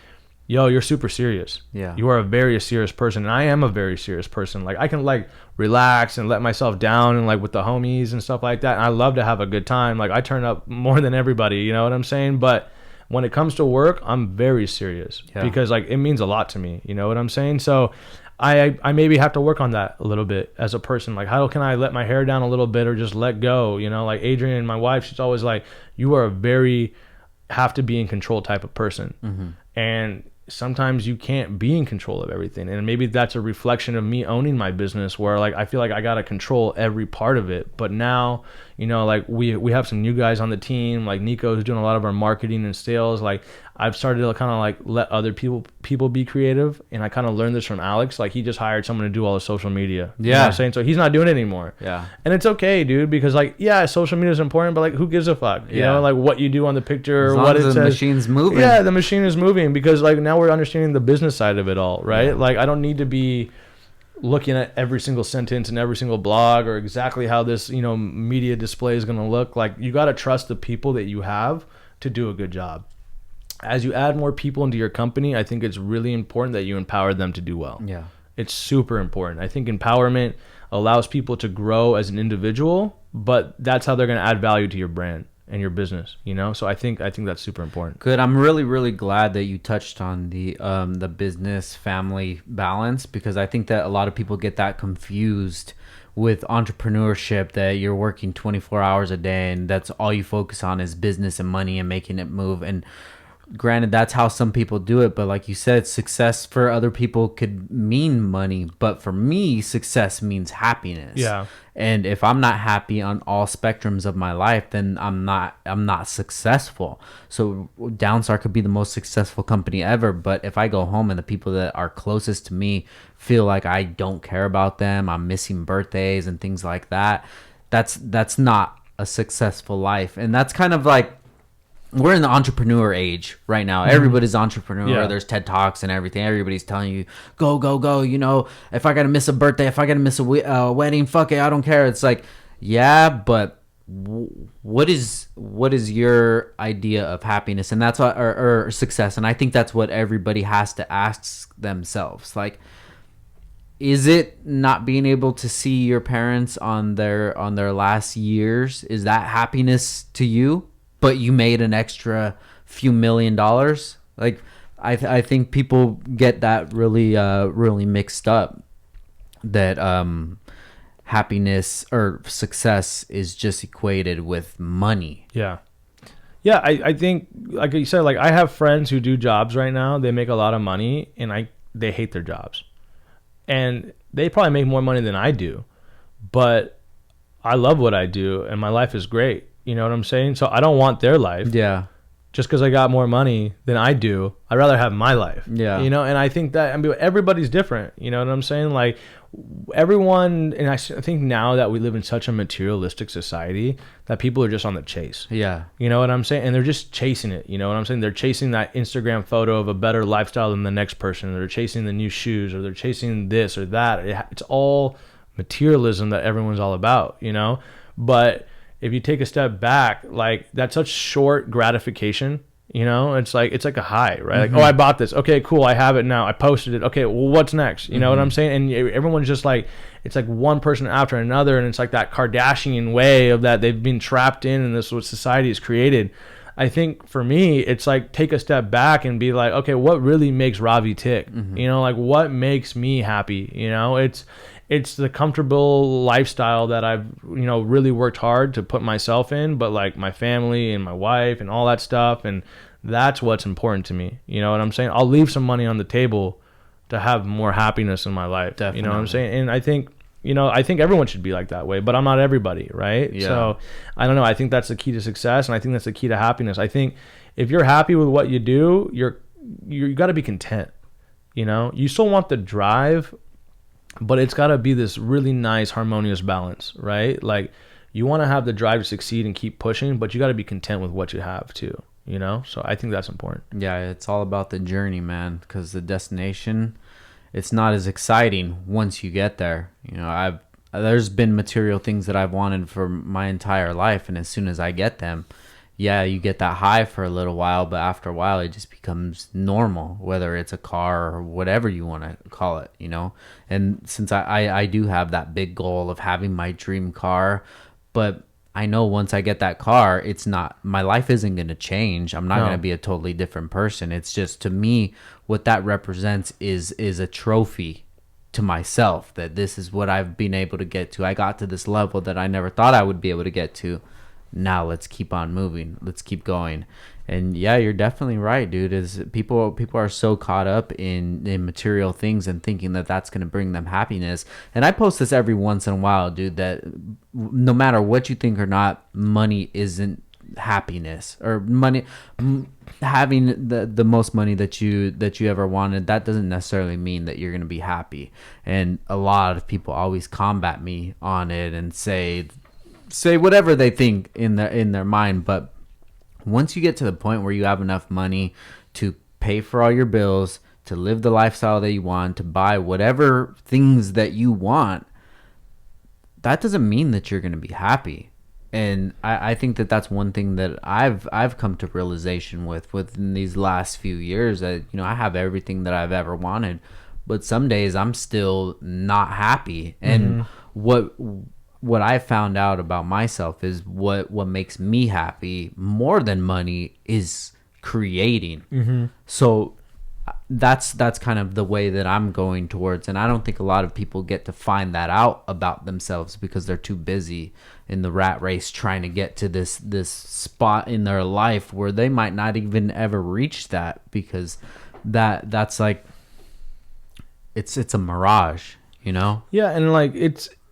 Speaker 2: "Yo, you're super serious.
Speaker 1: Yeah,
Speaker 2: you are a very serious person." And I am a very serious person. Like I can like relax and let myself down and like with the homies and stuff like that. And I love to have a good time. Like I turn up more than everybody, you know what I'm saying? But when it comes to work, I'm very serious because like it means a lot to me. You know what I'm saying? So I maybe have to work on that a little bit as a person. Like how can I let my hair down a little bit or just let go? You know, like Adrienne, my wife, she's always like, "You are a very have to be in control type of person." And sometimes you can't be in control of everything. And maybe that's a reflection of me owning my business where like I feel like I got to control every part of it. But now, you know, like we have some new guys on the team, like Nico who's doing a lot of our marketing and sales. Like I've started to kind of like let other people be creative. And I kind of learned this from Alex. Like he just hired someone to do all the social media. You know what I'm saying? So he's not doing it anymore. And it's okay, dude, because like, yeah, social media is important, but like who gives a fuck? You know, like what you do on the picture, what it says. The
Speaker 1: machine's moving.
Speaker 2: Yeah, the machine is moving because like now we're understanding the business side of it all, right? Like I don't need to be looking at every single sentence and every single blog or exactly how this, you know, media display is going to look. Like you got to trust the people that you have to do a good job. As you add more people into your company, I think it's really important that you empower them to do well. Yeah. It's super important. I think empowerment allows people to grow as an individual, but that's how they're going to add value to your brand and your business, you know? So I think that's super important.
Speaker 1: Good. I'm really, really glad that you touched on the business family balance, because I think that a lot of people get that confused with entrepreneurship, that you're working 24 hours a day and that's all you focus on is business and money and making it move. And granted, that's how some people do it, but like you said, success for other people could mean money, but for me, success means happiness.
Speaker 2: Yeah.
Speaker 1: And if I'm not happy on all spectrums of my life, then I'm not successful. So Downstar could be the most successful company ever, but if I go home and the people that are closest to me feel like I don't care about them, I'm missing birthdays and things like that, that's not a successful life. And that's kind of like, we're in the entrepreneur age right now. Everybody's entrepreneur.
Speaker 2: Yeah.
Speaker 1: There's TED Talks and everything. Everybody's telling you, go, go, go. You know, if I got to miss a birthday, if I got to miss a wedding, fuck it, I don't care. It's like, yeah, but what is your idea of happiness? And that's what, or success. And I think that's what everybody has to ask themselves. Like, is it not being able to see your parents on their last years? Is that happiness to you? But you made an extra few $1 million. Like, I think people get that really mixed up. That happiness or success is just equated with money.
Speaker 2: Yeah. Yeah, I think, like you said, like I have friends who do jobs right now. They make a lot of money, and they hate their jobs, and they probably make more money than I do. But I love what I do, and my life is great. You know what I'm saying? So I don't want their life.
Speaker 1: Yeah.
Speaker 2: Just because I got more money than I do, I'd rather have my life.
Speaker 1: Yeah.
Speaker 2: You know, and I think that, I mean, everybody's different. You know what I'm saying? Like everyone, and I think now that we live in such a materialistic society that people are just on the chase.
Speaker 1: Yeah.
Speaker 2: You know what I'm saying? And they're just chasing it. You know what I'm saying? They're chasing that Instagram photo of a better lifestyle than the next person. They're chasing the new shoes, or they're chasing this or that. It's all materialism that everyone's all about, you know? But if you take a step back, like that's such short gratification, you know, it's like a high, right? Like, oh, I bought this. Okay, cool. I have it now. I posted it. Okay, well, what's next? You know what I'm saying? And everyone's just like, it's like one person after another. And it's like that Kardashian way of that they've been trapped in this, what society has created. I think for me, it's like take a step back and be like, okay, what really makes Ravi tick? You know, like what makes me happy? You know, it's the comfortable lifestyle that I've, you know, really worked hard to put myself in, but like my family and my wife and all that stuff. And that's what's important to me. You know what I'm saying? I'll leave some money on the table to have more happiness in my life.
Speaker 1: Definitely.
Speaker 2: You know what I'm saying? And I think, you know, I think everyone should be like that way, but I'm not everybody, right?
Speaker 1: Yeah.
Speaker 2: So I don't know. I think that's the key to success. And I think that's the key to happiness. I think if you're happy with what you do, you got to be content. You know, you still want the drive, but it's got to be this really nice, harmonious balance, right? Like you want to have the drive to succeed and keep pushing, but you got to be content with what you have too, you know? So I think that's important.
Speaker 1: Yeah, it's all about the journey, man, because the destination, it's not as exciting once you get there. You know, there's been material things that I've wanted for my entire life, and as soon as I get them, yeah, you get that high for a little while, but after a while it just becomes normal, whether it's a car or whatever you want to call it, you know? And since I do have that big goal of having my dream car, but I know once I get that car, it's not, my life isn't going to change. I'm not going to be a totally different person. It's just, to me, what that represents is a trophy to myself, that this is what I've been able to get to. I got to this level that I never thought I would be able to get to. Now let's keep on moving. Let's keep going. And yeah, you're definitely right, dude. Is people are so caught up in material things and thinking that that's going to bring them happiness. And I post this every once in a while, dude, that no matter what you think or not, money isn't happiness. Or money, having the most money that you ever wanted, that doesn't necessarily mean that you're going to be happy. And a lot of people always combat me on it and say whatever they think in their mind. But once you get to the point where you have enough money to pay for all your bills, to live the lifestyle that you want, to buy whatever things that you want, that doesn't mean that you're going to be happy. And I think that that's one thing that I've come to realization within these last few years, that, you know, I have everything that I've ever wanted, but some days I'm still not happy. And what I found out about myself is what makes me happy more than money is creating. So that's kind of the way that I'm going towards. And I don't think a lot of people get to find that out about themselves because they're too busy in the rat race trying to get to this spot in their life where they might not even ever reach that, because that's like it's a mirage, you know?
Speaker 2: Yeah, and like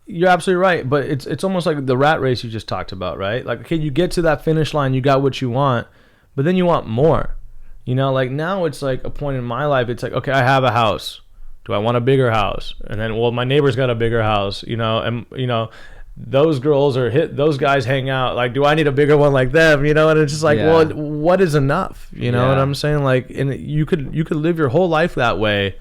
Speaker 2: you're absolutely right, but it's almost like the rat race you just talked about, right? Like, okay, you get to that finish line, you got what you want, but then you want more. You know, like now it's like a point in my life, it's like, okay, I have a house. Do I want a bigger house? And then, well, my neighbor's got a bigger house, you know, and, you know, those guys hang out. Like, do I need a bigger one like them? You know, and it's just like, well, what is enough? You know what I'm saying? Like, and you could live your whole life that way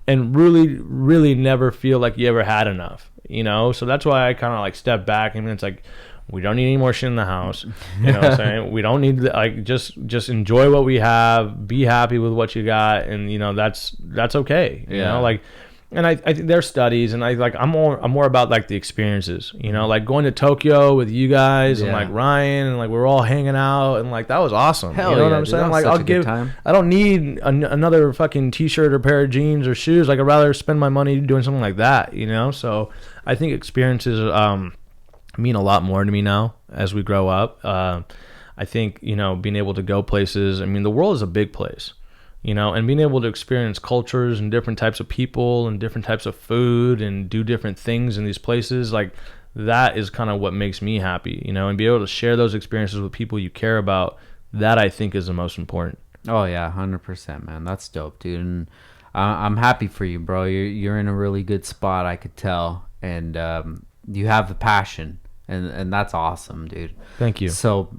Speaker 2: and really, really never feel like you ever had enough, you know? So that's why I kind of like step back. I mean, it's like, we don't need any more shit in the house. You know what I'm saying? We don't need like just enjoy what we have, be happy with what you got, and you know that's okay. You know, like, and I think there's studies, and I'm more about like the experiences. You know, like going to Tokyo with you guys and like Ryan, and like we're all hanging out, and like that was awesome.
Speaker 1: Hell,
Speaker 2: you know
Speaker 1: what
Speaker 2: I'm saying? Like
Speaker 1: time.
Speaker 2: I don't need another fucking t-shirt or pair of jeans or shoes. Like I'd rather spend my money doing something like that. You know, so I think experiences mean a lot more to me now as we grow up. I think, you know, being able to go places, I mean, the world is a big place, you know, and being able to experience cultures and different types of people and different types of food and do different things in these places, like that is kind of what makes me happy, you know, and be able to share those experiences with people you care about. That I think is the most important.
Speaker 1: Oh yeah, 100%, man. That's dope, dude. And I'm happy for you, bro. You're in a really good spot, I could tell, and you have the passion. And that's awesome, dude.
Speaker 2: Thank you.
Speaker 1: So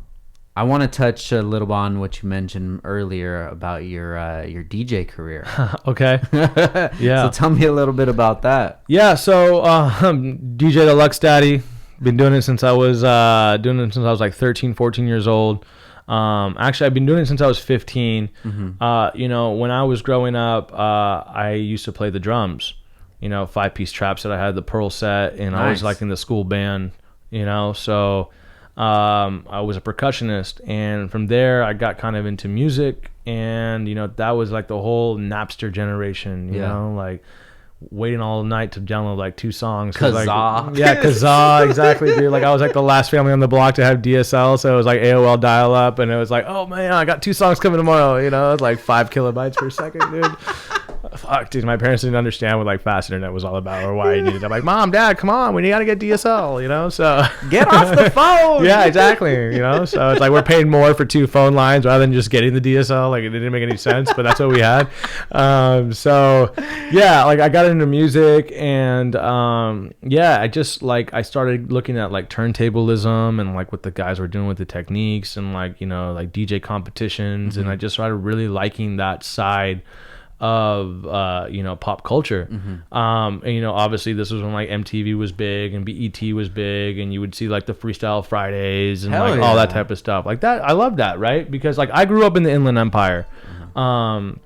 Speaker 1: I want to touch a little on what you mentioned earlier about your DJ career.
Speaker 2: Okay. Yeah.
Speaker 1: So tell me a little bit about that.
Speaker 2: Yeah. So DJ the Lux Daddy. Been doing it since I was like 13, 14 years old. Actually, I've been doing it since I was 15. Mm-hmm. You know, when I was growing up, I used to play the drums. You know, 5-piece trap set. I had the Pearl set, and nice. I was like in the school band. You know, so I was a percussionist, and from there I got kind of into music, and you know that was like the whole Napster generation. You know, like waiting all night to download like 2 songs.
Speaker 1: Kazaa.
Speaker 2: Like, yeah, Kazaa, exactly, dude. Like I was like the last family on the block to have DSL, so it was like AOL dial-up, and it was like, oh man, I got 2 songs coming tomorrow. You know, it's like 5 kilobytes per second, dude. Fuck, dude, my parents didn't understand what like fast internet was all about or why you needed it. I'm like, Mom, Dad, come on, we gotta get DSL, you know? So
Speaker 1: get off the phone.
Speaker 2: Yeah, exactly. You know, so it's like we're paying more for 2 phone lines rather than just getting the DSL. Like it didn't make any sense, but that's what we had. So yeah, like I got into music, and yeah, I started looking at like turntablism and like what the guys were doing with the techniques and like, you know, like DJ competitions. Mm-hmm. And I just started really liking that side of you know, pop culture. Mm-hmm. And you know, obviously this was when like MTV was big and BET was big, and you would see like the Freestyle Fridays and all that type of stuff like that. I love that, right? Because like I grew up in the Inland Empire. Mm-hmm.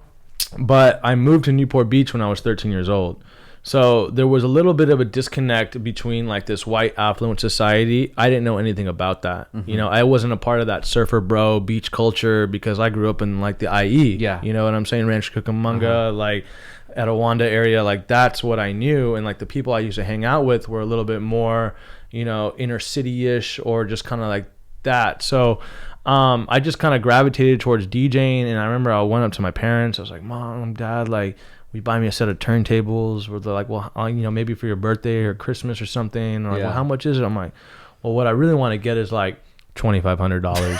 Speaker 2: But I moved to Newport Beach when I was 13 years old. So there was a little bit of a disconnect between like this white affluent society. I didn't know anything about that. Mm-hmm. You know, I wasn't a part of that surfer bro beach culture because I grew up in like the IE. Yeah. You know what I'm saying? Rancho Cucamonga, like Etowanda area. Like that's what I knew. And like the people I used to hang out with were a little bit more, you know, inner city-ish or just kind of like that. So I just kind of gravitated towards DJing. And I remember I went up to my parents. I was like, Mom, Dad, like, will you buy me a set of turntables? Where they're like, well, you know, maybe for your birthday or Christmas or something. And I'm like, well, how much is it? I'm like, well, what I really want to get is like $2,500.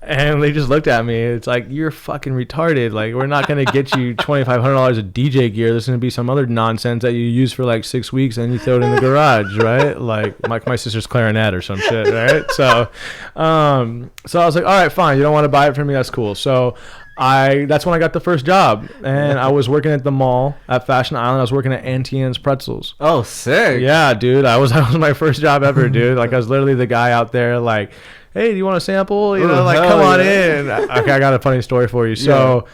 Speaker 2: And they just looked at me. It's like, you're fucking retarded. Like, we're not going to get you $2,500 of DJ gear. There's going to be some other nonsense that you use for like 6 weeks and you throw it in the garage, right? Like my sister's clarinet or some shit, right? So I was like, all right, fine. You don't want to buy it for me? That's cool. So that's when I got the first job, and I was working at the mall at Fashion Island. I was working at Auntie Anne's Pretzels.
Speaker 1: Oh, sick.
Speaker 2: Yeah, dude. That was my first job ever, dude. Like I was literally the guy out there, like, hey, do you want a sample? You know, like come on in. Okay, I got a funny story for you. So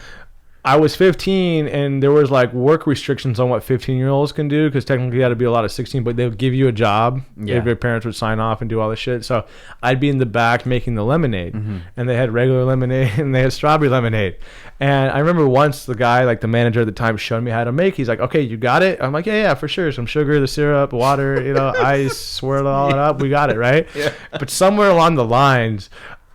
Speaker 2: I was 15 and there was like work restrictions on what 15-year-olds can do because technically you had to be a lot of 16, but they would give you a job. If your parents would sign off and do all this shit. So I'd be in the back making the lemonade, and they had regular lemonade and they had strawberry lemonade. And I remember once the guy, like the manager at the time, showed me how to make. He's like, "Okay, you got it?" I'm like, "Yeah, for sure. Some sugar, the syrup, water, ice, swirl it all up. We got it, right?" Yeah. But somewhere along the lines,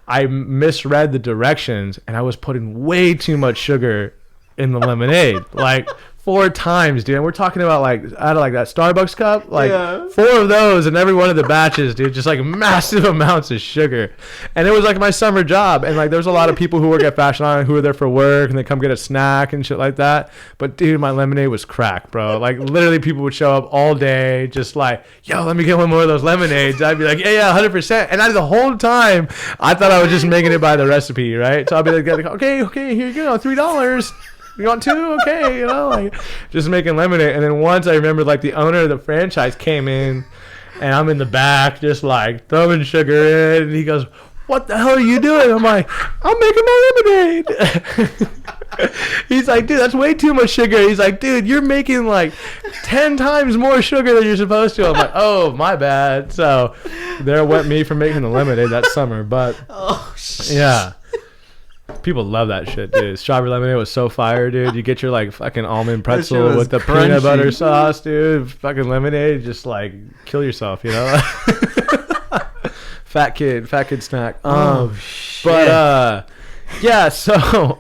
Speaker 2: I misread the directions and I was putting way too much sugar in the lemonade, like 4 times, dude. And we're talking about like out of like that Starbucks cup, like 4 of those in every one of the batches, dude. Just like massive amounts of sugar. And it was like my summer job. And like there's a lot of people who work at Fashion Island who were there for work and they come get a snack and shit like that. But dude, my lemonade was crack, bro. Like literally people would show up all day just like, yo, let me get one more of those lemonades. I'd be like, yeah, 100%. And the whole time I thought I was just making it by the recipe, right? So I'd be like, okay, here you go, $3. You want 2? Okay, like just making lemonade. And then once I remember like the owner of the franchise came in and I'm in the back just like throwing sugar in, and he goes, "What the hell are you doing?" I'm like, "I'm making my lemonade." He's like, "Dude, that's way too much sugar." He's like, "Dude, you're making like 10 times more sugar than you're supposed to." I'm like, "Oh, my bad." So there went me for making the lemonade that summer. But yeah. People love that shit, dude. Strawberry lemonade was so fire, dude. You get your like fucking almond pretzel with the peanut butter sauce, dude. Fucking lemonade, just like kill yourself, Fat kid snack.
Speaker 1: Shit.
Speaker 2: But yeah. So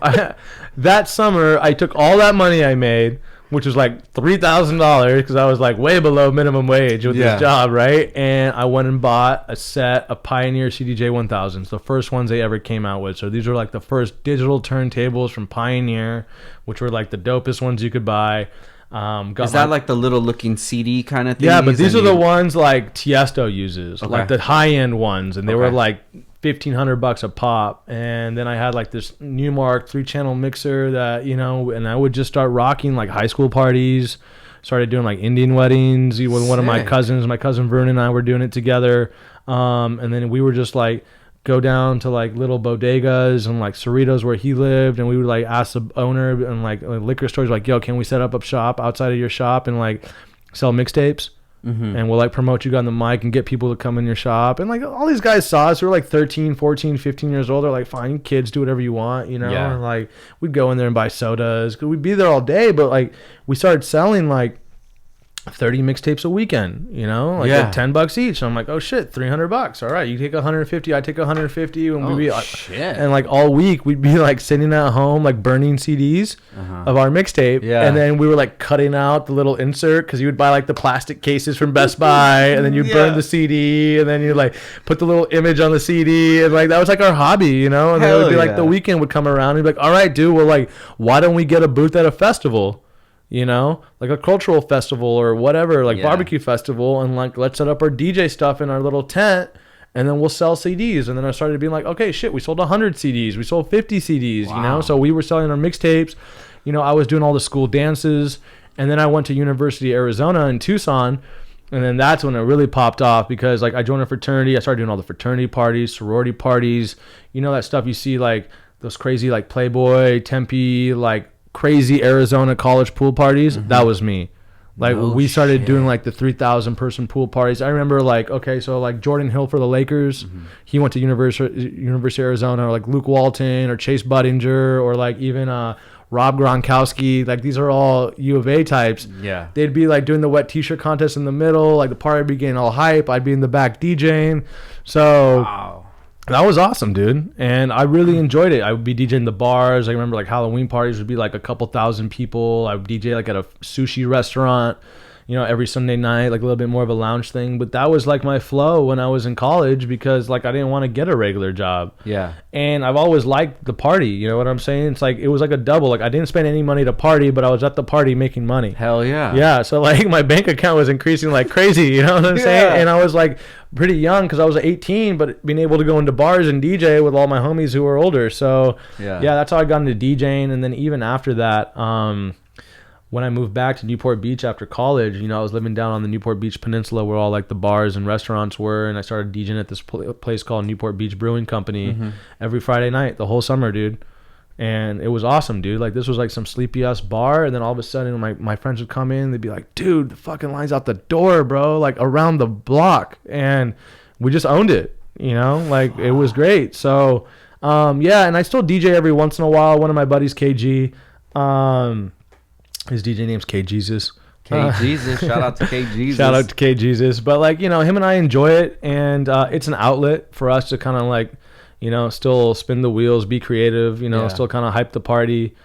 Speaker 2: that summer, I took all that money I made, which was like $3,000 because I was like way below minimum wage with this job, right? And I went and bought a set of Pioneer CDJ 1000s, the first ones they ever came out with. So these were like the first digital turntables from Pioneer, which were like the dopest ones you could buy.
Speaker 1: Is that like the little looking CD kind of thing?
Speaker 2: Yeah, but these are the ones like Tiesto uses, like the high end ones, and they were like $1,500 a pop. And then I had like this Newmark 3-channel mixer that and I would just start rocking like high school parties. Started doing like Indian weddings with one of my cousins. My cousin Vernon and I were doing it together, and then we were just like go down to like little bodegas and like Cerritos where he lived, and we would like ask the owner and like liquor stores like, "Yo, can we set up a shop outside of your shop and like sell mixtapes?" And we'll like promote you on the mic and get people to come in your shop. And like all these guys saw us. We were like 13, 14, 15 years old. They're like, "Fine, kids, do whatever you want," And like we'd go in there and buy sodas. We'd be there all day, but like we started selling like 30 mixtapes a weekend, like at $10 each. And I'm like, "Oh shit, $300. All right, you take 150, I take 150, and we'd be like,
Speaker 1: shit.
Speaker 2: And like all week we'd be like sitting at home like burning CDs of our mixtape, and then we were like cutting out the little insert because you would buy like the plastic cases from Best Buy, and then you burn the CD, and then you like put the little image on the CD, and like that was like our hobby, And then it would be like the weekend would come around, and be like, "All right, dude, well like why don't we get a booth at a festival?" Like a cultural festival or whatever, like barbecue festival, and like let's set up our DJ stuff in our little tent, and then we'll sell CDs. And then I started being like, okay, shit, we sold 100 CDs, we sold 50 CDs, So we were selling our mixtapes. I was doing all the school dances, and then I went to University of Arizona in Tucson, and then that's when it really popped off because like I joined a fraternity. I started doing all the fraternity parties, sorority parties, that stuff you see like those crazy like Playboy, Tempe, like crazy Arizona college pool parties. That was me. Like we started doing like the 3,000 person pool parties. I remember like, okay, so like Jordan Hill for the Lakers, he went to University of Arizona, or like Luke Walton or Chase Budinger, or like even Rob Gronkowski. Like these are all U of A types. Yeah. They'd be like doing the wet t-shirt contest in the middle. Like the party would be getting all hype. I'd be in the back DJing. So that was awesome, dude. And I really enjoyed it. I would be DJing the bars. I remember like Halloween parties would be like a couple thousand people. I would DJ like at a sushi restaurant, every Sunday night, like a little bit more of a lounge thing. But that was like my flow when I was in college because like I didn't want to get a regular job. Yeah. And I've always liked the party. You know what I'm saying? It's like it was like a double. Like I didn't spend any money to party, but I was at the party making money.
Speaker 1: Hell yeah.
Speaker 2: Yeah. So like my bank account was increasing like crazy. You know what I'm saying? And I was like pretty young because I was 18, but being able to go into bars and DJ with all my homies who were older. So yeah, that's how I got into DJing. And then even after that, when I moved back to Newport Beach after college, I was living down on the Newport Beach Peninsula where all like the bars and restaurants were, and I started DJing at this place called Newport Beach Brewing Company every Friday night the whole summer, dude. And it was awesome, dude. Like, this was like some sleepy ass bar, and then all of a sudden my friends would come in, they'd be like, dude, the fucking line's out the door, bro, like around the block. And we just owned it, you know, like it was great. So yeah, and I still DJ every once in a while. One of my buddies, KG, his DJ name's K Jesus.
Speaker 1: K Jesus, shout out to K Jesus.
Speaker 2: Shout out to K Jesus. But like, you know, him and I enjoy it, and it's an outlet for us to kind of like, you know, still spin the wheels, be creative, you know, still kind of hype the party.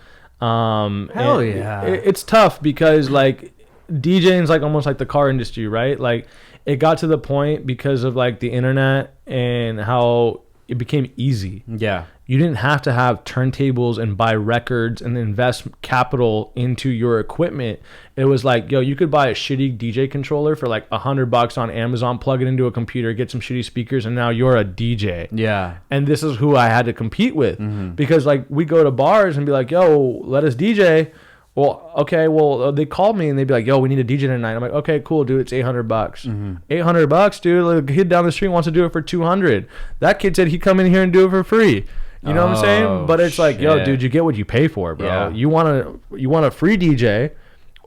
Speaker 1: Hell yeah.
Speaker 2: It's tough because like DJing is like almost like the car industry, right? Like it got to the point because of like the internet and how it became easy.
Speaker 1: Yeah.
Speaker 2: You didn't have to have turntables and buy records and invest capital into your equipment. It was like, yo, you could buy a shitty DJ controller for like $100 on Amazon, plug it into a computer, get some shitty speakers, and now you're a DJ.
Speaker 1: Yeah.
Speaker 2: And this is who I had to compete with, because like we go to bars and be like, yo, let us DJ. Well, okay, well, they called me and they'd be like, yo, we need a DJ tonight. I'm like, okay, cool, dude, it's $800. $800, dude. Like, a kid down the street wants to do it for $200. That kid said he'd come in here and do it for free. You know what I'm saying? But it's like, yo, dude, you get what you pay for, bro. Yeah. You want a free DJ,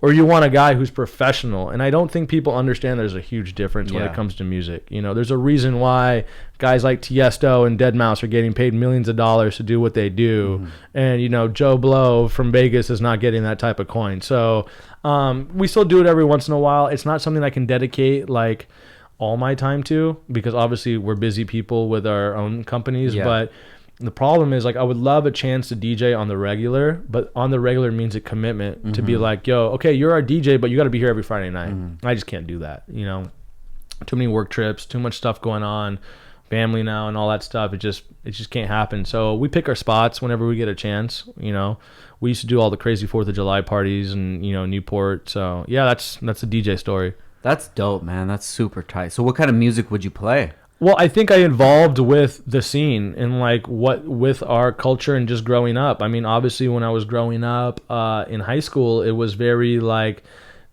Speaker 2: or you want a guy who's professional. And I don't think people understand there's a huge difference when it comes to music. You know, there's a reason why guys like Tiesto and Deadmau5 are getting paid millions of dollars to do what they do. And, you know, Joe Blow from Vegas is not getting that type of coin. So we still do it every once in a while. It's not something I can dedicate like all my time to, because obviously we're busy people with our own companies. But the problem is, like, I would love a chance to DJ on the regular, but on the regular means a commitment to be like, yo, okay, you're our DJ, but you got to be here every Friday night. I just can't do that, you know. Too many work trips, too much stuff going on, family now and all that stuff. It just can't happen. So we pick our spots whenever we get a chance, you know. We used to do all the crazy 4th of July parties and, you know, Newport. So yeah, that's a DJ story.
Speaker 1: That's dope, man. That's super tight. So what kind of music would you play?
Speaker 2: Well, I think I evolved with the scene and like with our culture and just growing up. I mean, obviously when I was growing up in high school, it was very like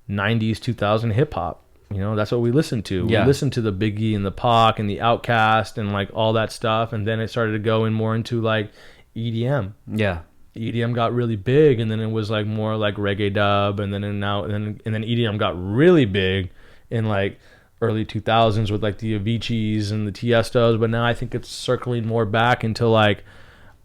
Speaker 2: 90s, 2000 hip hop. You know, that's what we listened to. We listened to the Biggie and the Pac and the Outkast and like all that stuff. And then it started to go in more into like EDM. Yeah. EDM got really big, and then it was like more like reggae dub, and then EDM got really big in like early 2000s with like the Aviciis and the Tiestos, but now I think it's circling more back into like,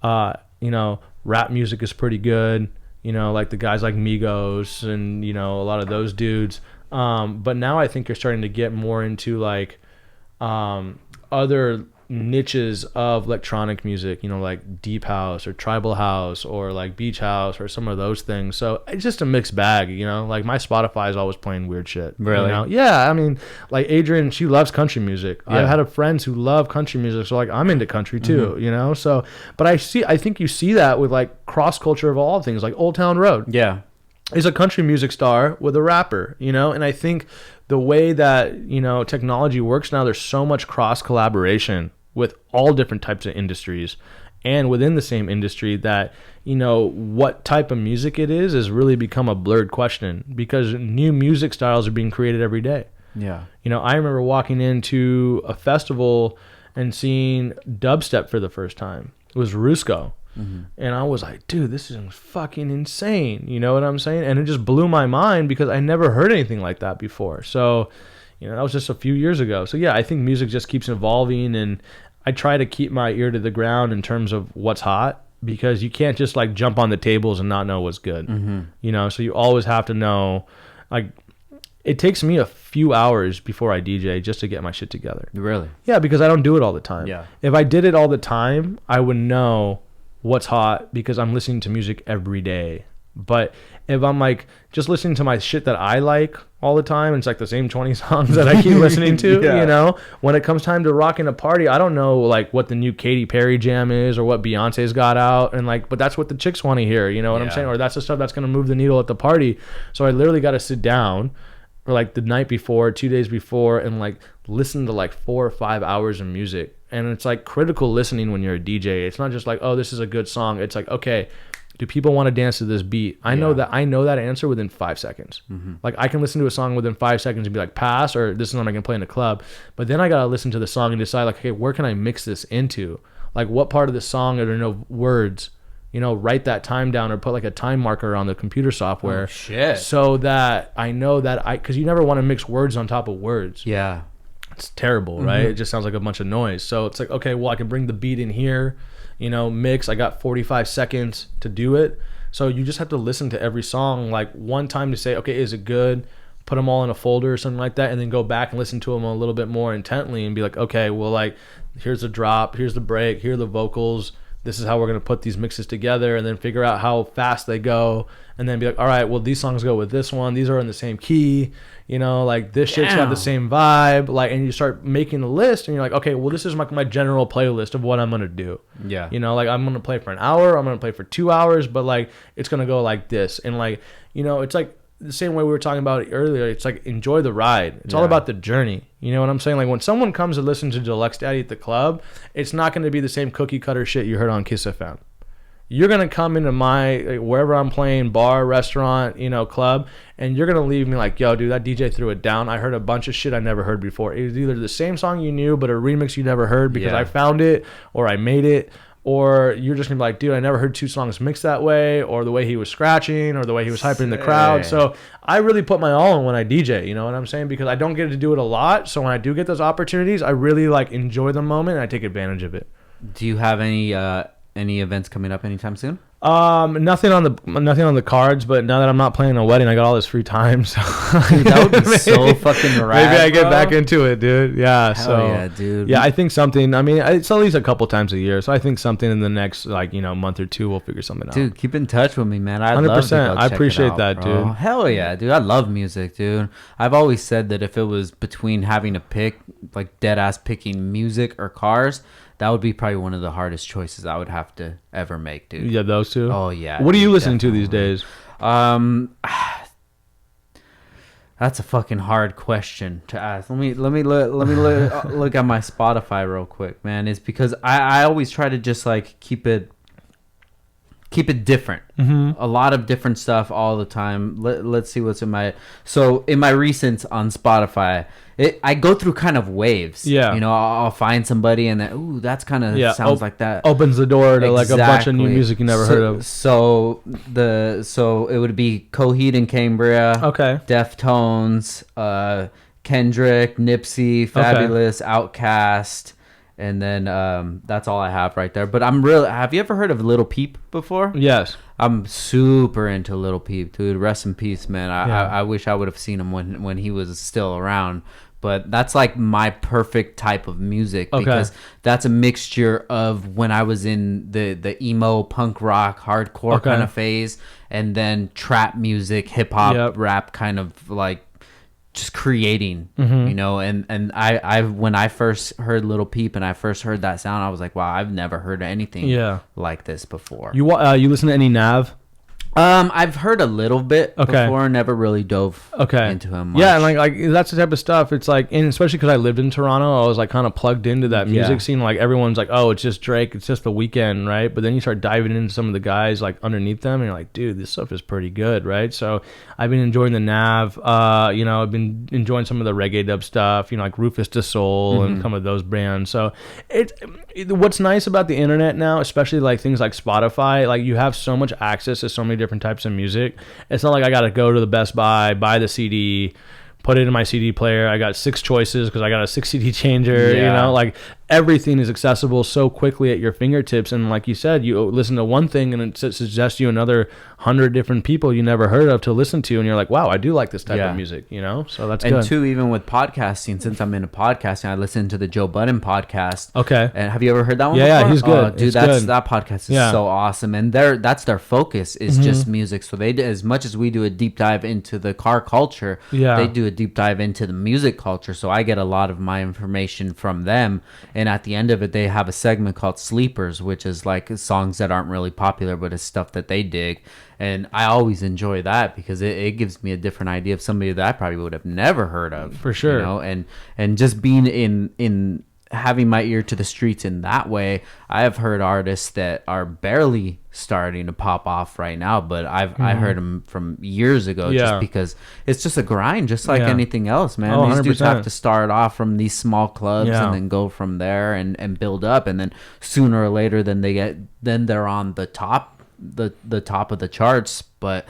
Speaker 2: you know, rap music is pretty good, you know, like the guys like Migos and, you know, a lot of those dudes. But now I think you're starting to get more into like other niches of electronic music, you know, like deep house or tribal house or like beach house or some of those things. So it's just a mixed bag, you know, like my Spotify is always playing weird shit.
Speaker 1: Really?
Speaker 2: You know? Yeah. I mean, like Adrian, she loves country music. I've had friends who love country music. So like I'm into country too, you know? So, but I think you see that with like cross culture of all things, like Old Town Road. Yeah. Is a country music star with a rapper, you know? And I think the way that, you know, technology works now, there's so much cross collaboration with all different types of industries and within the same industry that, you know, what type of music it is has really become a blurred question, because new music styles are being created every day. Yeah. You know, I remember walking into a festival and seeing dubstep for the first time. It was Rusko. And I was like, dude, this is fucking insane. You know what I'm saying? And it just blew my mind because I never heard anything like that before. So, you know, that was just a few years ago. So yeah, I think music just keeps evolving, and I try to keep my ear to the ground in terms of what's hot, because you can't just like jump on the tables and not know what's good. You know, so you always have to know. Like, it takes me a few hours before I DJ just to get my shit together. Really? Yeah, because I don't do it all the time. Yeah. If I did it all the time, I would know what's hot because I'm listening to music every day. But if I'm like just listening to my shit that I like all the time, and it's like the same 20 songs that I keep listening to, you know, when it comes time to rocking a party, I don't know like what the new Katy Perry jam is or what Beyonce's got out, and like, but that's what the chicks want to hear, you know what I'm saying? Or that's the stuff that's going to move the needle at the party. So I literally got to sit down or like the night before, 2 days before, and like listen to like 4 or 5 hours of music. And it's like critical listening when you're a DJ. It's not just like, oh, this is a good song. It's like, okay, do people want to dance to this beat? I know that answer within 5 seconds. Like I can listen to a song within 5 seconds and be like, pass, or this is what I can play in the club. But then I got to listen to the song and decide like, okay, where can I mix this into? Like what part of the song are there no words? write that time down or put like a time marker on the computer software.
Speaker 1: Oh, shit.
Speaker 2: So that I know that because you never want to mix words on top of words.
Speaker 1: Yeah.
Speaker 2: It's terrible, right? It just sounds like a bunch of noise. So it's like, okay, well, I can bring the beat in here, mix. I got 45 seconds to do it. So you just have to listen to every song like one time to say, okay, is it good? Put them all in a folder or something like that, and then go back and listen to them a little bit more intently and be like, okay, well, like, here's the drop, here's the break, here are the vocals. This is how we're going to put these mixes together, and then figure out how fast they go, and then be like, all right, well, these songs go with this one. These are in the same key, like this shit's got the same vibe, like, and you start making a list, and you're like, okay, well, this is my general playlist of what I'm going to do.
Speaker 1: Yeah.
Speaker 2: Like, I'm going to play for an hour, I'm going to play for 2 hours, but like, it's going to go like this. And like, it's like the same way we were talking about earlier. It's like, enjoy the ride. It's all about the journey. You know what I'm saying? Like, when someone comes to listen to Deluxe Daddy at the club, it's not going to be the same cookie cutter shit you heard on Kiss FM. You're going to come into my, wherever I'm playing, bar, restaurant, club, and you're going to leave me like, yo, dude, that DJ threw it down. I heard a bunch of shit I never heard before. It was either the same song you knew, but a remix you never heard because I found it, or I made it, or you're just going to be like, dude, I never heard 2 songs mixed that way, or the way he was scratching, or the way he was hyping the crowd. So I really put my all in when I DJ, you know what I'm saying? Because I don't get to do it a lot. So when I do get those opportunities, I really like enjoy the moment and I take advantage of it.
Speaker 1: Do you have any events coming up anytime soon?
Speaker 2: Nothing on the cards, but now that I'm not playing a wedding, I got all this free time. So
Speaker 1: dude, that would be so fucking rad.
Speaker 2: Maybe I get back into it, dude. Yeah.
Speaker 1: Hell yeah, dude.
Speaker 2: Yeah, I think something. I mean, it's at least a couple times a year, so I think something in the next month or two, we'll figure something out.
Speaker 1: Dude, keep in touch with me, man. I'd love to go check
Speaker 2: I appreciate
Speaker 1: it
Speaker 2: that,
Speaker 1: out, bro.
Speaker 2: dude.
Speaker 1: Hell yeah, dude. I love music, dude. I've always said that if it was between having to pick, like dead ass picking music or cars, that would be probably one of the hardest choices I would have to ever make, dude.
Speaker 2: Yeah, those two.
Speaker 1: Oh yeah.
Speaker 2: What are you listening to these days?
Speaker 1: That's a fucking hard question to ask. Let me look at my Spotify real quick, man. It's because I always try to just like keep it different. A lot of different stuff all the time. Let's see what's in my recents on Spotify. I go through kind of waves. Yeah. I'll find somebody and then, ooh, that's kind of sounds like that.
Speaker 2: Opens the door to like a bunch of new music you never heard of.
Speaker 1: So it would be Coheed and Cambria. Okay. Deftones, Kendrick, Nipsey, Fabulous, Outkast. And then that's all I have right there. But have you ever heard of Lil Peep before?
Speaker 2: Yes.
Speaker 1: I'm super into Lil Peep, dude. Rest in peace, man. I wish I would have seen him when he was still around. But that's like my perfect type of music because that's a mixture of when I was in the emo, punk rock, hardcore kind of phase, and then trap music, hip hop, rap kind of like just creating, and I when I first heard Lil Peep and I first heard that sound, I was like, wow, I've never heard anything like this before.
Speaker 2: You listen to any Nav?
Speaker 1: I've heard a little bit before, never really dove into him much.
Speaker 2: Yeah, and like that's the type of stuff. It's like, and especially because I lived in Toronto, I was like kind of plugged into that music scene. Like everyone's like, oh, it's just Drake, it's just The Weeknd, right? But then you start diving into some of the guys like underneath them, and you're like, dude, this stuff is pretty good, right? So I've been enjoying the Nav. I've been enjoying some of the reggae dub stuff. Like Rufus Du Sol and some of those bands. So what's nice about the internet now, especially like things like Spotify, like you have so much access to so many different types of music. It's not like I gotta go to the Best Buy, buy the CD, put it in my CD player. I got 6 choices because I got a 6 CD changer. Like everything is accessible so quickly at your fingertips. And like you said, you listen to one thing and it suggests you another 100 different people you never heard of to listen to, and you're like, wow, I do like this type of music. So that's good.
Speaker 1: And two, even with podcasting, since I'm into podcasting, I listen to the Joe Budden podcast.
Speaker 2: Okay.
Speaker 1: And have you ever heard that one?
Speaker 2: Yeah, he's good.
Speaker 1: Oh, dude, that podcast is so awesome, and that's their focus is just music. So they, as much as we do a deep dive into the car culture, they do a deep dive into the music culture. So I get a lot of my information from them. And at the end of it, they have a segment called Sleepers, which is like songs that aren't really popular, but it's stuff that they dig. And I always enjoy that because it gives me a different idea of somebody that I probably would have never heard of.
Speaker 2: For sure.
Speaker 1: And just being in having my ear to the streets in that way, I have heard artists that are barely starting to pop off right now, but I heard them from years ago just because it's just a grind, just like anything else, man. These dudes have to start off from these small clubs and then go from there and build up, and then sooner or later then they're on the top the top of the charts, but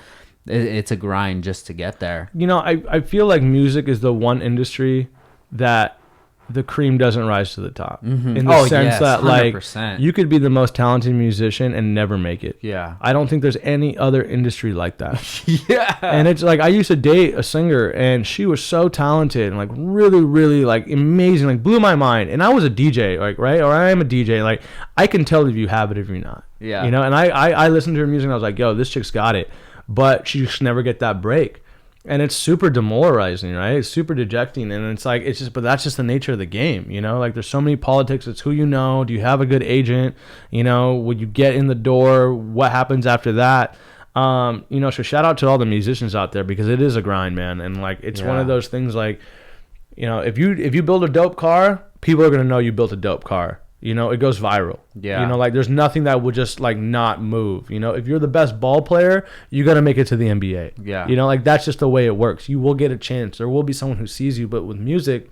Speaker 1: it's a grind just to get there.
Speaker 2: You know, I feel like music is the one industry that the cream doesn't rise to the top.
Speaker 1: Mm-hmm.
Speaker 2: In the sense that
Speaker 1: 100%.
Speaker 2: like you could be the most talented musician and never make it.
Speaker 1: Yeah.
Speaker 2: I don't think there's any other industry like that.
Speaker 1: Yeah.
Speaker 2: And it's like I used to date a singer and she was so talented and like really, really like amazing, like blew my mind. And I was a DJ, like, right? Or I am a DJ. Like I can tell if you have it, if you're not.
Speaker 1: Yeah.
Speaker 2: You know, and I listened to her music and I was like, yo, this chick's got it. But she just never get that break. And it's super demoralizing, right? It's super dejecting. And it's like, it's just, but that's just the nature of the game, you know? Like there's so many politics. It's who you know. Do you have a good agent? You know, would you get in the door? What happens after that? You know, so shout out to all the musicians out there because it is a grind, man. And like, it's one of those things like, you know, if you build a dope car, people are going to know you built a dope car. You know, it goes viral.
Speaker 1: Yeah.
Speaker 2: You know, like there's nothing that will just like not move. You know, if you're the best ball player, you got to make it to the NBA.
Speaker 1: Yeah.
Speaker 2: You know, like that's just the way it works. You will get a chance. There will be someone who sees you, but with music,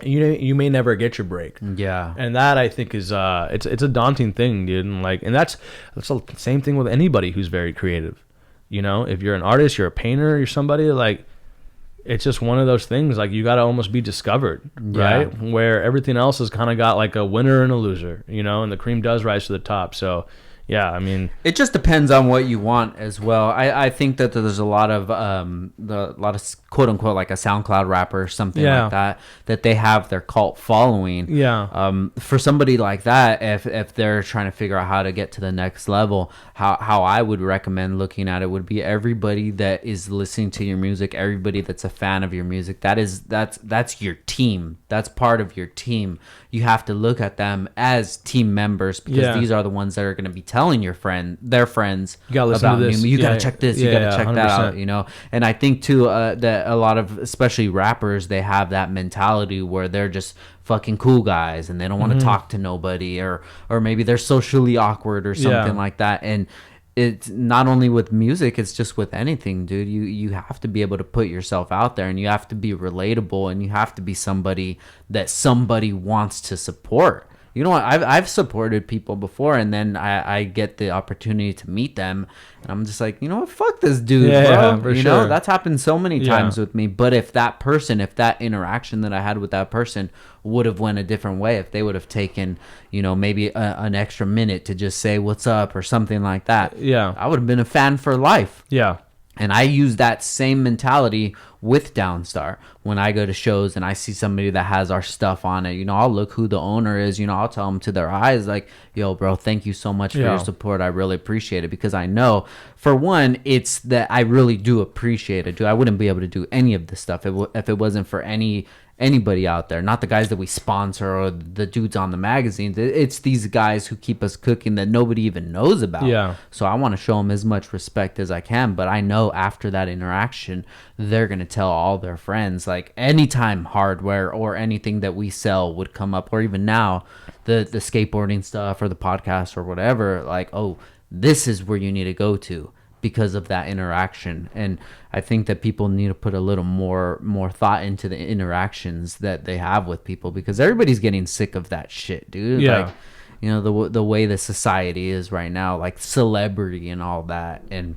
Speaker 2: you may never get your break.
Speaker 1: Yeah.
Speaker 2: And that I think is it's a daunting thing, dude. And that's the same thing with anybody who's very creative. You know, if you're an artist, you're a painter, you're somebody like it's just one of those things like you got to almost be discovered, right? Where everything else has kind of got like a winner and a loser, you know, and the cream does rise to the top. So yeah, I mean,
Speaker 1: it just depends on what you want as well. I think that there's a lot of quote unquote like a SoundCloud rapper or something like that they have their cult following.
Speaker 2: Yeah.
Speaker 1: For somebody like that, if they're trying to figure out how to get to the next level, how I would recommend looking at it would be everybody that is listening to your music, everybody that's a fan of your music. That's your team. That's part of your team. You have to look at them as team members because these are the ones that are going to be telling their friends
Speaker 2: you gotta listen
Speaker 1: about
Speaker 2: to this.
Speaker 1: You gotta check this. You gotta check 100%. That out. You know, and I think too that a lot of especially rappers they have that mentality where they're just fucking cool guys and they don't want to talk to nobody or maybe they're socially awkward or something like that. And it's not only with music, it's just with anything, dude. You have to be able to put yourself out there and you have to be relatable and you have to be somebody that somebody wants to support. You know what? I've supported people before, and then I get the opportunity to meet them, and I'm just like, you know what? Fuck this dude, bro.
Speaker 2: Yeah, for
Speaker 1: you
Speaker 2: sure.
Speaker 1: know, that's happened so many times with me. But if that interaction that I had with that person would have went a different way, if they would have taken, you know, maybe an extra minute to just say what's up or something like that, I would have been a fan for life.
Speaker 2: Yeah.
Speaker 1: And I use that same mentality with Downstar. When I go to shows and I see somebody that has our stuff on it, you know, I'll look who the owner is. You know, I'll tell them to their eyes like, yo, bro, thank you so much for your support. I really appreciate it because I know, for one, it's that I really do appreciate it. Dude, I wouldn't be able to do any of this stuff if it wasn't for anybody out there, not the guys that we sponsor or the dudes on the magazines. It's these guys who keep us cooking that nobody even knows about.
Speaker 2: Yeah.
Speaker 1: So I want to show them as much respect as I can, but I know after that interaction, they're going to tell all their friends. Like anytime hardware or anything that we sell would come up, or even now the skateboarding stuff or the podcast or whatever, like, oh, this is where you need to go to because of that interaction. And I think that people need to put a little more thought into the interactions that they have with people because everybody's getting sick of that shit, dude.
Speaker 2: Yeah.
Speaker 1: Like, you know, the way the society is right now, like celebrity and all that. And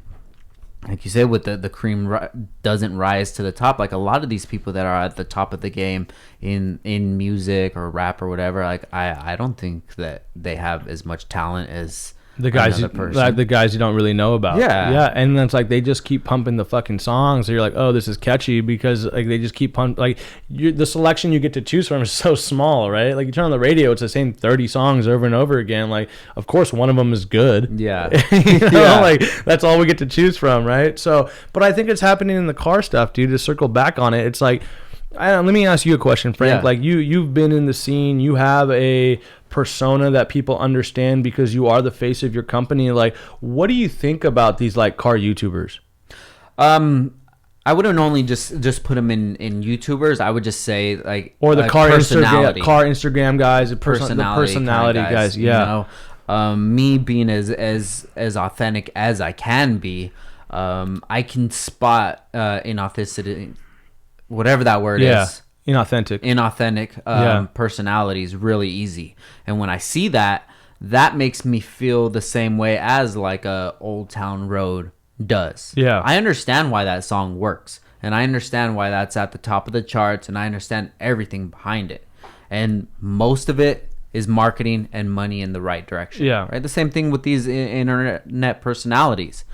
Speaker 1: like you said, with the cream doesn't rise to the top. Like a lot of these people that are at the top of the game in music or rap or whatever, like I don't think that they have as much talent as
Speaker 2: the guys you don't really know about. Yeah. And then it's like they just keep pumping the fucking songs. So you're like, oh, this is catchy because like they just keep pumping. Like the selection you get to choose from is so small, right? Like you turn on the radio, it's the same 30 songs over and over again. Like, of course, one of them is good.
Speaker 1: Yeah.
Speaker 2: Like that's all we get to choose from, right? So, but I think it's happening in the car stuff, dude. To circle back on it, it's like, let me ask you a question, Frank. Like you've been in the scene, you have a persona that people understand because you are the face of your company. Like, what do you think about these like car YouTubers?
Speaker 1: I wouldn't only just put them in YouTubers. I would just say like,
Speaker 2: or the car Instagram guys, the personality guys. Yeah.
Speaker 1: You know, me being as authentic as I can be, I can spot inauthenticity, whatever that word is. Inauthentic personalities really easy. And when I see that, that makes me feel the same way as like a Old Town Road does.
Speaker 2: Yeah.
Speaker 1: I understand why that song works, and I understand why that's at the top of the charts, and I understand everything behind it. And most of it is marketing and money in the right direction.
Speaker 2: Yeah.
Speaker 1: Right. The same thing with these internet personalities.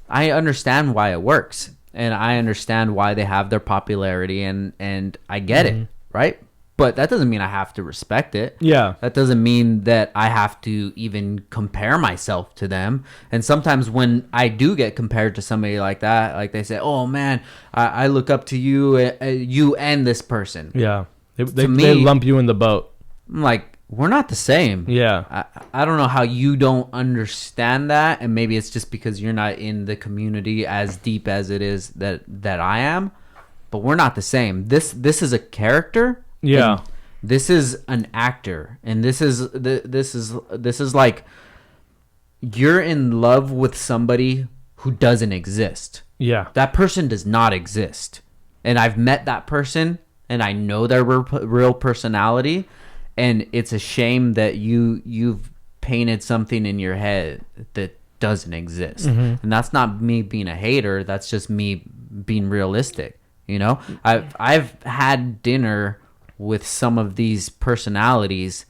Speaker 1: I understand why it works, and I understand why they have their popularity, and I get it, right? But that doesn't mean I have to respect it.
Speaker 2: Yeah.
Speaker 1: That doesn't mean that I have to even compare myself to them. And sometimes when I do get compared to somebody like that, like they say, "Oh man, I look up to you, you and this person."
Speaker 2: Yeah. They lump you in the boat.
Speaker 1: I'm like, we're not the same.
Speaker 2: Yeah.
Speaker 1: I don't know how you don't understand that, and maybe it's just because you're not in the community as deep as it is that I am. But we're not the same. This is a character.
Speaker 2: Yeah.
Speaker 1: This is an actor, and this is like you're in love with somebody who doesn't exist.
Speaker 2: Yeah.
Speaker 1: That person does not exist. And I've met that person, and I know their real personality, and it's a shame that you've painted something in your head that doesn't exist. And that's not me being a hater, that's just me being realistic. You know, I've had dinner with some of these personalities,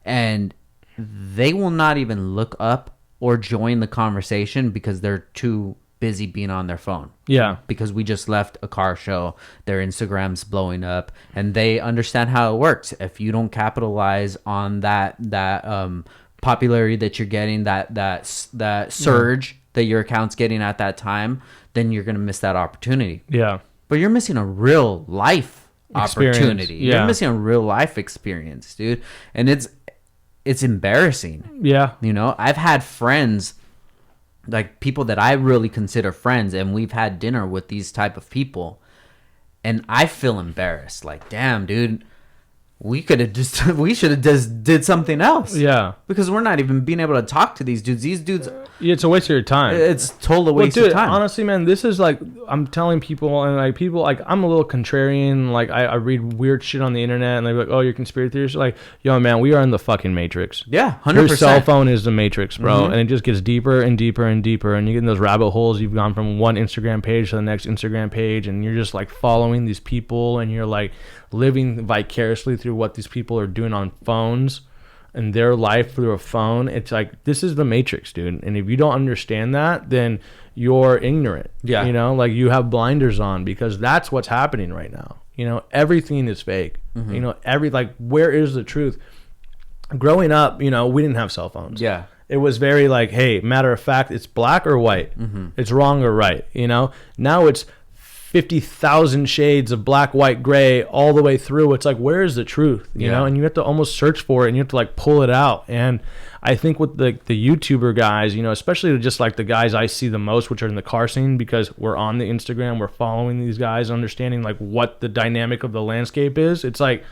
Speaker 1: and they will not even look up or join the conversation because they're too busy being on their phone.
Speaker 2: Yeah.
Speaker 1: Because we just left a car show, their Instagram's blowing up, and they understand how it works. If you don't capitalize on that popularity that you're getting, that surge that your account's getting at that time, then you're gonna miss that opportunity.
Speaker 2: Yeah.
Speaker 1: But you're missing a real life opportunity.
Speaker 2: Yeah.
Speaker 1: You're missing a real life experience, dude. And it's embarrassing.
Speaker 2: Yeah.
Speaker 1: You know, I've had friends, like people that I really consider friends, and we've had dinner with these type of people, and I feel embarrassed. Like, damn, dude, we should have just did something else.
Speaker 2: Yeah.
Speaker 1: Because we're not even being able to talk to these dudes. These dudes,
Speaker 2: Yeah, it's a waste of your time.
Speaker 1: it's total waste
Speaker 2: Dude,
Speaker 1: of time.
Speaker 2: honestly, man, this is like, I'm telling people, and like people, like I'm a little contrarian. Like I read weird shit on the internet, and they're like, "Oh, you're conspiracy theorists." Like, yo, man, we are in the fucking matrix.
Speaker 1: Yeah, 100%.
Speaker 2: Your cell phone is the matrix, bro, and it just gets deeper and deeper and deeper, and you get in those rabbit holes. You've gone from one Instagram page to the next Instagram page, and you're just like following these people, and you're like living vicariously through what these people are doing on phones and their life through a phone. It's like, this is the matrix, dude. And if you don't understand that, then you're ignorant.
Speaker 1: Yeah.
Speaker 2: You know, like you have blinders on, because that's what's happening right now. You know, everything is fake. You know, where is the truth? Growing up, you know, we didn't have cell phones.
Speaker 1: Yeah.
Speaker 2: It was very like, hey, matter of fact, it's black or white. It's wrong or right. You know, now it's 50,000 shades of black, white, gray all the way through. It's like, where is the truth? You know, and you have to almost search for it, and you have to like pull it out. And I think with the YouTuber guys, you know, especially just like the guys I see the most, which are in the car scene, because we're on the Instagram, we're following these guys, understanding like what the dynamic of the landscape is. It's like,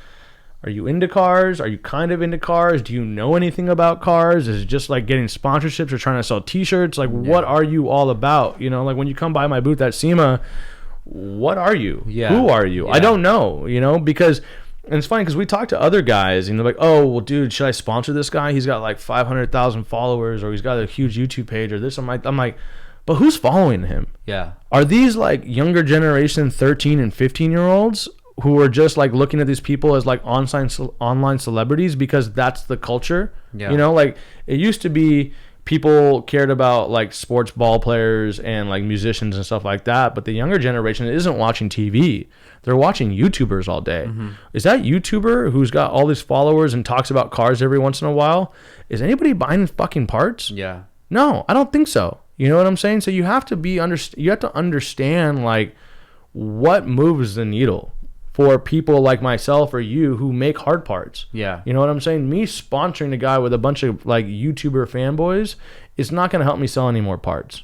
Speaker 2: are you into cars? Are you kind of into cars? Do you know anything about cars? Is it just like getting sponsorships or trying to sell t-shirts? Like, what are you all about? You know, like when you come by my booth at SEMA, what are you?
Speaker 1: Yeah.
Speaker 2: Who are you?
Speaker 1: Yeah.
Speaker 2: I don't know, you know, because, and it's funny because we talk to other guys and they're like, oh, well, dude, should I sponsor this guy? He's got like 500,000 followers, or he's got a huge YouTube page or this. I'm like, but who's following him?
Speaker 1: Yeah.
Speaker 2: Are these like younger generation 13 and 15-year-olds who are just like looking at these people as like online celebrities because that's the culture?
Speaker 1: Yeah.
Speaker 2: You know, like it used to be people cared about like sports ball players and like musicians and stuff like that, but the younger generation isn't watching TV. They're watching YouTubers all day. Is that YouTuber who's got all these followers and talks about cars every once in a while, is anybody buying fucking parts?
Speaker 1: Yeah.
Speaker 2: No, I don't think so. You know what I'm saying? So you have to you have to understand like what moves the needle for people like myself or you who make hard parts.
Speaker 1: Yeah.
Speaker 2: You know what I'm saying? Me sponsoring a guy with a bunch of like YouTuber fanboys is not going to help me sell any more parts.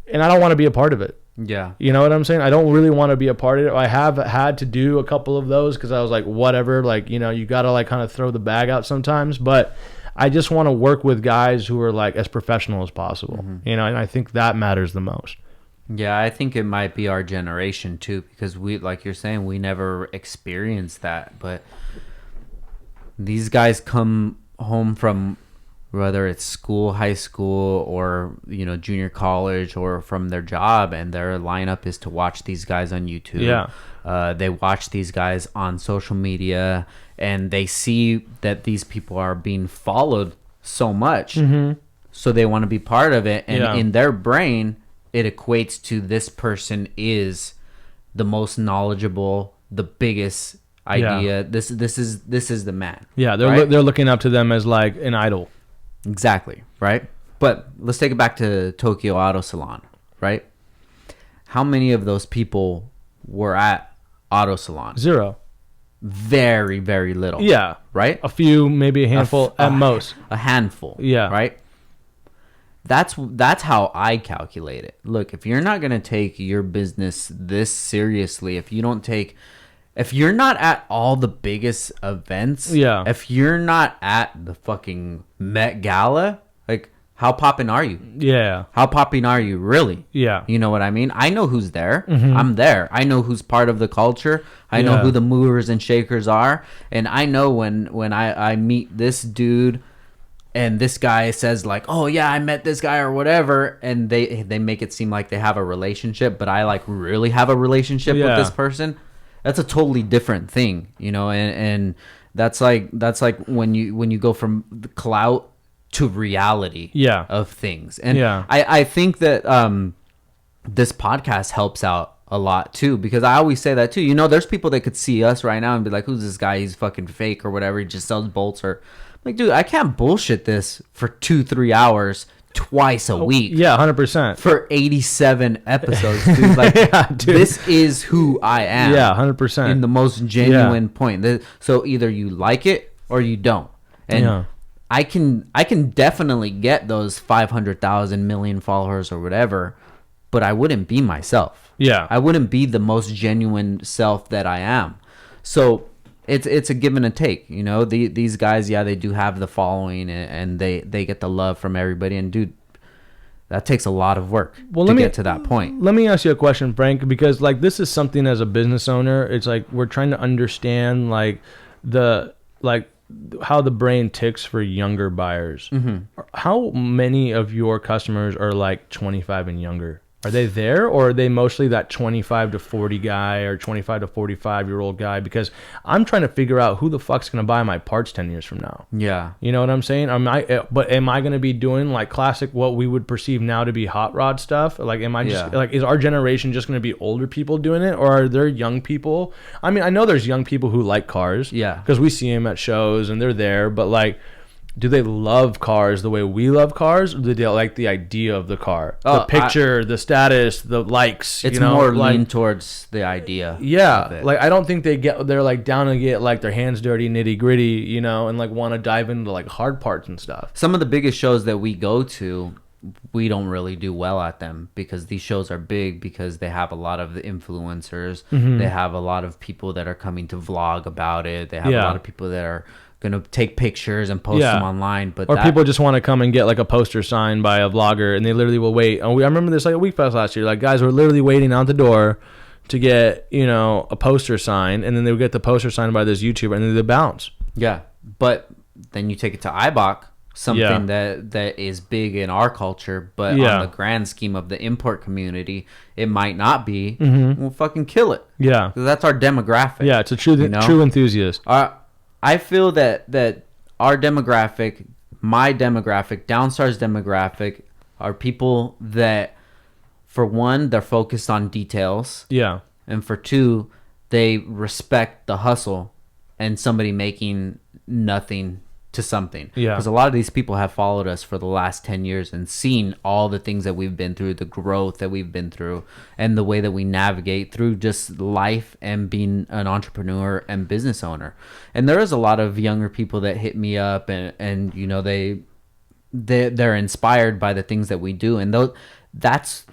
Speaker 2: And I don't want to be a part of it.
Speaker 1: Yeah.
Speaker 2: You know what I'm saying? I don't really want to be a part of it. I have had to do a couple of those because I was like, whatever, like, you know, you got to like kind of throw the bag out sometimes. But I just want to work with guys who are like as professional as possible, you know, and I think that matters the most.
Speaker 1: Yeah, I think it might be our generation too, because we, like you're saying, we never experienced that. But these guys come home from whether it's school, high school, or junior college, or from their job, and their lineup is to watch these guys on YouTube. They watch these guys on social media, and they see that these people are being followed so much, so they want to be part of it. And in their brain, it equates to this person is the most knowledgeable, the biggest idea. This is the man.
Speaker 2: They're looking up to them as like an idol.
Speaker 1: Exactly, right? But let's take it back to Tokyo Auto Salon, right? How many of those people were at Auto Salon?
Speaker 2: 0.
Speaker 1: Very, very little.
Speaker 2: Yeah.
Speaker 1: Right?
Speaker 2: A few, maybe a handful at most.
Speaker 1: A handful. Yeah. Right? That's how I calculate it. Look, if you're not going to take your business this seriously, if you're not at all the biggest events, if you're not at the fucking Met Gala, like, how popping are you?
Speaker 2: Yeah.
Speaker 1: How popping are you, really?
Speaker 2: Yeah.
Speaker 1: You know what I mean? I know who's there. I'm there. I know who's part of the culture. I know who the movers and shakers are. And I know when I meet this dude and this guy says like, oh yeah, I met this guy or whatever, and they make it seem like they have a relationship, but I like really have a relationship with this person. That's a totally different thing, and that's like when you go from the clout to reality of things. And I think that this podcast helps out a lot too, because I always say that too. There's people that could see us right now and be like, who's this guy? He's fucking fake or whatever. He just sells bolts. Or like, dude, I can't bullshit this for 2-3 hours twice a week.
Speaker 2: 100%.
Speaker 1: For 87 episodes, dude. Like, dude. This is who I am.
Speaker 2: 100%.
Speaker 1: In the most genuine point. So either you like it or you don't. And I can definitely get those 500,000 million followers or whatever, but I wouldn't be myself. I wouldn't be the most genuine self that I am. So it's a give and a take, these guys, they do have the following, and they get the love from everybody. And dude, that takes a lot of work to get to that point.
Speaker 2: Let me ask you a question, Frank, because like this is something as a business owner, it's like we're trying to understand like how the brain ticks for younger buyers. How many of your customers are like 25 and younger? Are they there, or are they mostly that 25 to 40 guy or 25 to 45-year-old guy? Because I'm trying to figure out who the fuck's going to buy my parts 10 years from now. Yeah. You know what I'm saying? Am I going to be doing like classic, what we would perceive now to be hot rod stuff? Like, am I just like, is our generation just going to be older people doing it, or are there young people? I mean, I know there's young people who like cars. Yeah. Because we see them at shows and they're there, but like, do they love cars the way we love cars, or do they like the idea of the car, the picture, the status, the likes?
Speaker 1: It's more lean towards the idea.
Speaker 2: Yeah, like I don't think they're like down to get like their hands dirty, nitty gritty, and like want to dive into like hard parts and stuff.
Speaker 1: Some of the biggest shows that we go to, we don't really do well at them, because these shows are big, because they have a lot of the influencers. They have a lot of people that are coming to vlog about it. They have a lot of people that are gonna take pictures and post them online, but
Speaker 2: people just want to come and get like a poster signed by a vlogger, and they literally will wait. I remember this like a Week Fest last year. Like guys were literally waiting out the door to get a poster signed, and then they would get the poster signed by this YouTuber, and then they bounce.
Speaker 1: Yeah, but then you take it to IBOC, something that is big in our culture, but on the grand scheme of the import community, it might not be. We'll fucking kill it. Yeah, that's our demographic.
Speaker 2: Yeah, it's a true enthusiast.
Speaker 1: I feel that our demographic, my demographic, Downstar's demographic, are people that, for one, they're focused on details. Yeah. And for two, they respect the hustle and somebody making nothing to something. Yeah. Because a lot of these people have followed us for the last 10 years and seen all the things that we've been through, the growth that we've been through, and the way that we navigate through just life and being an entrepreneur and business owner. And there is a lot of younger people that hit me up, and they're inspired by the things that we do. And that's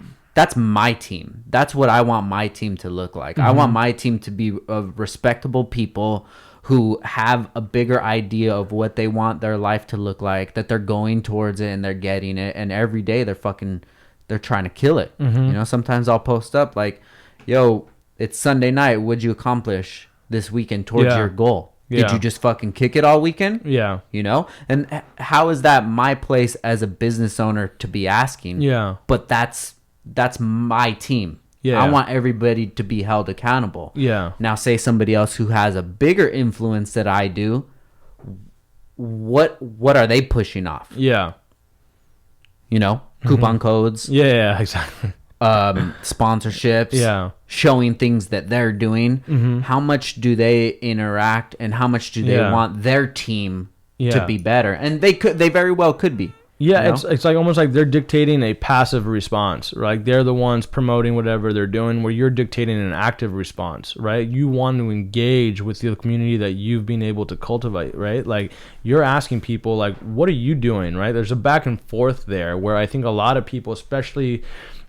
Speaker 1: my team. That's what I want my team to look like. I want my team to be respectable people who have a bigger idea of what they want their life to look like, that they're going towards it and they're getting it, and every day they're trying to kill it. Sometimes I'll post up like, yo, it's Sunday night, what'd you accomplish this weekend towards your goal? Did you just fucking kick it all weekend?
Speaker 2: Yeah.
Speaker 1: You know? And how is that my place as a business owner to be asking?
Speaker 2: Yeah.
Speaker 1: But that's my team.
Speaker 2: Yeah.
Speaker 1: I want everybody to be held accountable.
Speaker 2: Yeah.
Speaker 1: Now, say somebody else who has a bigger influence that I do, what are they pushing off?
Speaker 2: Yeah.
Speaker 1: You know, coupon codes.
Speaker 2: Yeah, exactly.
Speaker 1: Sponsorships.
Speaker 2: Yeah.
Speaker 1: Showing things that they're doing. How much do they interact, and how much do they want their team to be better? And they very well could be.
Speaker 2: Yeah,
Speaker 1: you know?
Speaker 2: it's like almost like they're dictating a passive response, right? They're the ones promoting whatever they're doing, where you're dictating an active response, right? You want to engage with the community that you've been able to cultivate, right? Like, you're asking people, like, what are you doing, right? There's a back and forth there where I think a lot of people, especially,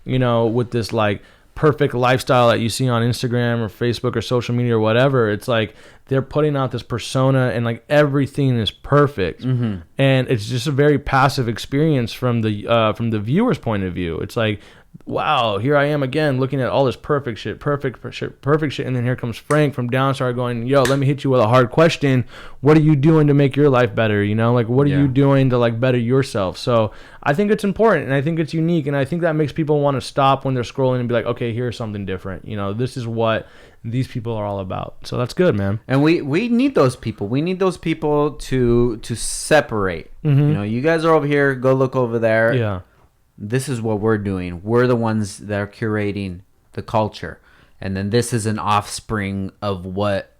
Speaker 2: you know, with this like perfect lifestyle that you see on Instagram or Facebook or social media or whatever, it's like they're putting out this persona and like everything is perfect, and it's just a very passive experience from the viewer's point of view. It's like, wow, here I am again looking at all this perfect shit, and then here comes Frank from Downstar going, yo, let me hit you with a hard question. What are you doing to make your life better? You know, like, what are you doing to like better yourself? So I think it's important, and I think it's unique, and I think that makes people want to stop when they're scrolling and be like, okay, here's something different. You know, this is what these people are all about. So that's good, man.
Speaker 1: And we need those people. We need those people to separate. You know, you guys are over here, go look over there.
Speaker 2: Yeah.
Speaker 1: This is what we're doing. We're the ones that are curating the culture. And then this is an offspring of what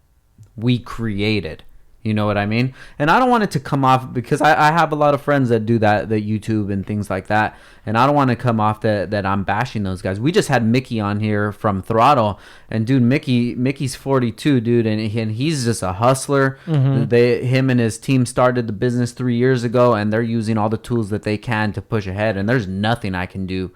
Speaker 1: we created. You know what I mean? And I don't want it to come off, because I have a lot of friends that do that YouTube and things like that. And I don't want to come off that I'm bashing those guys. We just had Mickey on here from Throttle. And dude, Mickey's 42, dude. And he's just a hustler. Him and his team started the business 3 years ago. And they're using all the tools that they can to push ahead. And there's nothing I can do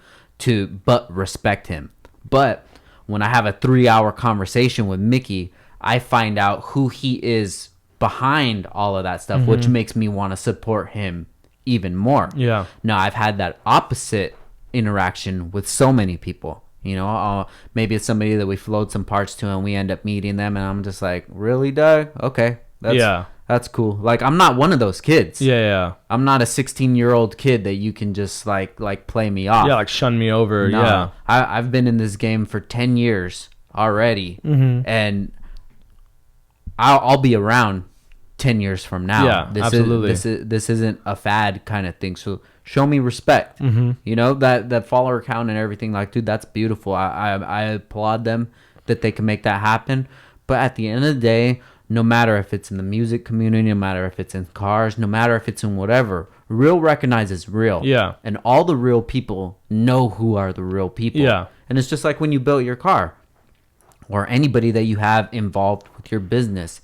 Speaker 1: but respect him. But when I have a 3-hour conversation with Mickey, I find out who he is behind all of that stuff, which makes me want to support him even more.
Speaker 2: Yeah.
Speaker 1: Now, I've had that opposite interaction with so many people. You know, maybe it's somebody that we float some parts to and we end up meeting them, and I'm just like, really, Doug? Okay. That's cool. Like, I'm not one of those kids.
Speaker 2: Yeah.
Speaker 1: I'm not a 16-year-old kid that you can just like play me off.
Speaker 2: Yeah, like shun me over.
Speaker 1: No,
Speaker 2: yeah.
Speaker 1: I've been in this game for 10 years already, and I'll be around 10 years from now.
Speaker 2: Yeah, absolutely.
Speaker 1: This isn't a fad kind of thing. So show me respect. You know, that follower count and everything. Like, dude, that's beautiful. I applaud them that they can make that happen. But at the end of the day, no matter if it's in the music community, no matter if it's in cars, no matter if it's in whatever, real recognizes real.
Speaker 2: Yeah.
Speaker 1: And all the real people know who are the real people.
Speaker 2: Yeah.
Speaker 1: And it's just like when you built your car, or anybody that you have involved with your business,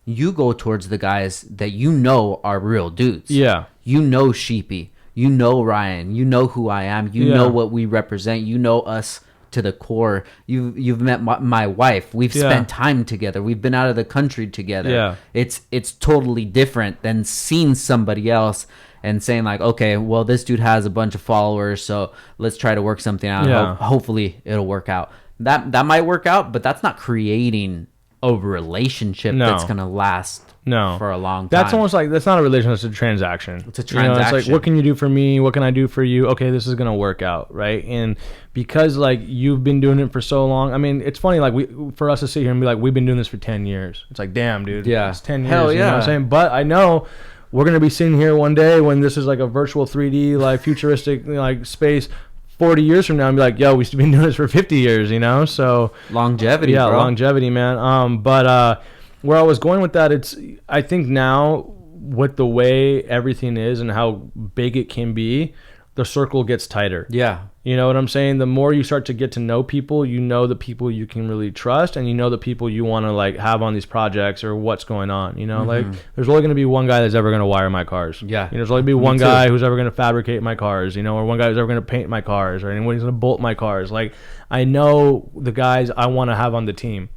Speaker 1: you go towards the guys that you know are real dudes.
Speaker 2: Yeah.
Speaker 1: You know Sheepy. You know Ryan. You know who I am. You know what we represent. You know us to the core. You've met my wife. We've spent time together. We've been out of the country together.
Speaker 2: Yeah.
Speaker 1: It's totally different than seeing somebody else and saying like, okay, well, this dude has a bunch of followers, so let's try to work something out.
Speaker 2: Yeah.
Speaker 1: Hopefully it'll work out. That might work out, but that's not creating a relationship that's going to last for a long time.
Speaker 2: That's almost like, that's not a relationship, it's a transaction.
Speaker 1: It's a transaction.
Speaker 2: You know, it's like, what can you do for me? What can I do for you? Okay, this is going to work out, right? And because like you've been doing it for so long, I mean, it's funny, like for us to sit here and be like, we've been doing this for 10 years. It's like, damn, dude.
Speaker 1: Yeah.
Speaker 2: It's 10 years.
Speaker 1: Hell yeah.
Speaker 2: You know what I'm saying? But I know we're going to be sitting here one day when this is like a virtual 3D, like futuristic, like space, 40 years from now and be like, yo, we've been doing this for 50 years, you know? So
Speaker 1: longevity,
Speaker 2: yeah,
Speaker 1: bro.
Speaker 2: longevity, man. But where I was going with that, it's, I think now with the way everything is and how big it can be, the circle gets tighter.
Speaker 1: Yeah.
Speaker 2: You know what I'm saying? The more you start to get to know people, you know the people you can really trust, and you know the people you want to like have on these projects or what's going on. You know, like there's only going to be one guy that's ever going to wire my cars.
Speaker 1: Yeah.
Speaker 2: You know, there's only going to be one guy who's ever going to fabricate my cars, you know, or one guy who's ever going to paint my cars, or anyone who's going to bolt my cars. Like, I know the guys I want to have on the team.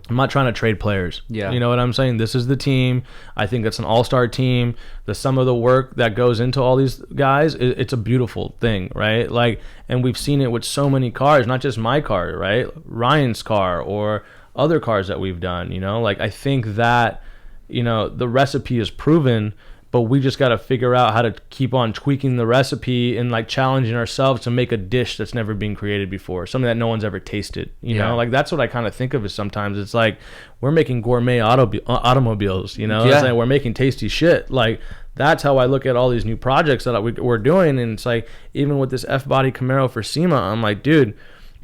Speaker 2: I'm not trying to trade players.
Speaker 1: Yeah.
Speaker 2: You know what I'm saying? This is the team. I think it's an all-star team. The sum of the work that goes into all these guys, it's a beautiful thing, right? Like, and we've seen it with so many cars, not just my car, right? Ryan's car or other cars that we've done, you know? Like, I think that the recipe is proven, but we just got to figure out how to keep on tweaking the recipe and like challenging ourselves to make a dish that's never been created before, something that no one's ever tasted. You know, like that's what I kind of think of it sometimes. It's like we're making gourmet automobiles, it's like we're making tasty shit. Like that's how I look at all these new projects that we're doing. And it's like, even with this F-body Camaro for SEMA, I'm like, dude,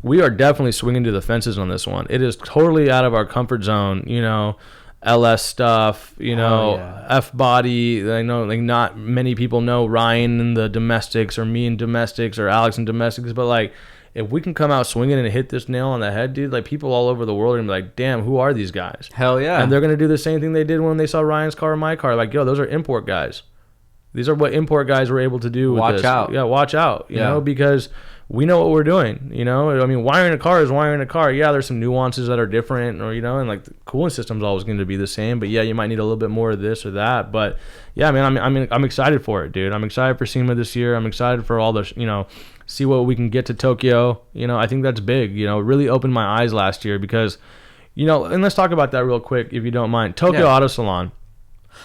Speaker 2: we are definitely swinging to the fences on this one. It is totally out of our comfort zone, LS stuff, F-body. I know like not many people know Ryan in the domestics or me in domestics or Alex in domestics, but like if we can come out swinging and hit this nail on the head, dude, like people all over the world are gonna be like, damn, who are these guys?
Speaker 1: Hell yeah.
Speaker 2: And they're gonna do the same thing they did when they saw Ryan's car or my car. Like, yo, those are import guys. These are what import guys were able to do with this.
Speaker 1: Out.
Speaker 2: Yeah, watch out, you know, because we know what we're doing, I mean, wiring a car is wiring a car. Yeah, there's some nuances that are different, or, and like the cooling system's always going to be the same, but yeah, you might need a little bit more of this or that. But yeah, man, I'm excited for it, dude. I'm excited for SEMA this year. I'm excited for all the, see what we can get to Tokyo. I think that's big, it really opened my eyes last year because, and let's talk about that real quick, if you don't mind. Tokyo Auto Salon.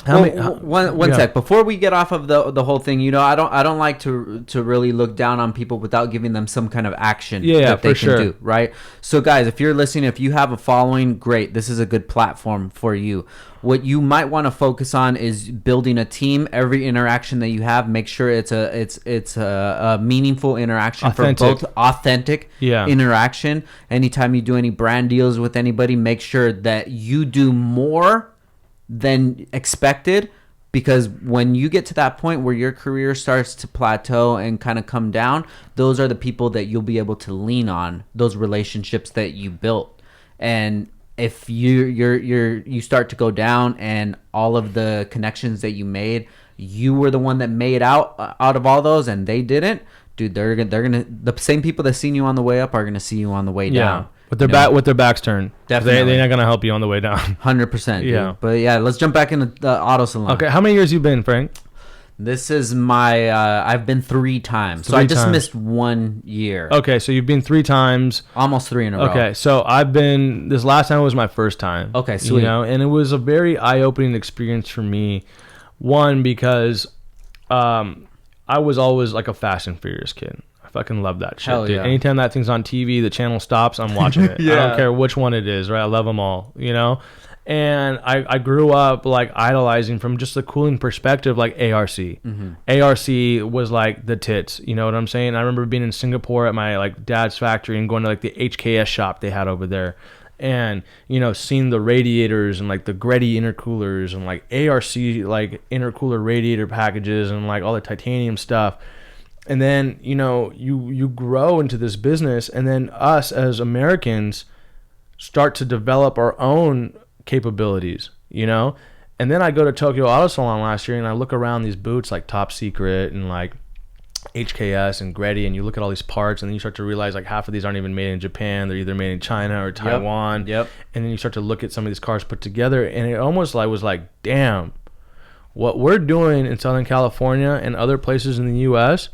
Speaker 1: One sec before we get off of the whole thing. I don't like to really look down on people without giving them some kind of action that they can do, right? So guys, if you're listening, if you have a following, great, this is a good platform for you. What you might want to focus on is building a team. Every interaction that you have, make sure it's a meaningful interaction, authentic. For both authentic interaction. Anytime you do any brand deals with anybody, make sure that you do more than expected, because when you get to that point where your career starts to plateau and kind of come down, those are the people that you'll be able to lean on, those relationships that you built. And if you start to go down and all of the connections that you made, you were the one that made out of all those and they didn't, dude, they're gonna the same people that seen you on the way up are gonna see you on the way down.
Speaker 2: With their backs turned. Definitely. They're not going to help you on the way down.
Speaker 1: 100%. Yeah. But yeah, let's jump back into the auto salon.
Speaker 2: Okay. How many years you been, Frank?
Speaker 1: This is my, I've been 3 times. So I just missed 1 year.
Speaker 2: Okay. So you've been 3 times.
Speaker 1: Almost 3 in a row.
Speaker 2: Okay. So this last time was my first time.
Speaker 1: Okay. Sweet.
Speaker 2: And it was a very eye-opening experience for me. One, because I was always like a Fast and Furious kid. Fucking love that shit.
Speaker 1: Hell
Speaker 2: dude.
Speaker 1: Yeah.
Speaker 2: Anytime that thing's on TV, the channel stops, I'm watching it. I don't care which one it is, right? I love them all, And I grew up like idolizing from just the cooling perspective, like ARC. Mm-hmm. ARC was like the tits, you know what I'm saying? I remember being in Singapore at my like dad's factory and going to like the HKS shop they had over there. And, seeing the radiators and like the Greddy intercoolers and like ARC like intercooler radiator packages and like all the titanium stuff. And then, you grow into this business, and then us as Americans start to develop our own capabilities, And then I go to Tokyo Auto Salon last year, and I look around these booths like Top Secret and like HKS and Greddy, and you look at all these parts, and then you start to realize like half of these aren't even made in Japan. They're either made in China or Taiwan.
Speaker 1: Yep.
Speaker 2: And then you start to look at some of these cars put together, and it almost like was like, damn, what we're doing in Southern California and other places in the U.S.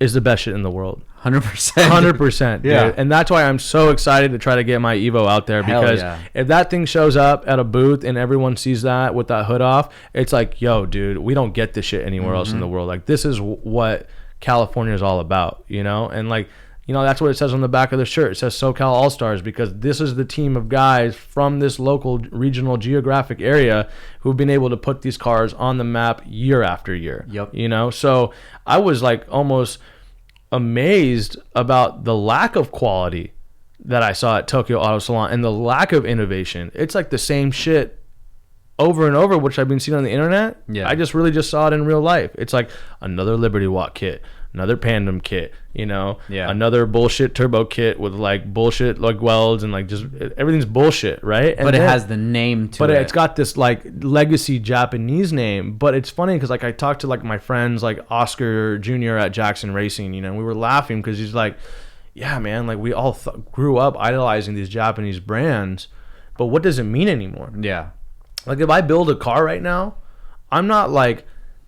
Speaker 2: is the best shit in the world.
Speaker 1: 100%.
Speaker 2: 100%. Yeah. Dude. And that's why I'm so excited to try to get my Evo out there, because if that thing shows up at a booth and everyone sees that with that hood off, it's like, yo, dude, we don't get this shit anywhere else in the world. Like, this is what California is all about, And like, that's what it says on the back of the shirt. It says SoCal All-Stars, because this is the team of guys from this local regional geographic area who've been able to put these cars on the map year after year.
Speaker 1: Yep.
Speaker 2: So I was like almost amazed about the lack of quality that I saw at Tokyo Auto Salon and the lack of innovation. It's like the same shit over and over, which I've been seeing on the internet.
Speaker 1: Yeah.
Speaker 2: I just saw it in real life. It's like another Liberty Walk kit, another Pandem kit, another bullshit turbo kit with like bullshit like welds and like just everything's bullshit, right?
Speaker 1: But it has the name to it.
Speaker 2: But it's got this like legacy Japanese name. But it's funny because like I talked to like my friends like Oscar Jr. at Jackson Racing, and we were laughing because he's like, yeah, man, like we all grew up idolizing these Japanese brands, but what does it mean anymore?
Speaker 1: Yeah.
Speaker 2: Like if I build a car right now, I'm not like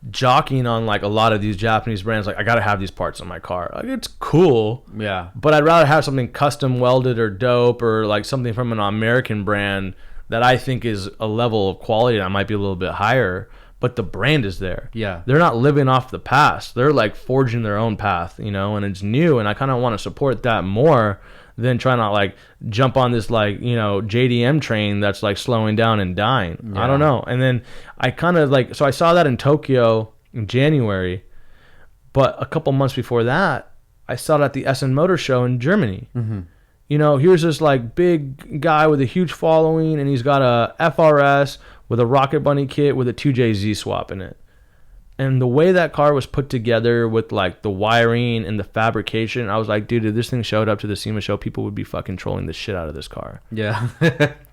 Speaker 2: jockeying on like a lot of these Japanese brands, like I gotta have these parts in my car. Like it's cool,
Speaker 1: yeah,
Speaker 2: but I'd rather have something custom welded or dope or like something from an American brand that I think is a level of quality that might be a little bit higher, but the brand is there.
Speaker 1: Yeah.
Speaker 2: They're not living off the past. They're like forging their own path, you know, and it's new. And I kind of want to support that more than trying to like jump on this like, you know, JDM train that's like slowing down and dying. Yeah. I don't know. And then I kind of like, so I saw that in Tokyo in January, but a couple months before that, I saw it at the Essen Motor Show in Germany. Mm-hmm. You know, here's this like big guy with a huge following, and he's got a FRS with a Rocket Bunny kit with a 2JZ swap in it. And the way that car was put together with like the wiring and the fabrication, I was like, dude, if this thing showed up to the SEMA show, people would be fucking trolling the shit out of this car.
Speaker 1: Yeah.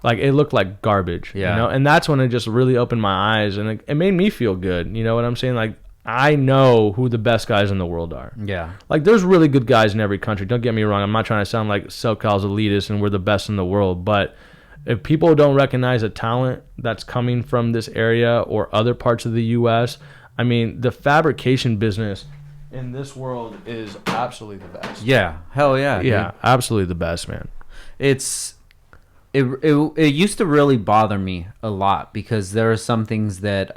Speaker 2: Like it looked like garbage, you know? And that's when it just really opened my eyes, and it made me feel good. You know what I'm saying? Like, I know who the best guys in the world are.
Speaker 1: Yeah.
Speaker 2: Like, there's really good guys in every country. Don't get me wrong. I'm not trying to sound like SoCal's elitist and we're the best in the world, but if people don't recognize a talent that's coming from this area or other parts of the U.S., I mean, the fabrication business in this world is absolutely the best.
Speaker 1: Yeah. Hell yeah.
Speaker 2: Yeah,
Speaker 1: dude.
Speaker 2: absolutely the best, man.
Speaker 1: It used to really bother me a lot because there are some things that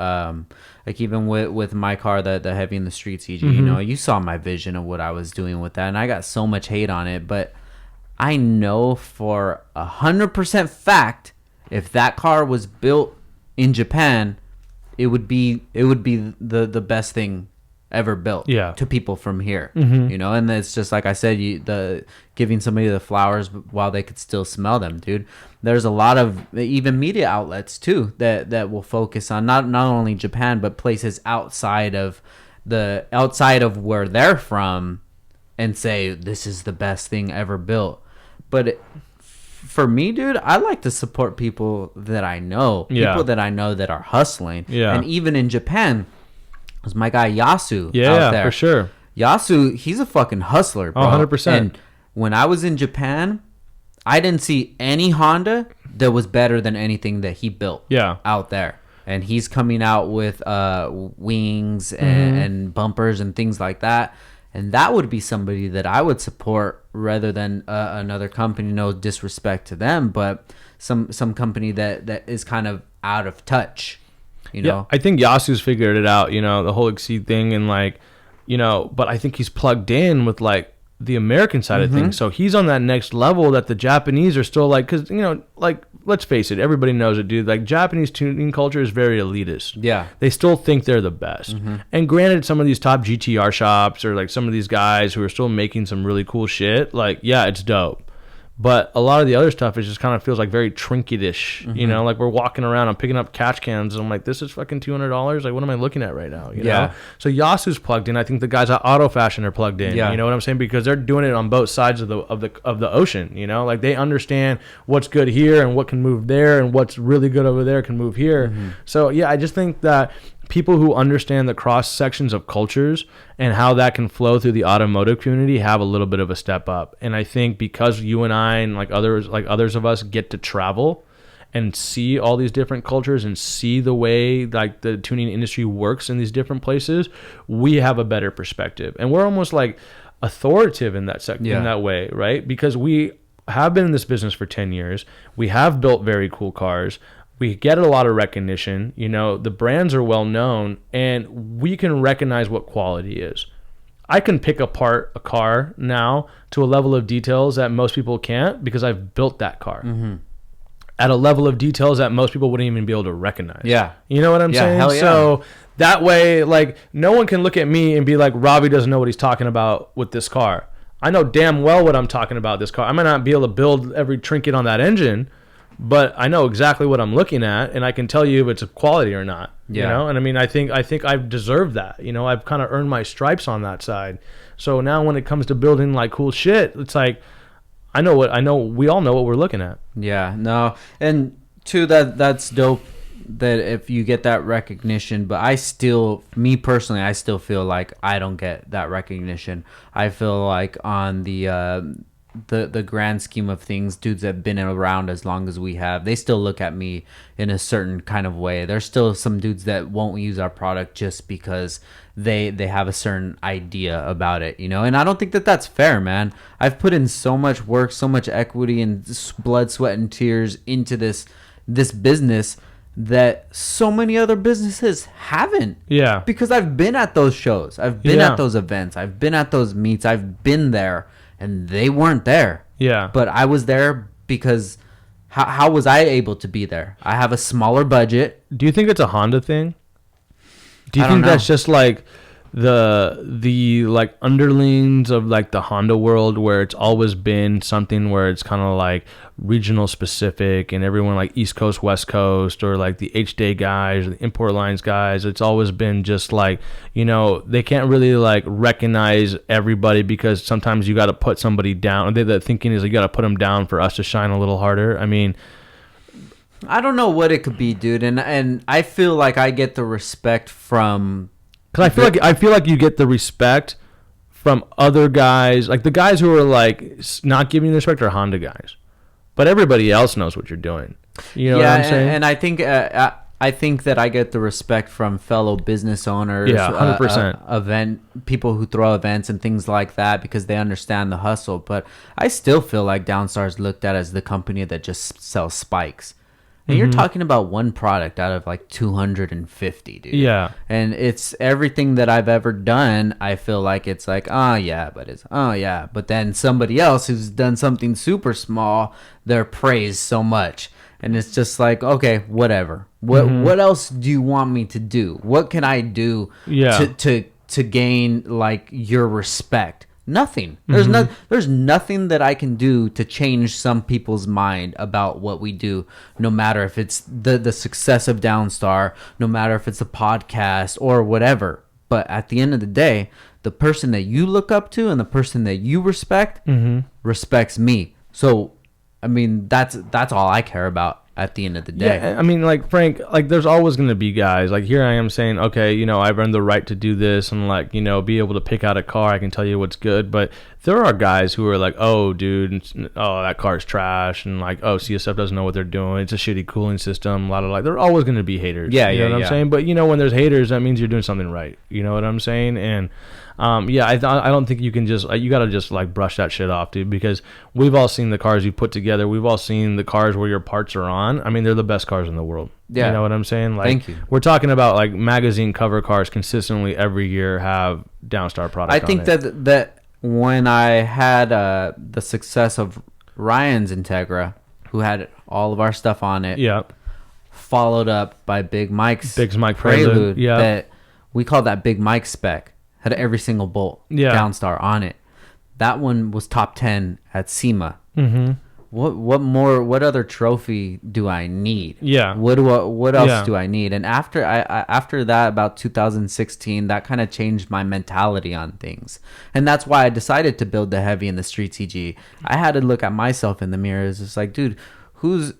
Speaker 1: like even with my car, the Heavy in the Streets EG, you know, you saw my vision of what I was doing with that, and I got so much hate on it, but I know for 100% fact if that car was built in Japan, it would be the best thing ever built to people from here. You know, and it's just like I said, the giving somebody the flowers while they could still smell them, dude. There's a lot of even media outlets too that will focus on not only Japan but places outside of where they're from and say this is the best thing ever built. But for me, dude, I like to support people that I know, people that I know that are hustling. And even in Japan, was my guy Yasu out there.
Speaker 2: Yeah, for sure.
Speaker 1: Yasu, he's a fucking hustler, bro.
Speaker 2: 100%.
Speaker 1: And when I was in Japan, I didn't see any Honda that was better than anything that he built out there. And he's coming out with wings and bumpers and things like that. And that would be somebody that I would support rather than another company. No disrespect to them, but some company that is kind of out of touch. You know?
Speaker 2: I think Yasu's figured it out, you know, the whole Exceed thing, and like, you know, but I think he's plugged in with like the American side of things. So he's on that next level that the Japanese are still like, because, you know, like, let's face it, everybody knows it, dude. Like, Japanese tuning culture is very elitist. Yeah. They still think they're the best. And granted, some of these top GTR shops or like some of these guys who are still making some really cool shit, like, yeah, it's dope. But a lot of the other stuff is just kind of feels like very trinket-ish, you know? Like, we're walking around, I'm picking up catch cans, and I'm like, this is fucking $200? Like, what am I looking at right now? You know? So Yasu's plugged in. I think the guys at Auto Fashion are plugged in. You know what I'm saying? Because they're doing it on both sides of the ocean, you know? Like, they understand what's good here and what can move there, and what's really good over there can move here. So, yeah, I just think that people who understand the cross sections of cultures and how that can flow through the automotive community have a little bit of a step up. And I think because you and I and like others of us get to travel and see all these different cultures and see the way like the tuning industry works in these different places, we have a better perspective. And we're almost like authoritative in that in that way, right? Because we have been in this business for 10 years. We have built very cool cars. We get a lot of recognition, you know, the brands are well known, and we can recognize what quality is. I can pick apart a car now to a level of details that most people can't because I've built that car at a level of details that most people wouldn't even be able to recognize. Yeah. You know what I'm saying? Hell yeah. So that way, like, no one can look at me and be like, Ravi doesn't know what he's talking about with this car. I know damn well what I'm talking about this car. I might not be able to build every trinket on that engine, but I know exactly what I'm looking at, and I can tell you if it's a quality or not. You know, and I mean, I think I've deserved that. You know, I've kind of earned my stripes on that side. So now, when it comes to building like cool shit, it's like we all know what we're looking at. Yeah, no, and too that's dope that if you get that recognition. But me personally, I still feel like I don't get that recognition. I feel like on the grand scheme of things, dudes that have been around as long as we have, they still look at me in a certain kind of way. There's still some dudes that won't use our product just because they have a certain idea about it, you know? And I don't think that that's fair, man. I've put in so much work, so much equity and blood, sweat, and tears into this
Speaker 1: this business that so many other businesses haven't.
Speaker 2: Yeah.
Speaker 1: Because I've been at those shows. I've been at those events. I've been at those meets. I've been there, and they weren't there.
Speaker 2: Yeah.
Speaker 1: But I was there because how was I able to be there? I have a smaller budget.
Speaker 2: Do you think it's a Honda thing? Do you think that's just like the like underlings of like the Honda world, where it's always been something where it's kind of like regional specific, and everyone like East Coast, West Coast, or like the H-Day guys, or the Import Lines guys, it's always been just like, you know, they can't really like recognize everybody because sometimes you got to put somebody down. The thinking is you got to put them down for us to shine a little harder. I mean,
Speaker 1: I don't know what it could be, dude, and I feel like I get the respect from,
Speaker 2: because I feel like you get the respect from other guys, like the guys who are like not giving you the respect are Honda guys, but everybody else knows what you're doing. You know what I'm saying?
Speaker 1: And I think that I get the respect from fellow business owners,
Speaker 2: 100%.
Speaker 1: Event people who throw events and things like that, because they understand the hustle. But I still feel like Downstar's looked at as the company that just sells spikes. And you're talking about one product out of like 250, dude.
Speaker 2: Yeah.
Speaker 1: And it's everything that I've ever done. I feel like it's like, but then somebody else who's done something super small, they're praised so much. And it's just like, okay, whatever. What else do you want me to do? What can I do to gain like your respect? Nothing. There's nothing that I can do to change some people's mind about what we do, no matter if it's the success of Downstar, no matter if it's a podcast or whatever. But at the end of the day, the person that you look up to and the person that you respect respects me. So, I mean, that's all I care about at the end of the day.
Speaker 2: Yeah, I mean, like, Frank, like, there's always going to be guys. Like, here I am saying, okay, you know, I've earned the right to do this and, like, you know, be able to pick out a car. I can tell you what's good. But there are guys who are like, oh, dude, oh, that car's trash. And, like, oh, CSF doesn't know what they're doing. It's a shitty cooling system. A lot of, like, there are always going to be haters.
Speaker 1: Yeah,
Speaker 2: you know what I'm saying? But, you know, when there's haters, that means you're doing something right. You know what I'm saying? And I don't think you can just, you got to just like brush that shit off, dude, because we've all seen the cars you put together. We've all seen the cars where your parts are on. I mean, they're the best cars in the world. Yeah. You know what I'm saying? Like,
Speaker 1: thank you.
Speaker 2: We're talking about like magazine cover cars consistently every year have Downstar products.
Speaker 1: I think that when I had the success of Ryan's Integra, who had all of our stuff on it, followed up by Big Mike's Prelude, that we call that Big Mike spec. Had every single bolt Downstar on it. That one was top 10 at SEMA. What other trophy do I need? What else do I need? And after that, about 2016, that kind of changed my mentality on things. And that's why I decided to build the Heavy in the Streets EG. I had to look at myself in the mirror. It's just like, dude, whose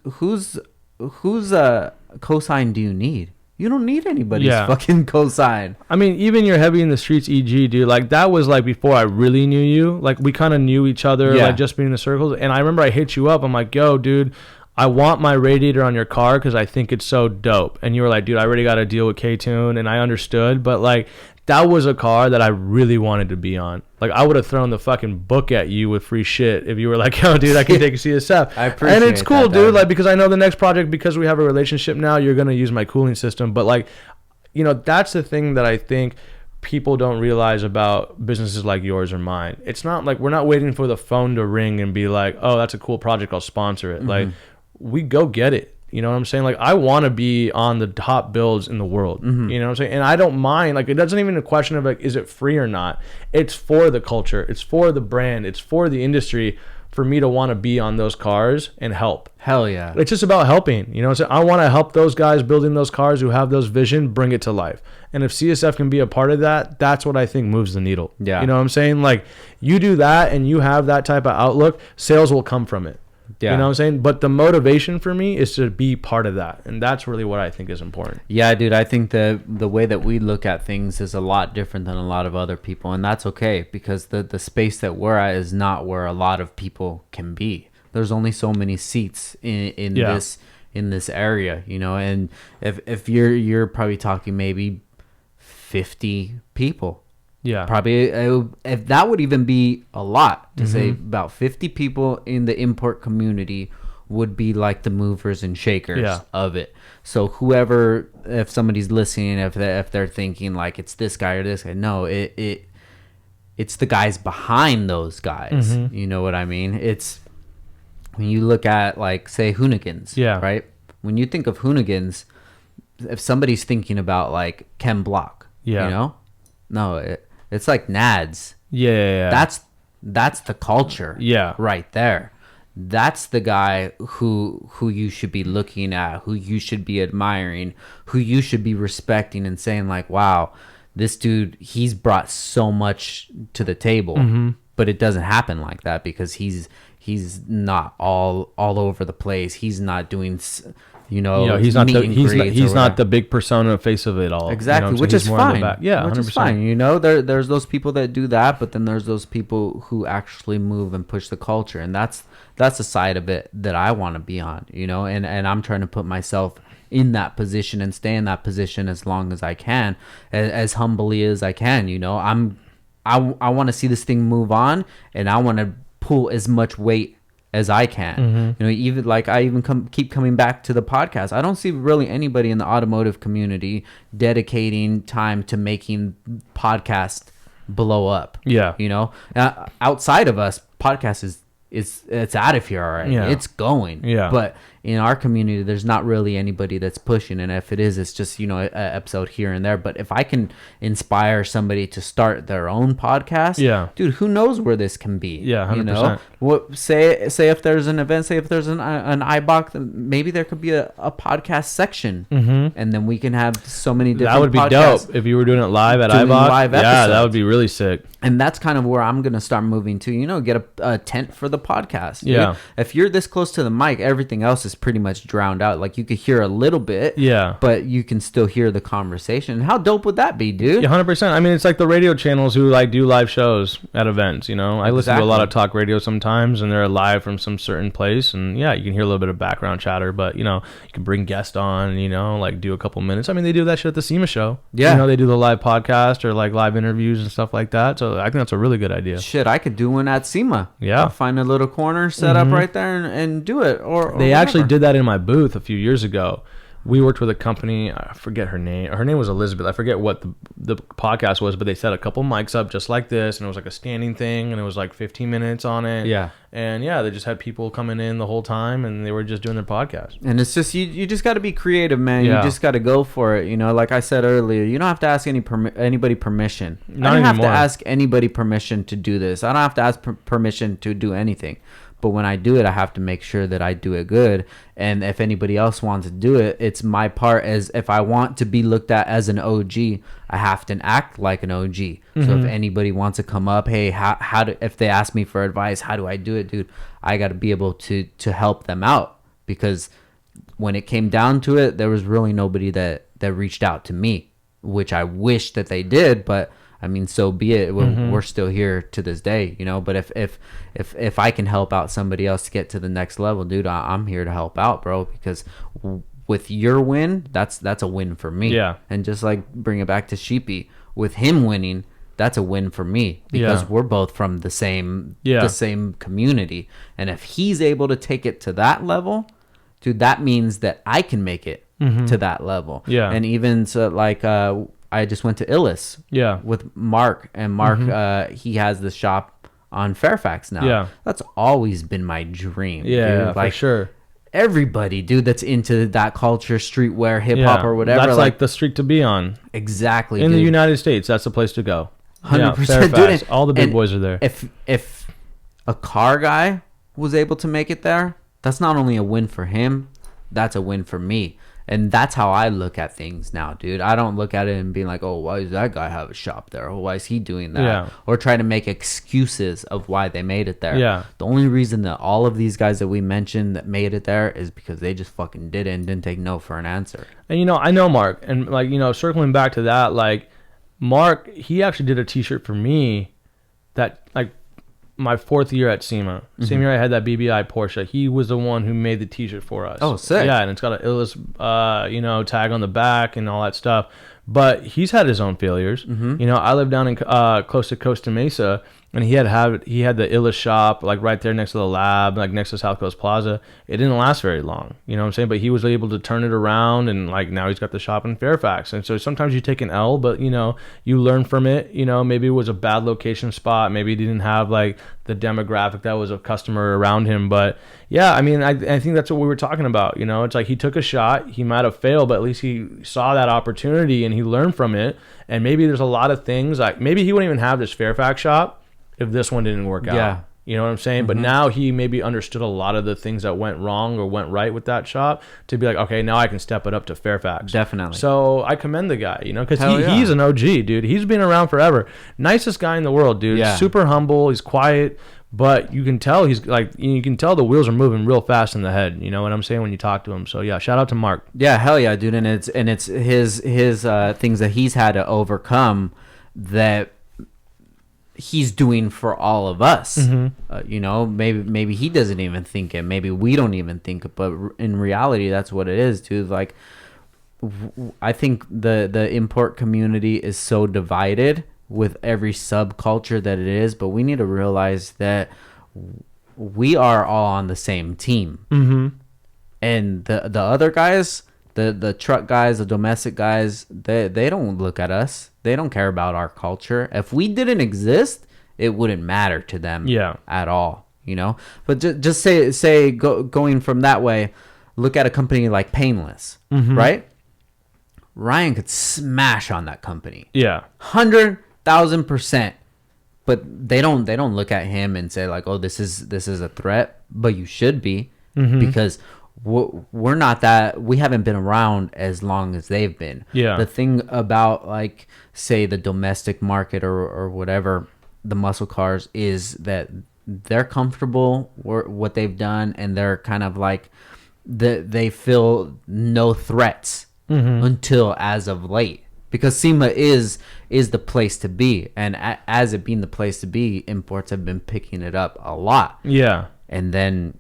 Speaker 1: cosign do you need? You don't need anybody's fucking cosign.
Speaker 2: I mean, even your Heavy in the Streets EG, dude, like that was like before I really knew you. Like we kind of knew each other, like just being in the circles. And I remember I hit you up. I'm like, yo, dude, I want my radiator on your car because I think it's so dope. And you were like, dude, I already got to deal with K-Tune. And I understood. But like that was a car that I really wanted to be on. Like I would have thrown the fucking book at you with free shit if you were like, yo, dude, I can take a CSF.
Speaker 1: I appreciate
Speaker 2: it. And it's cool,
Speaker 1: that,
Speaker 2: dude. Like because I know the next project, because we have a relationship now, you're gonna use my cooling system. But like, you know, that's the thing that I think people don't realize about businesses like yours or mine. It's not like we're not waiting for the phone to ring and be like, oh, that's a cool project, I'll sponsor it. Like we go get it. You know what I'm saying? Like, I want to be on the top builds in the world. You know what I'm saying? And I don't mind. Like, it doesn't even a question of, like, is it free or not? It's for the culture. It's for the brand. It's for the industry for me to want to be on those cars and help.
Speaker 1: Hell yeah.
Speaker 2: It's just about helping. You know what I'm saying? I want to help those guys building those cars who have those vision, bring it to life. And if CSF can be a part of that, that's what I think moves the needle. Yeah. You know what I'm saying? Like, you do that and you have that type of outlook, sales will come from it. Yeah. You know what I'm saying? But the motivation for me is to be part of that. And that's really what I think is important.
Speaker 1: Yeah, dude, I think the way that we look at things is a lot different than a lot of other people. And that's okay, because the space that we're at is not where a lot of people can be. There's only so many seats in this area, you know. And if you're probably talking maybe 50 people. Yeah, probably if that would even be a lot to say about 50 people in the import community would be like the movers and shakers of it. So whoever, if somebody's listening, if they're thinking like it's this guy or this guy, no, it's the guys behind those guys. You know what I mean? It's when you look at like say Hoonigans, right? When you think of Hoonigans, if somebody's thinking about like Ken Block, you know, no, it's like Nads. That's the culture. Right there. That's the guy who you should be looking at, who you should be admiring, who you should be respecting and saying like, wow, this dude, he's brought so much to the table. But it doesn't happen like that because he's not all over the place. He's not doing, he's not
Speaker 2: the big persona face of it all.
Speaker 1: Exactly, which is fine. Yeah, 100%. Which is fine. You know, there's those people that do that, but then there's those people who actually move and push the culture, and that's the side of it that I want to be on. You know, and I'm trying to put myself in that position and stay in that position as long as I can, as humbly as I can. You know, I want to see this thing move on, and I want to pull as much weight as I can. You know, even like I keep coming back to the podcast. I don't see really anybody in the automotive community dedicating time to making podcast blow up. You know, outside of us, podcast it's out of here already. It's going. But in our community, there's not really anybody that's pushing, and if it is, it's just, you know, an episode here and there. But if I can inspire somebody to start their own podcast, dude, who knows where this can be?
Speaker 2: 100%.
Speaker 1: You know, what say if there's an event, say if there's an IBOC, maybe there could be a podcast section, and then we can have so many different.
Speaker 2: That would be
Speaker 1: podcasts
Speaker 2: dope if you were doing it live at IBOC. That would be really sick.
Speaker 1: And that's kind of where I'm gonna start moving to. You know, get a tent for the podcast. Dude. If you're this close to the mic, everything else is pretty much drowned out. Like you could hear a little bit, but you can still hear the conversation. How dope would that be, dude?
Speaker 2: 100%. I mean, it's like the radio channels who like do live shows at events. You know, I listen to a lot of talk radio sometimes, and they're live from some certain place, and you can hear a little bit of background chatter. But you know, you can bring guests on. You know, like do a couple minutes. I mean, they do that shit at the SEMA show. You know, they do the live podcast or like live interviews and stuff like that. So I think that's a really good idea.
Speaker 1: Shit, I could do one at SEMA. I'll find a little corner, set up right there, and do it. Or
Speaker 2: they actually did that in my booth a few years ago. We worked with a company, I forget her name. Her name was Elizabeth. I forget what the podcast was, but they set a couple mics up just like this, and it was like a standing thing, and it was like 15 minutes on it. And they just had people coming in the whole time, and they were just doing their podcast.
Speaker 1: And it's just you just got to be creative, man. You just got to go for it. You know, like I said earlier, you don't have to ask anybody permission. I don't have to ask anybody permission to do this. I don't have to ask permission to do anything. But when I do it, I have to make sure that I do it good. And if anybody else wants to do it, it's my part. As if I want to be looked at as an OG, I have to act like an OG. So if anybody wants to come up, hey, if they ask me for advice, how do I do it, dude? I got to be able to help them out, because when it came down to it, there was really nobody that reached out to me, which I wish that they did, but I mean, so be it. We're still here to this day, you know. But if I can help out somebody else to get to the next level, dude, I'm here to help out, bro. Because with your win, that's a win for me. And just like bring it back to Sheepy, with him winning, that's a win for me, because we're both from the same community. And if he's able to take it to that level, dude, that means that I can make it to that level. And even so, like I just went to Illis with Mark, and Mark he has the shop on Fairfax now. That's always been my dream. Dude. Like,
Speaker 2: for sure.
Speaker 1: Everybody, dude, that's into that culture, streetwear, hip hop, or whatever.
Speaker 2: That's like the street to be on.
Speaker 1: Exactly.
Speaker 2: In the United States, that's the place to go.
Speaker 1: 100%, dude.
Speaker 2: All the big boys are there.
Speaker 1: If a car guy was able to make it there, that's not only a win for him, that's a win for me. And that's how I look at things now, dude. I don't look at it and be like, oh, why does that guy have a shop there? Or why is he doing that? Or try to make excuses of why they made it there. The only reason that all of these guys that we mentioned that made it there is because they just fucking did it and didn't take no for an answer.
Speaker 2: And, you know, I know Mark. And, like, you know, circling back to that, like, Mark, he actually did a T-shirt for me that, like, my 4th year at SEMA. Same year I had that BBI Porsche. He was the one who made the T-shirt for us.
Speaker 1: Oh, sick.
Speaker 2: Yeah, and it's got an Illis, tag on the back and all that stuff. But he's had his own failures. You know, I live down in close to Costa Mesa, and he had the illest shop like right there next to the lab, like next to South Coast Plaza. It didn't last very long, you know what I'm saying? But he was able to turn it around, and like now he's got the shop in Fairfax. And so sometimes you take an L, but you know, you learn from it. You know, maybe it was a bad location spot, maybe he didn't have like the demographic that was a customer around him. But yeah, I mean, I think that's what we were talking about. You know, it's like he took a shot, he might have failed, but at least he saw that opportunity and he learned from it. And maybe there's a lot of things like maybe he wouldn't even have this Fairfax shop if this one didn't work out.
Speaker 1: Yeah.
Speaker 2: You know what I'm saying? Mm-hmm. But now he maybe understood a lot of the things that went wrong or went right with that shop to be like, okay, now I can step it up to Fairfax.
Speaker 1: Definitely.
Speaker 2: So I commend the guy, you know, because he's an OG, dude. He's been around forever. Nicest guy in the world, dude. Yeah. Super humble. He's quiet, but you can tell the wheels are moving real fast in the head. You know what I'm saying when you talk to him. So yeah, shout out to Mark.
Speaker 1: Yeah, hell yeah, dude. And it's his things that he's had to overcome that he's doing for all of us. Mm-hmm. You know, maybe he doesn't even think it, maybe we don't even think it, but in reality that's what it is, dude. Like I think the import community is so divided with every subculture that it is, but we need to realize that we are all on the same team. Mm-hmm. And the other guys, the truck guys, the domestic guys, they don't look at us. They don't care about our culture. If we didn't exist, it wouldn't matter to them at all, you know? But just going from that way, look at a company like Painless, mm-hmm. right? Ryan could smash on that company.
Speaker 2: Yeah.
Speaker 1: 100,000%. But they don't look at him and say like, oh, this is a threat, but you should be, mm-hmm. because we're not that, we haven't been around as long as they've been.
Speaker 2: Yeah.
Speaker 1: The thing about like say the domestic market or whatever, the muscle cars, is that they're comfortable with what they've done, and they're kind of like they feel no threats, mm-hmm. until as of late, because SEMA is the place to be, and as it being the place to be, imports have been picking it up a lot.
Speaker 2: Yeah.
Speaker 1: And then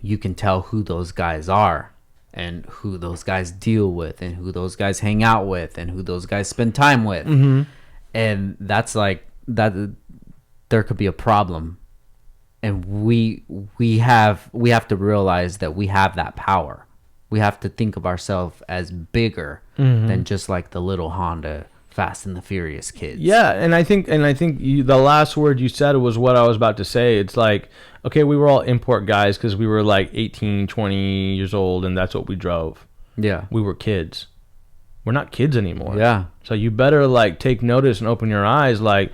Speaker 1: you can tell who those guys are and who those guys deal with and who those guys hang out with and who those guys spend time with. Mm-hmm. And that's like that. There could be a problem, and we have to realize that we have that power. We have to think of ourselves as bigger, mm-hmm. than just like the little Honda Fast and the Furious kids.
Speaker 2: Yeah, and I think the last word you said was what I was about to say. It's like, okay, we were all import guys because we were like 18, 20 years old, and that's what we drove.
Speaker 1: Yeah.
Speaker 2: We were kids. We're not kids anymore.
Speaker 1: Yeah.
Speaker 2: So you better like take notice and open your eyes. Like,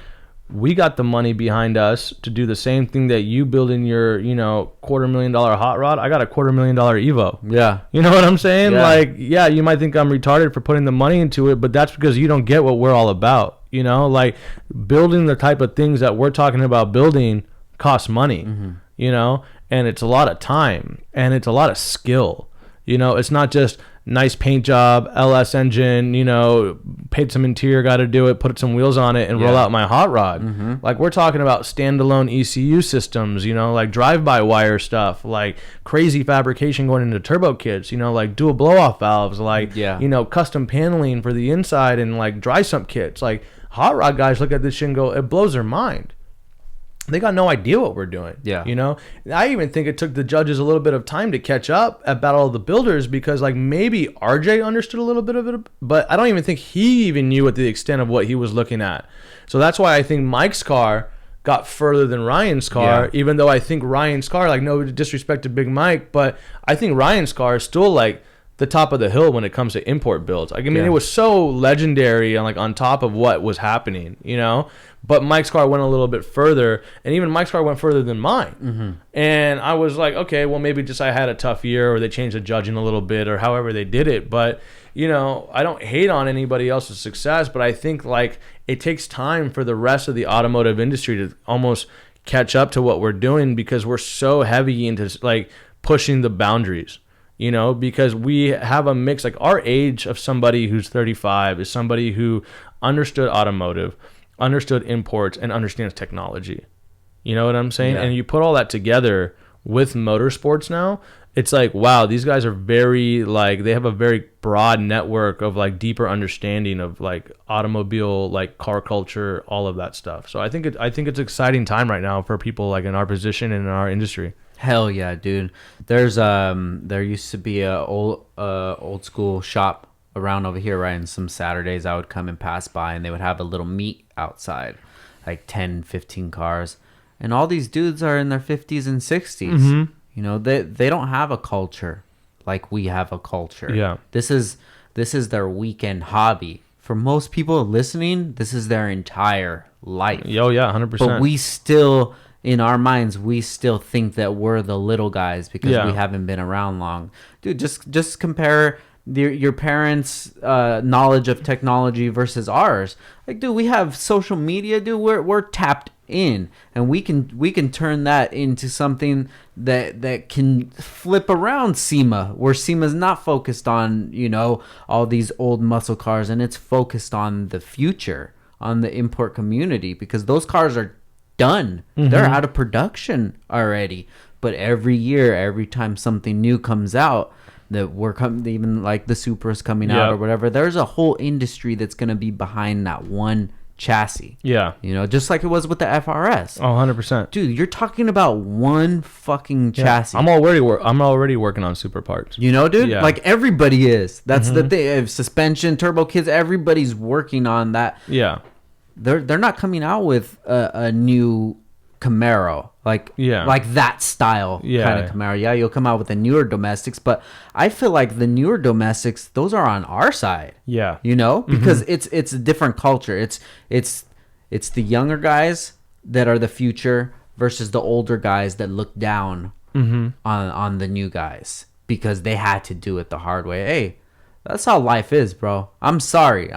Speaker 2: we got the money behind us to do the same thing that you build in your, $250,000 hot rod. I got a $250,000 Evo.
Speaker 1: Yeah.
Speaker 2: You know what I'm saying?
Speaker 1: Yeah.
Speaker 2: Like, yeah, you might think I'm retarded for putting the money into it, but that's because you don't get what we're all about. You know, like building the type of things that we're talking about building costs money, mm-hmm. And it's a lot of time and it's a lot of skill. It's not just nice paint job, LS engine, paid some interior, got to do it, put some wheels on it and roll out my hot rod. Mm-hmm. Like we're talking about standalone ECU systems, like drive-by wire stuff, like crazy fabrication going into turbo kits, like dual blow-off valves, like, custom paneling for the inside and like dry sump kits. Like hot rod guys look at this shit and go, it blows their mind. They got no idea what we're doing.
Speaker 1: Yeah.
Speaker 2: I even think it took the judges a little bit of time to catch up at Battle of the Builders, because like maybe RJ understood a little bit of it, but I don't even think he even knew what the extent of what he was looking at. So that's why I think Mike's car got further than Ryan's car, even though I think Ryan's car, like no disrespect to Big Mike, but I think Ryan's car is still like the top of the hill when it comes to import builds. Like, I mean, it was so legendary and like on top of what was happening, but Mike's car went a little bit further, and even Mike's car went further than mine. Mm-hmm. And I was like, okay, well, maybe just I had a tough year, or they changed the judging a little bit, or however they did it. But, I don't hate on anybody else's success, but I think like it takes time for the rest of the automotive industry to almost catch up to what we're doing, because we're so heavy into like pushing the boundaries. Because we have a mix, like our age of somebody who's 35 is somebody who understood automotive, understood imports, and understands technology. You know what I'm saying? Yeah. And you put all that together, with motorsports now, it's like, wow, these guys are very like, they have a very broad network of like deeper understanding of like automobile, like car culture, all of that stuff. So I think it's an exciting time right now for people like in our position and in our industry.
Speaker 1: Hell yeah, dude. There used to be a old school shop around over here, right? And some Saturdays I would come and pass by, and they would have a little meet outside, like 10, 15 cars. And all these dudes are in their 50s and 60s.
Speaker 2: Mm-hmm.
Speaker 1: You know, they don't have a culture like we have a culture.
Speaker 2: Yeah.
Speaker 1: This is their weekend hobby. For most people listening, this is their entire life.
Speaker 2: Oh yeah, 100%.
Speaker 1: But we still, in our minds, we still think that we're the little guys because we haven't been around long. Dude, just compare your parents' knowledge of technology versus ours. Like, dude, we have social media, dude. We're tapped in, and we can turn that into something that can flip around SEMA, where SEMA's not focused on, you know, all these old muscle cars, and it's focused on the future, on the import community, because those cars are done. Mm-hmm. They're out of production already. But every year, every time something new comes out, that even like the Supra's coming out or whatever, there's a whole industry that's going to be behind that one chassis.
Speaker 2: Yeah.
Speaker 1: You know, just like it was with the FRS.
Speaker 2: Oh, 100%.
Speaker 1: Dude, you're talking about one fucking chassis.
Speaker 2: I'm already working on super parts.
Speaker 1: You know, dude?
Speaker 2: Yeah.
Speaker 1: Like everybody is. That's the thing. Suspension, turbo kits, everybody's working on that.
Speaker 2: Yeah.
Speaker 1: They're not coming out with a new Camaro, like that style kind of Camaro. Yeah, you'll come out with the newer domestics, but I feel like the newer domestics, those are on our side. Yeah, you know, because it's a different culture. It's the younger guys that are the future versus the older guys that look down on the new guys because they had to do it the hard way. Hey, that's how life is, bro. I'm sorry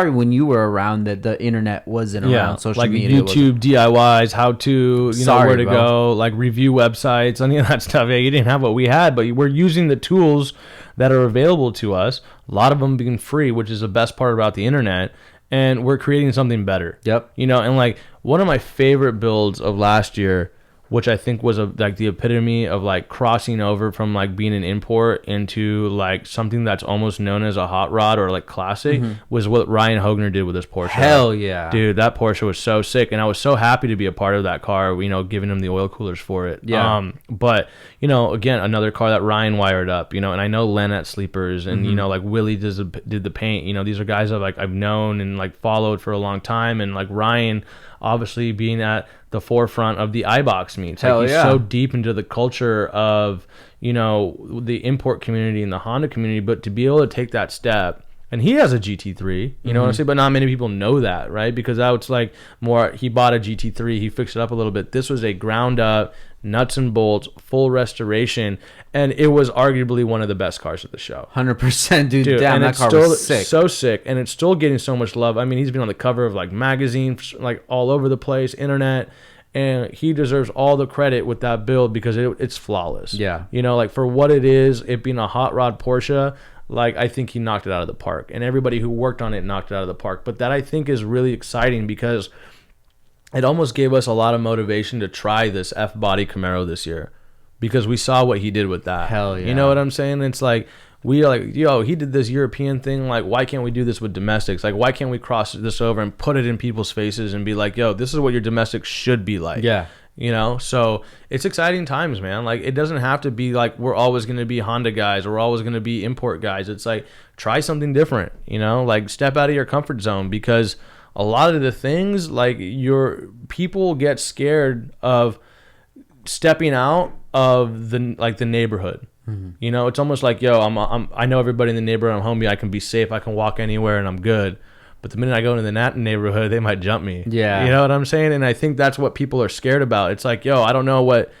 Speaker 1: when you were around that the internet wasn't around, social
Speaker 2: like
Speaker 1: media
Speaker 2: YouTube DIYs, how to, know where to go, like review websites, any of that stuff. Yeah, you didn't have what we had, but we're using the tools that are available to us, a lot of them being free, which is the best part about the internet, and we're creating something better. Yep. You know, and like one of my favorite builds of last year, which I think was like the epitome of like crossing over from like being an import into like something that's almost known as a hot rod or like classic, was what Ryan Hogner did with his Porsche.
Speaker 1: Hell yeah.
Speaker 2: Dude, that Porsche was so sick, and I was so happy to be a part of that car, you know, giving him the oil coolers for it. Yeah. But, you know, again, another car that Ryan wired up, you know, and I know Len at Sleepers, and, you know, like Willie did the paint. You know, these are guys I've known and like followed for a long time, and like Ryan obviously being at the forefront of the iBox meets. Like he's so deep into the culture of, you know, the import community and the Honda community, but to be able to take that step, and he has a GT3, you know what I'm saying, but not many people know that, right? Because that was like more, he bought a GT3, he fixed it up a little bit. This was a ground up, nuts and bolts, full restoration, and it was arguably one of the best cars at the show.
Speaker 1: 100%, dude. Damn, that car was sick.
Speaker 2: So sick, and it's still getting so much love. I mean, he's been on the cover of like magazines, like all over the place, internet, and he deserves all the credit with that build because it's flawless. Yeah. You know, like for what it is, it being a hot rod Porsche, like I think he knocked it out of the park, and everybody who worked on it knocked it out of the park. But that I think is really exciting because it almost gave us a lot of motivation to try this F-body Camaro this year because we saw what he did with that.
Speaker 1: Hell yeah.
Speaker 2: You know what I'm saying? It's like, we are like, yo, he did this European thing. Like, why can't we do this with domestics? Like, why can't we cross this over and put it in people's faces and be like, yo, this is what your domestic should be like. Yeah. You know, so it's exciting times, man. Like, it doesn't have to be like we're always going to be Honda guys or we're always going to be import guys. It's like, try something different, you know, like step out of your comfort zone, because a lot of the things, like, your people get scared of stepping out of the neighborhood. You know, it's almost like, yo, I know everybody in the neighborhood. I'm homie. I can be safe. I can walk anywhere and I'm good. But the minute I go into the neighborhood, they might jump me. Yeah. You know what I'm saying? And I think that's what people are scared about. It's like, yo, I don't know what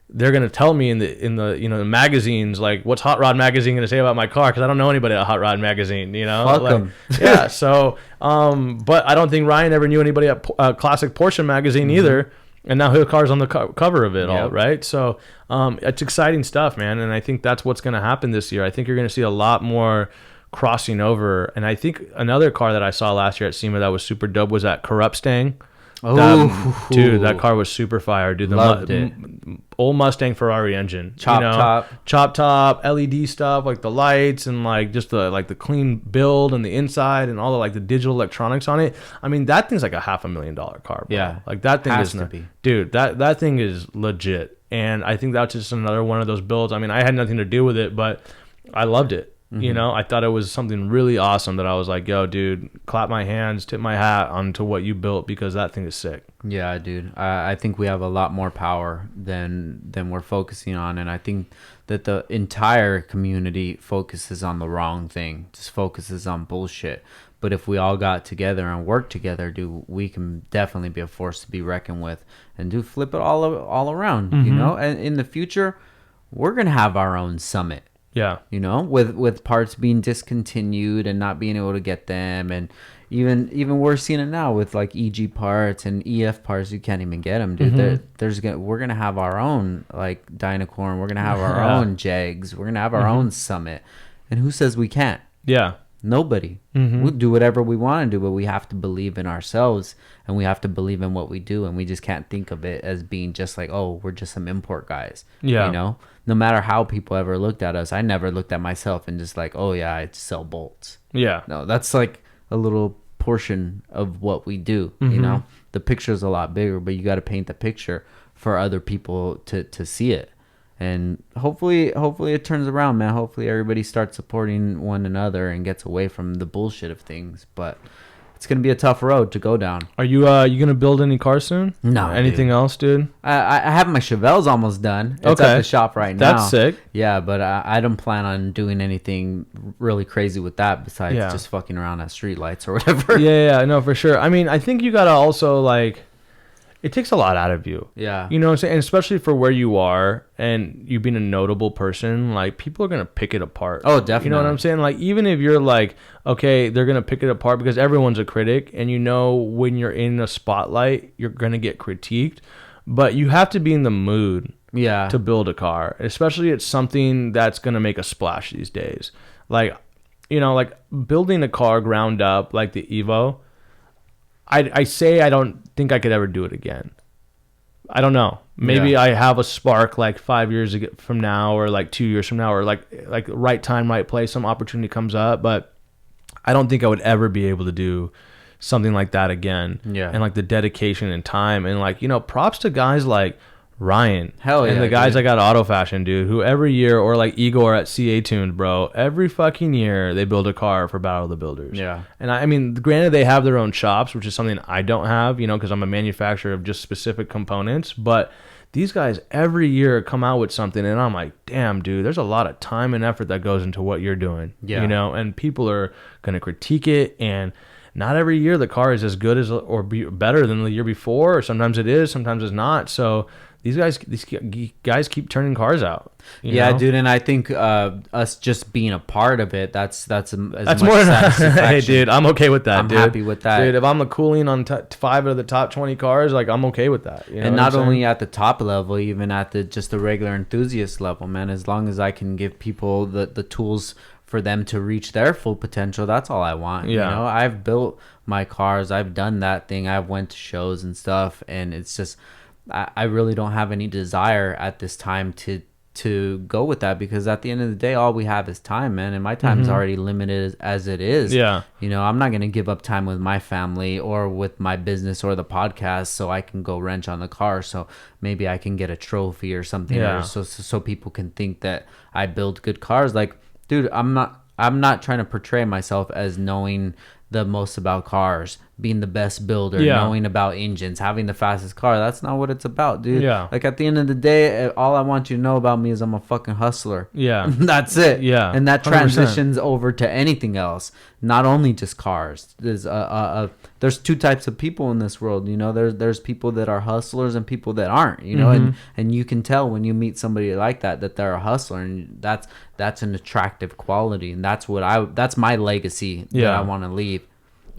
Speaker 2: they're going to tell me in the you know, the magazines, like, what's Hot Rod Magazine going to say about my car? Because I don't know anybody at Hot Rod Magazine, you know?
Speaker 1: Fuck them.
Speaker 2: Yeah, so, but I don't think Ryan ever knew anybody at Classic Porsche Magazine either. And now his car's on the cover of it all, right? So it's exciting stuff, man. And I think that's what's going to happen this year. I think you're going to see a lot more crossing over. And I think another car that I saw last year at SEMA that was super dope was that Corrupt Stang. Dude, that car was super fire, dude.
Speaker 1: Loved it.
Speaker 2: Old Mustang Ferrari engine,
Speaker 1: chop
Speaker 2: top, LED stuff, like the lights and like just the clean build and the inside and all the like the digital electronics on it. I mean, that thing's like a $500,000 car, bro.
Speaker 1: Yeah,
Speaker 2: like that thing
Speaker 1: has to be.
Speaker 2: Dude, that thing is legit. And I think that's just another one of those builds. I mean, I had nothing to do with it, but I loved it. You know, I thought it was something really awesome that I was like, yo, dude, clap my hands, tip my hat onto what you built, because that thing is sick.
Speaker 1: Yeah, dude. I think we have a lot more power than we're focusing on. And I think that the entire community focuses on the wrong thing, just focuses on bullshit. But if we all got together and worked together, dude, we can definitely be a force to be reckoned with, and do flip it all around, you know? And in the future, we're going to have our own summit.
Speaker 2: Yeah.
Speaker 1: You know, with parts being discontinued and not being able to get them. And even we're seeing it now with like EG parts and EF parts. You can't even get them, dude. We're going to have our own like Dynacorn. We're going to have our own Jags. We're going to have our own Summit. And who says we can't?
Speaker 2: Yeah.
Speaker 1: Nobody. We'll do whatever we want to do, but we have to believe in ourselves, and we have to believe in what we do, and we just can't think of it as being just like, oh, we're just some import guys.
Speaker 2: Yeah.
Speaker 1: You know, no matter how people ever looked at us, I never looked at myself and just like, oh yeah, I sell bolts.
Speaker 2: Yeah.
Speaker 1: No, that's like a little portion of what we do. You know, the picture's a lot bigger, but you got to paint the picture for other people to see it. And hopefully it turns around, man. Hopefully everybody starts supporting one another and gets away from the bullshit of things. But it's gonna be a tough road to go down.
Speaker 2: Are you gonna build any cars soon?
Speaker 1: No.
Speaker 2: Anything else, dude?
Speaker 1: I have my Chevelles almost done. It's at the shop right now.
Speaker 2: That's sick.
Speaker 1: Yeah, but I don't plan on doing anything really crazy with that besides just fucking around at streetlights or whatever.
Speaker 2: Yeah, no, for sure. I mean, I think you gotta also like. It takes a lot out of you.
Speaker 1: Yeah.
Speaker 2: You know what I'm saying? And especially for where you are and you being a notable person, like people are going to pick it apart.
Speaker 1: Oh, definitely.
Speaker 2: You know what I'm saying? Like even if you're like, okay, they're going to pick it apart because everyone's a critic, and you know when you're in a spotlight, you're going to get critiqued, but you have to be in the mood to build a car, especially it's something that's going to make a splash these days. Like, you know, like building a car ground up like the Evo, I say I don't think I could ever do it again. I don't know. Maybe I have a spark like 5 years from now, or like 2 years from now, or like right time, right place, some opportunity comes up. But I don't think I would ever be able to do something like that again. Yeah. And like the dedication and time, and like, you know, props to guys like Ryan.
Speaker 1: Hell yeah.
Speaker 2: And the guys I got Auto Fashion, dude, who every year, or like Igor at CA Tuned, bro, every fucking year they build a car for Battle of the Builders.
Speaker 1: Yeah.
Speaker 2: And I mean, granted, they have their own shops, which is something I don't have, you know, because I'm a manufacturer of just specific components. But these guys every year come out with something, and I'm like, damn, dude, there's a lot of time and effort that goes into what you're doing. Yeah. You know, and people are going to critique it, and not every year the car is as good as or better than the year before. Or sometimes it is, sometimes it's not. So these guys keep turning cars out. You know?
Speaker 1: Dude, and I think us just being a part of it, that's much
Speaker 2: more than hey, dude, I'm okay with that.
Speaker 1: I'm happy with that,
Speaker 2: dude. If I'm the cooling on 5 of the top 20 cars, like I'm okay with that. You know,
Speaker 1: and not only at the top level, even at just the regular enthusiast level, man. As long as I can give people the tools for them to reach their full potential, that's all I want. Yeah. You know, I've built my cars, I've done that thing, I've went to shows and stuff, and it's just I really don't have any desire at this time to go with that, because at the end of the day, all we have is time, man, and my time is already limited as it is. Yeah. You know, I'm not going to give up time with my family or with my business or the podcast so I can go wrench on the car, so maybe I can get a trophy or something, or so people can think that I build good cars. Like, dude, I'm not trying to portray myself as knowing the most about cars, being the best builder, knowing about engines, having the fastest car. That's not what it's about, dude. Yeah. Like at the end of the day, all I want you to know about me is I'm a fucking hustler. Yeah. That's it. Yeah. And that transitions 100%. Over to anything else, not only just cars. There's two types of people in this world, you know. There's people that are hustlers and people that aren't, you know, and you can tell when you meet somebody like that they're a hustler, and that's an attractive quality, and that's my legacy that I want to leave.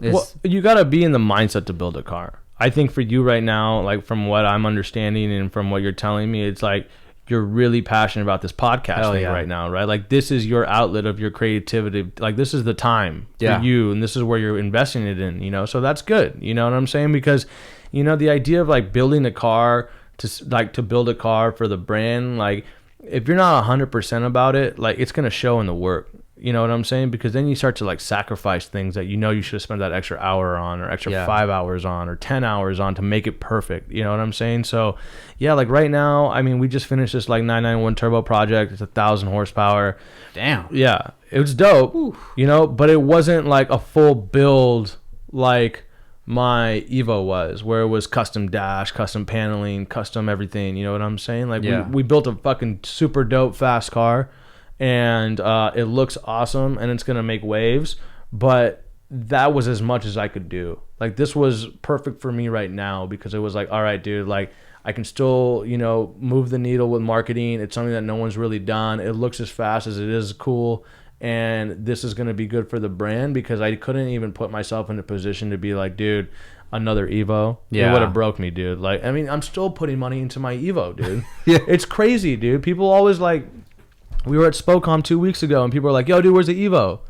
Speaker 2: Well, you got to be in the mindset to build a car. I think for you right now, like from what I'm understanding and from what you're telling me, it's like you're really passionate about this podcast thing right now, right? Like this is your outlet of your creativity. Like this is the time for you, and this is where you're investing it in, you know? So that's good. You know what I'm saying? Because, you know, the idea of like building a car to build a car for the brand, like if you're not 100% about it, like it's going to show in the work. You know what I'm saying? Because then you start to like sacrifice things that you know you should have spent that extra hour on, or extra 5 hours on, or 10 hours on to make it perfect. You know what I'm saying? So yeah, like right now, I mean, we just finished this like 991 turbo project. It's 1,000 horsepower.
Speaker 1: Damn.
Speaker 2: Yeah, it was dope. Oof. You know, but it wasn't like a full build like my Evo was, where it was custom dash, custom paneling, custom everything. You know what I'm saying? Like we built a fucking super dope fast car. And it looks awesome, and it's gonna make waves, but that was as much as I could do. Like this was perfect for me right now, because it was like, all right, dude, like I can still, you know, move the needle with marketing. It's something that no one's really done. It looks as fast as it is cool, and this is gonna be good for the brand, because I couldn't even put myself in a position to be like, dude, another Evo. It would have broke me, dude. Like, I mean, I'm still putting money into my Evo, dude. It's crazy, dude. People always like. We were at Spocom 2 weeks ago, and people were like, yo, dude, where's the Evo?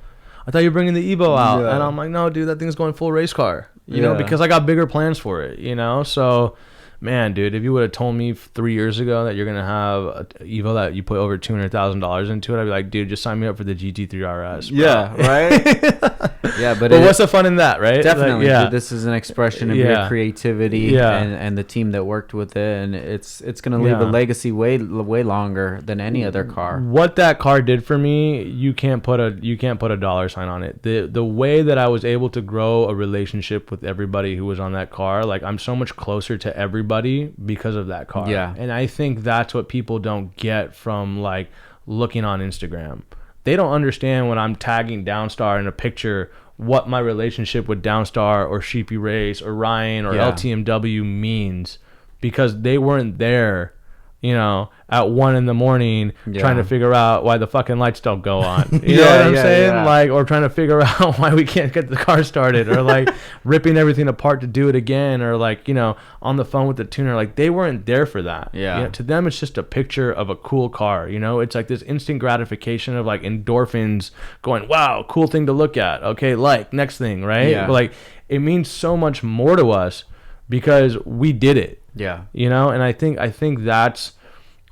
Speaker 2: I thought you were bringing the Evo out. And I'm like, no, dude, that thing's going full race car. You know, because I got bigger plans for it, you know? So, man, dude, if you would have told me 3 years ago that you're going to have an Evo that you put over $200,000 into it, I'd be like, dude, just sign me up for the GT3 RS. Bro.
Speaker 1: Yeah, right? But
Speaker 2: what's the fun in that, right?
Speaker 1: Definitely.
Speaker 2: Like,
Speaker 1: dude, this is an expression of your creativity and the team that worked with it, and it's going to leave a legacy way longer than any other car.
Speaker 2: What that car did for me, you can't put a dollar sign on it. The way that I was able to grow a relationship with everybody who was on that car, like I'm so much closer to everybody because of that car. And I think that's what people don't get from like looking on Instagram. They don't understand when I'm tagging Downstar in a picture what my relationship with Downstar or Sheepy Race or Ryan or LTMW means, because they weren't there, you know, at 1 a.m. trying to figure out why the fucking lights don't go on. You know what I'm saying? Like, or trying to figure out why we can't get the car started, or like ripping everything apart to do it again, or like, you know, on the phone with the tuner. Like, they weren't there for that. You know, to them, it's just a picture of a cool car. You know, it's like this instant gratification of like endorphins going, wow, cool thing to look at. Okay, like next thing, right? But like, it means so much more to us because we did it. You know, and I think that's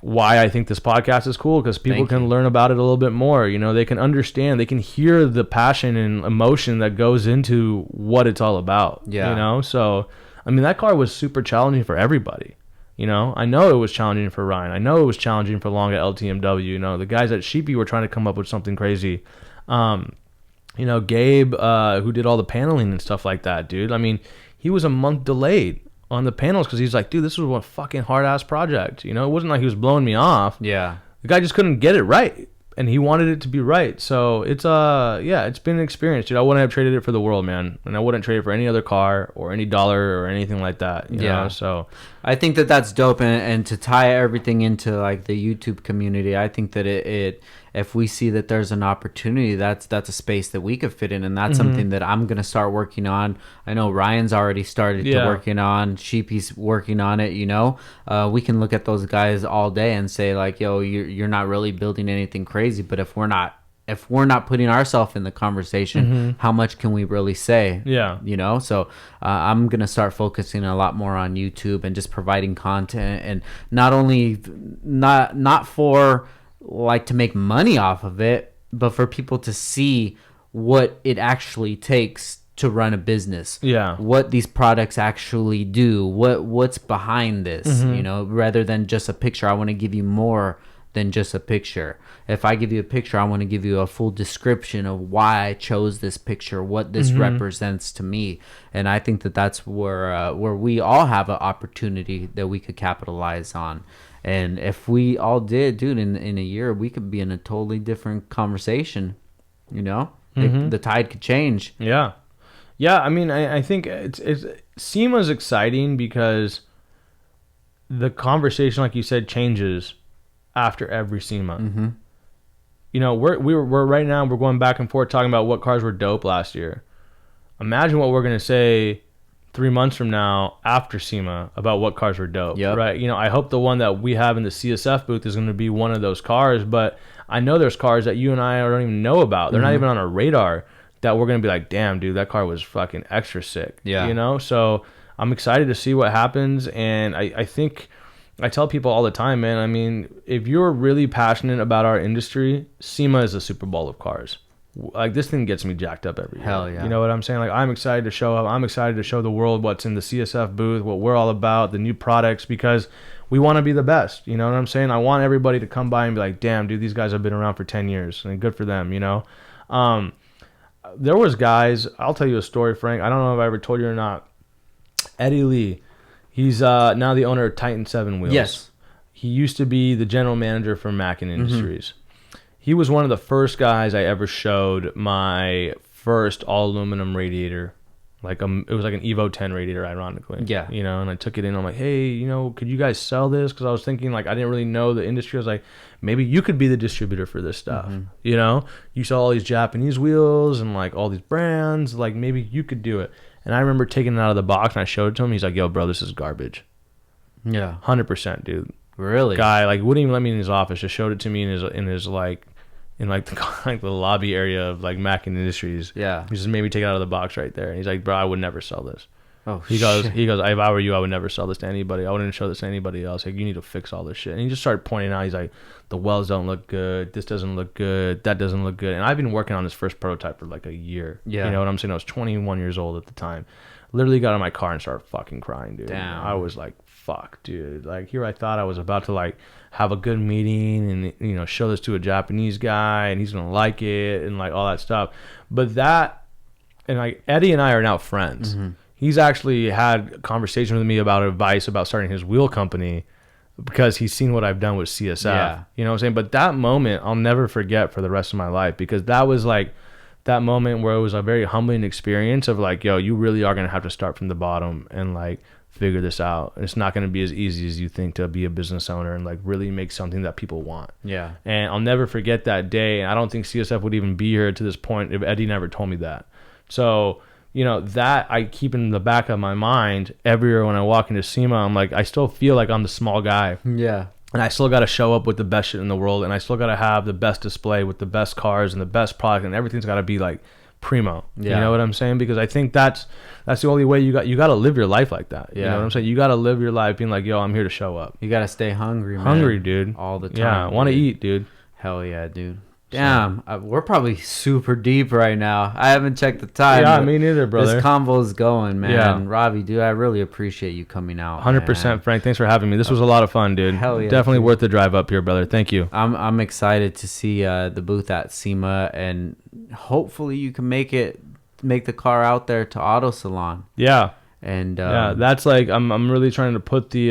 Speaker 2: why I think this podcast is cool, because people can learn about it a little bit more. You know, they can understand, they can hear the passion and emotion that goes into what it's all about. You know, so I mean, that car was super challenging for everybody. You know, I know it was challenging for Ryan. I know it was challenging for Long at LTMW. You know, the guys at Sheepy were trying to come up with something crazy. You know, Gabe, who did all the paneling and stuff like that, dude. I mean, he was a month delayed on the panels because he's like, dude, this was a fucking hard ass project. You know, it wasn't like he was blowing me off. The guy just couldn't get it right, and he wanted it to be right. So it's it's been an experience, dude. I wouldn't have traded it for the world, man, and I wouldn't trade it for any other car or any dollar or anything like that. You know? So
Speaker 1: I think that that's dope, and to tie everything into like the YouTube community, I think that it if we see that there's an opportunity, that's a space that we could fit in, and that's something that I'm gonna start working on. I know Ryan's already started to working on. Sheepy's working on it. You know, we can look at those guys all day and say like, yo, you're not really building anything crazy, but if we're not putting ourselves in the conversation, how much can we really say? You know, so I'm gonna start focusing a lot more on YouTube and just providing content, and not for like to make money off of it, but for people to see what it actually takes to run a business. What these products actually do, what's behind this, you know, rather than just a picture. I want to give you more than just a picture. If I give you a picture, I want to give you a full description of why I chose this picture, what this represents to me. And I think that that's where we all have an opportunity that we could capitalize on. And if we all did, dude, in a year, we could be in a totally different conversation. You know, the tide could change.
Speaker 2: Yeah. I mean, I think it's SEMA's exciting because the conversation, like you said, changes after every SEMA. You know, we're right now, we're going back and forth talking about what cars were dope last year. Imagine what we're gonna say 3 months from now after SEMA about what cars were dope.
Speaker 1: Yep.
Speaker 2: Right. You know, I hope the one that we have in the CSF booth is going to be one of those cars, but I know there's cars that you and I don't even know about. They're not even on our radar that we're going to be like, damn, dude, that car was fucking extra sick.
Speaker 1: Yeah.
Speaker 2: You know, so I'm excited to see what happens. And I think I tell people all the time, man, I mean, if you're really passionate about our industry, SEMA is a Super Bowl of cars. Like, this thing gets me jacked up every year.
Speaker 1: Hell yeah.
Speaker 2: You know what I'm saying? Like, I'm excited to show up. I'm excited to show the world what's in the CSF booth, what we're all about, the new products, because we want to be the best. You know what I'm saying? I want everybody to come by and be like, damn, dude, these guys have been around for 10 years. And good for them, you know? There was guys, I'll tell you a story, Frank. I don't know if I ever told you or not. Eddie Lee, he's now the owner of Titan 7 Wheels.
Speaker 1: Yes.
Speaker 2: He used to be the general manager for Mackin Industries. He was one of the first guys I ever showed my first all aluminum radiator. Like it was like an Evo 10 radiator, ironically.
Speaker 1: Yeah.
Speaker 2: You know, and I took it in. I'm like, hey, you know, could you guys sell this? Because I was thinking, like, I didn't really know the industry. I was like, maybe you could be the distributor for this stuff. You know, you saw all these Japanese wheels and like all these brands. Like, maybe you could do it. And I remember taking it out of the box and I showed it to him. He's like, yo, bro, this is garbage.
Speaker 1: Yeah.
Speaker 2: 100%, dude.
Speaker 1: Really?
Speaker 2: Guy, like, wouldn't even let me in his office. Just showed it to me in his like the lobby area of like Mackin Industries.
Speaker 1: Yeah.
Speaker 2: He just made me take it out of the box right there. And he's like, bro, I would never sell this.
Speaker 1: Oh,
Speaker 2: he goes, if I were you, I would never sell this to anybody. I wouldn't show this to anybody else. Like, you need to fix all this shit. And he just started pointing out. He's like, the welds don't look good. This doesn't look good. That doesn't look good. And I've been working on this first prototype for like a year.
Speaker 1: Yeah.
Speaker 2: You know what I'm saying? I was 21 years old at the time. Literally got in my car and started fucking crying, dude.
Speaker 1: Damn.
Speaker 2: I was like, fuck, dude. Like, here I thought I was about to like have a good meeting and, you know, show this to a Japanese guy and he's gonna like it and like all that stuff. But that, and like Eddie and I are now friends. He's actually had a conversation with me about advice about starting his wheel company because he's seen what I've done with CSF.
Speaker 1: Yeah.
Speaker 2: You know what I'm saying? But that moment I'll never forget for the rest of my life, because that was like that moment where it was a very humbling experience of like, yo, you really are gonna have to start from the bottom and like figure this out. It's not going to be as easy as you think to be a business owner and like really make something that people want.
Speaker 1: Yeah.
Speaker 2: And I'll never forget that day. And I don't think CSF would even be here to this point if Eddie never told me that. So, you know, that I keep in the back of my mind every year when I walk into SEMA. I'm like, I still feel like I'm the small guy.
Speaker 1: Yeah.
Speaker 2: And I still got to show up with the best shit in the world. And I still got to have the best display with the best cars and the best product. And everything's got to be like primo.
Speaker 1: Yeah.
Speaker 2: You know what I'm saying? Because I think that's the only way you got to live your life like that.
Speaker 1: Yeah.
Speaker 2: You know what I'm saying? You got to live your life being like, yo, I'm here to show up.
Speaker 1: You got to stay hungry, man.
Speaker 2: Hungry, dude.
Speaker 1: All the time.
Speaker 2: Yeah, want to eat, dude.
Speaker 1: Hell yeah, dude. Damn, we're probably super deep right now. I haven't checked the time.
Speaker 2: Yeah, me neither, brother.
Speaker 1: This convo's going, man.
Speaker 2: Yeah.
Speaker 1: Ravi, dude, I really appreciate you coming out.
Speaker 2: 100%, Frank. Thanks for having me. This was a lot of fun, dude.
Speaker 1: Hell yeah.
Speaker 2: Definitely worth the drive up here, brother. Thank you.
Speaker 1: I'm excited to see the booth at SEMA, and hopefully you can make the car out there to Auto Salon.
Speaker 2: Yeah.
Speaker 1: And
Speaker 2: yeah, that's like I'm really trying to put the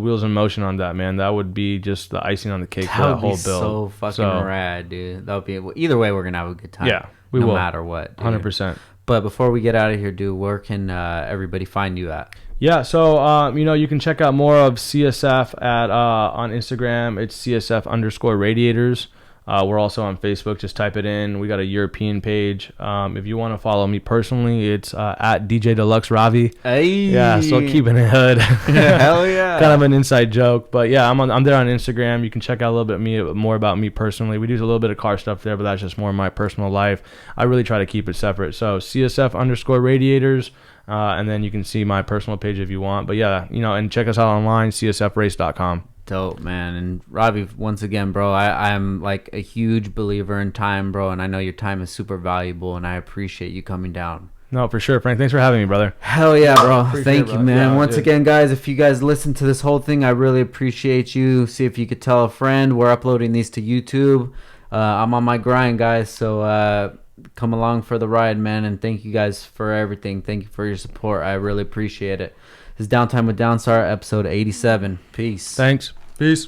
Speaker 2: wheels in motion on that, man. That would be just the icing on the cake for that whole build.
Speaker 1: So fucking rad, dude. That would be either way. We're gonna have a good time.
Speaker 2: Yeah, we
Speaker 1: will,
Speaker 2: will.
Speaker 1: no matter what.
Speaker 2: 100%.
Speaker 1: But before we get out of here, dude, where can everybody find you at?
Speaker 2: Yeah, so you know, you can check out more of CSF at on Instagram. It's CSF_radiators. We're also on Facebook. Just type it in. We got a European page. If you want to follow me personally, it's at DJ Deluxe Ravi.
Speaker 1: Hey.
Speaker 2: Yeah, still keeping it hood.
Speaker 1: Hell yeah.
Speaker 2: Kind of an inside joke, but yeah, I'm there on Instagram. You can check out a little bit more about me personally. We do a little bit of car stuff there, but that's just more of my personal life. I really try to keep it separate. So CSF_radiators, and then you can see my personal page if you want. But yeah, you know, and check us out online, csfrace.com.
Speaker 1: Dope, man. And Ravi, once again, bro, I'm like a huge believer in time, bro, and I know your time is super valuable, and I appreciate you coming down.
Speaker 2: No, for sure, Frank. Thanks for having me, brother.
Speaker 1: Hell yeah, bro. Thank you,
Speaker 2: bro.
Speaker 1: man.
Speaker 2: Yeah,
Speaker 1: once again, guys, if you guys listen to this whole thing, I really appreciate you. See if you could tell a friend. We're uploading these to YouTube. I'm on my grind, guys, so come along for the ride, man, and thank you guys for everything. Thank you for your support. I really appreciate it. This is Downtime with Downstar, episode 87. Peace.
Speaker 2: Thanks. Peace.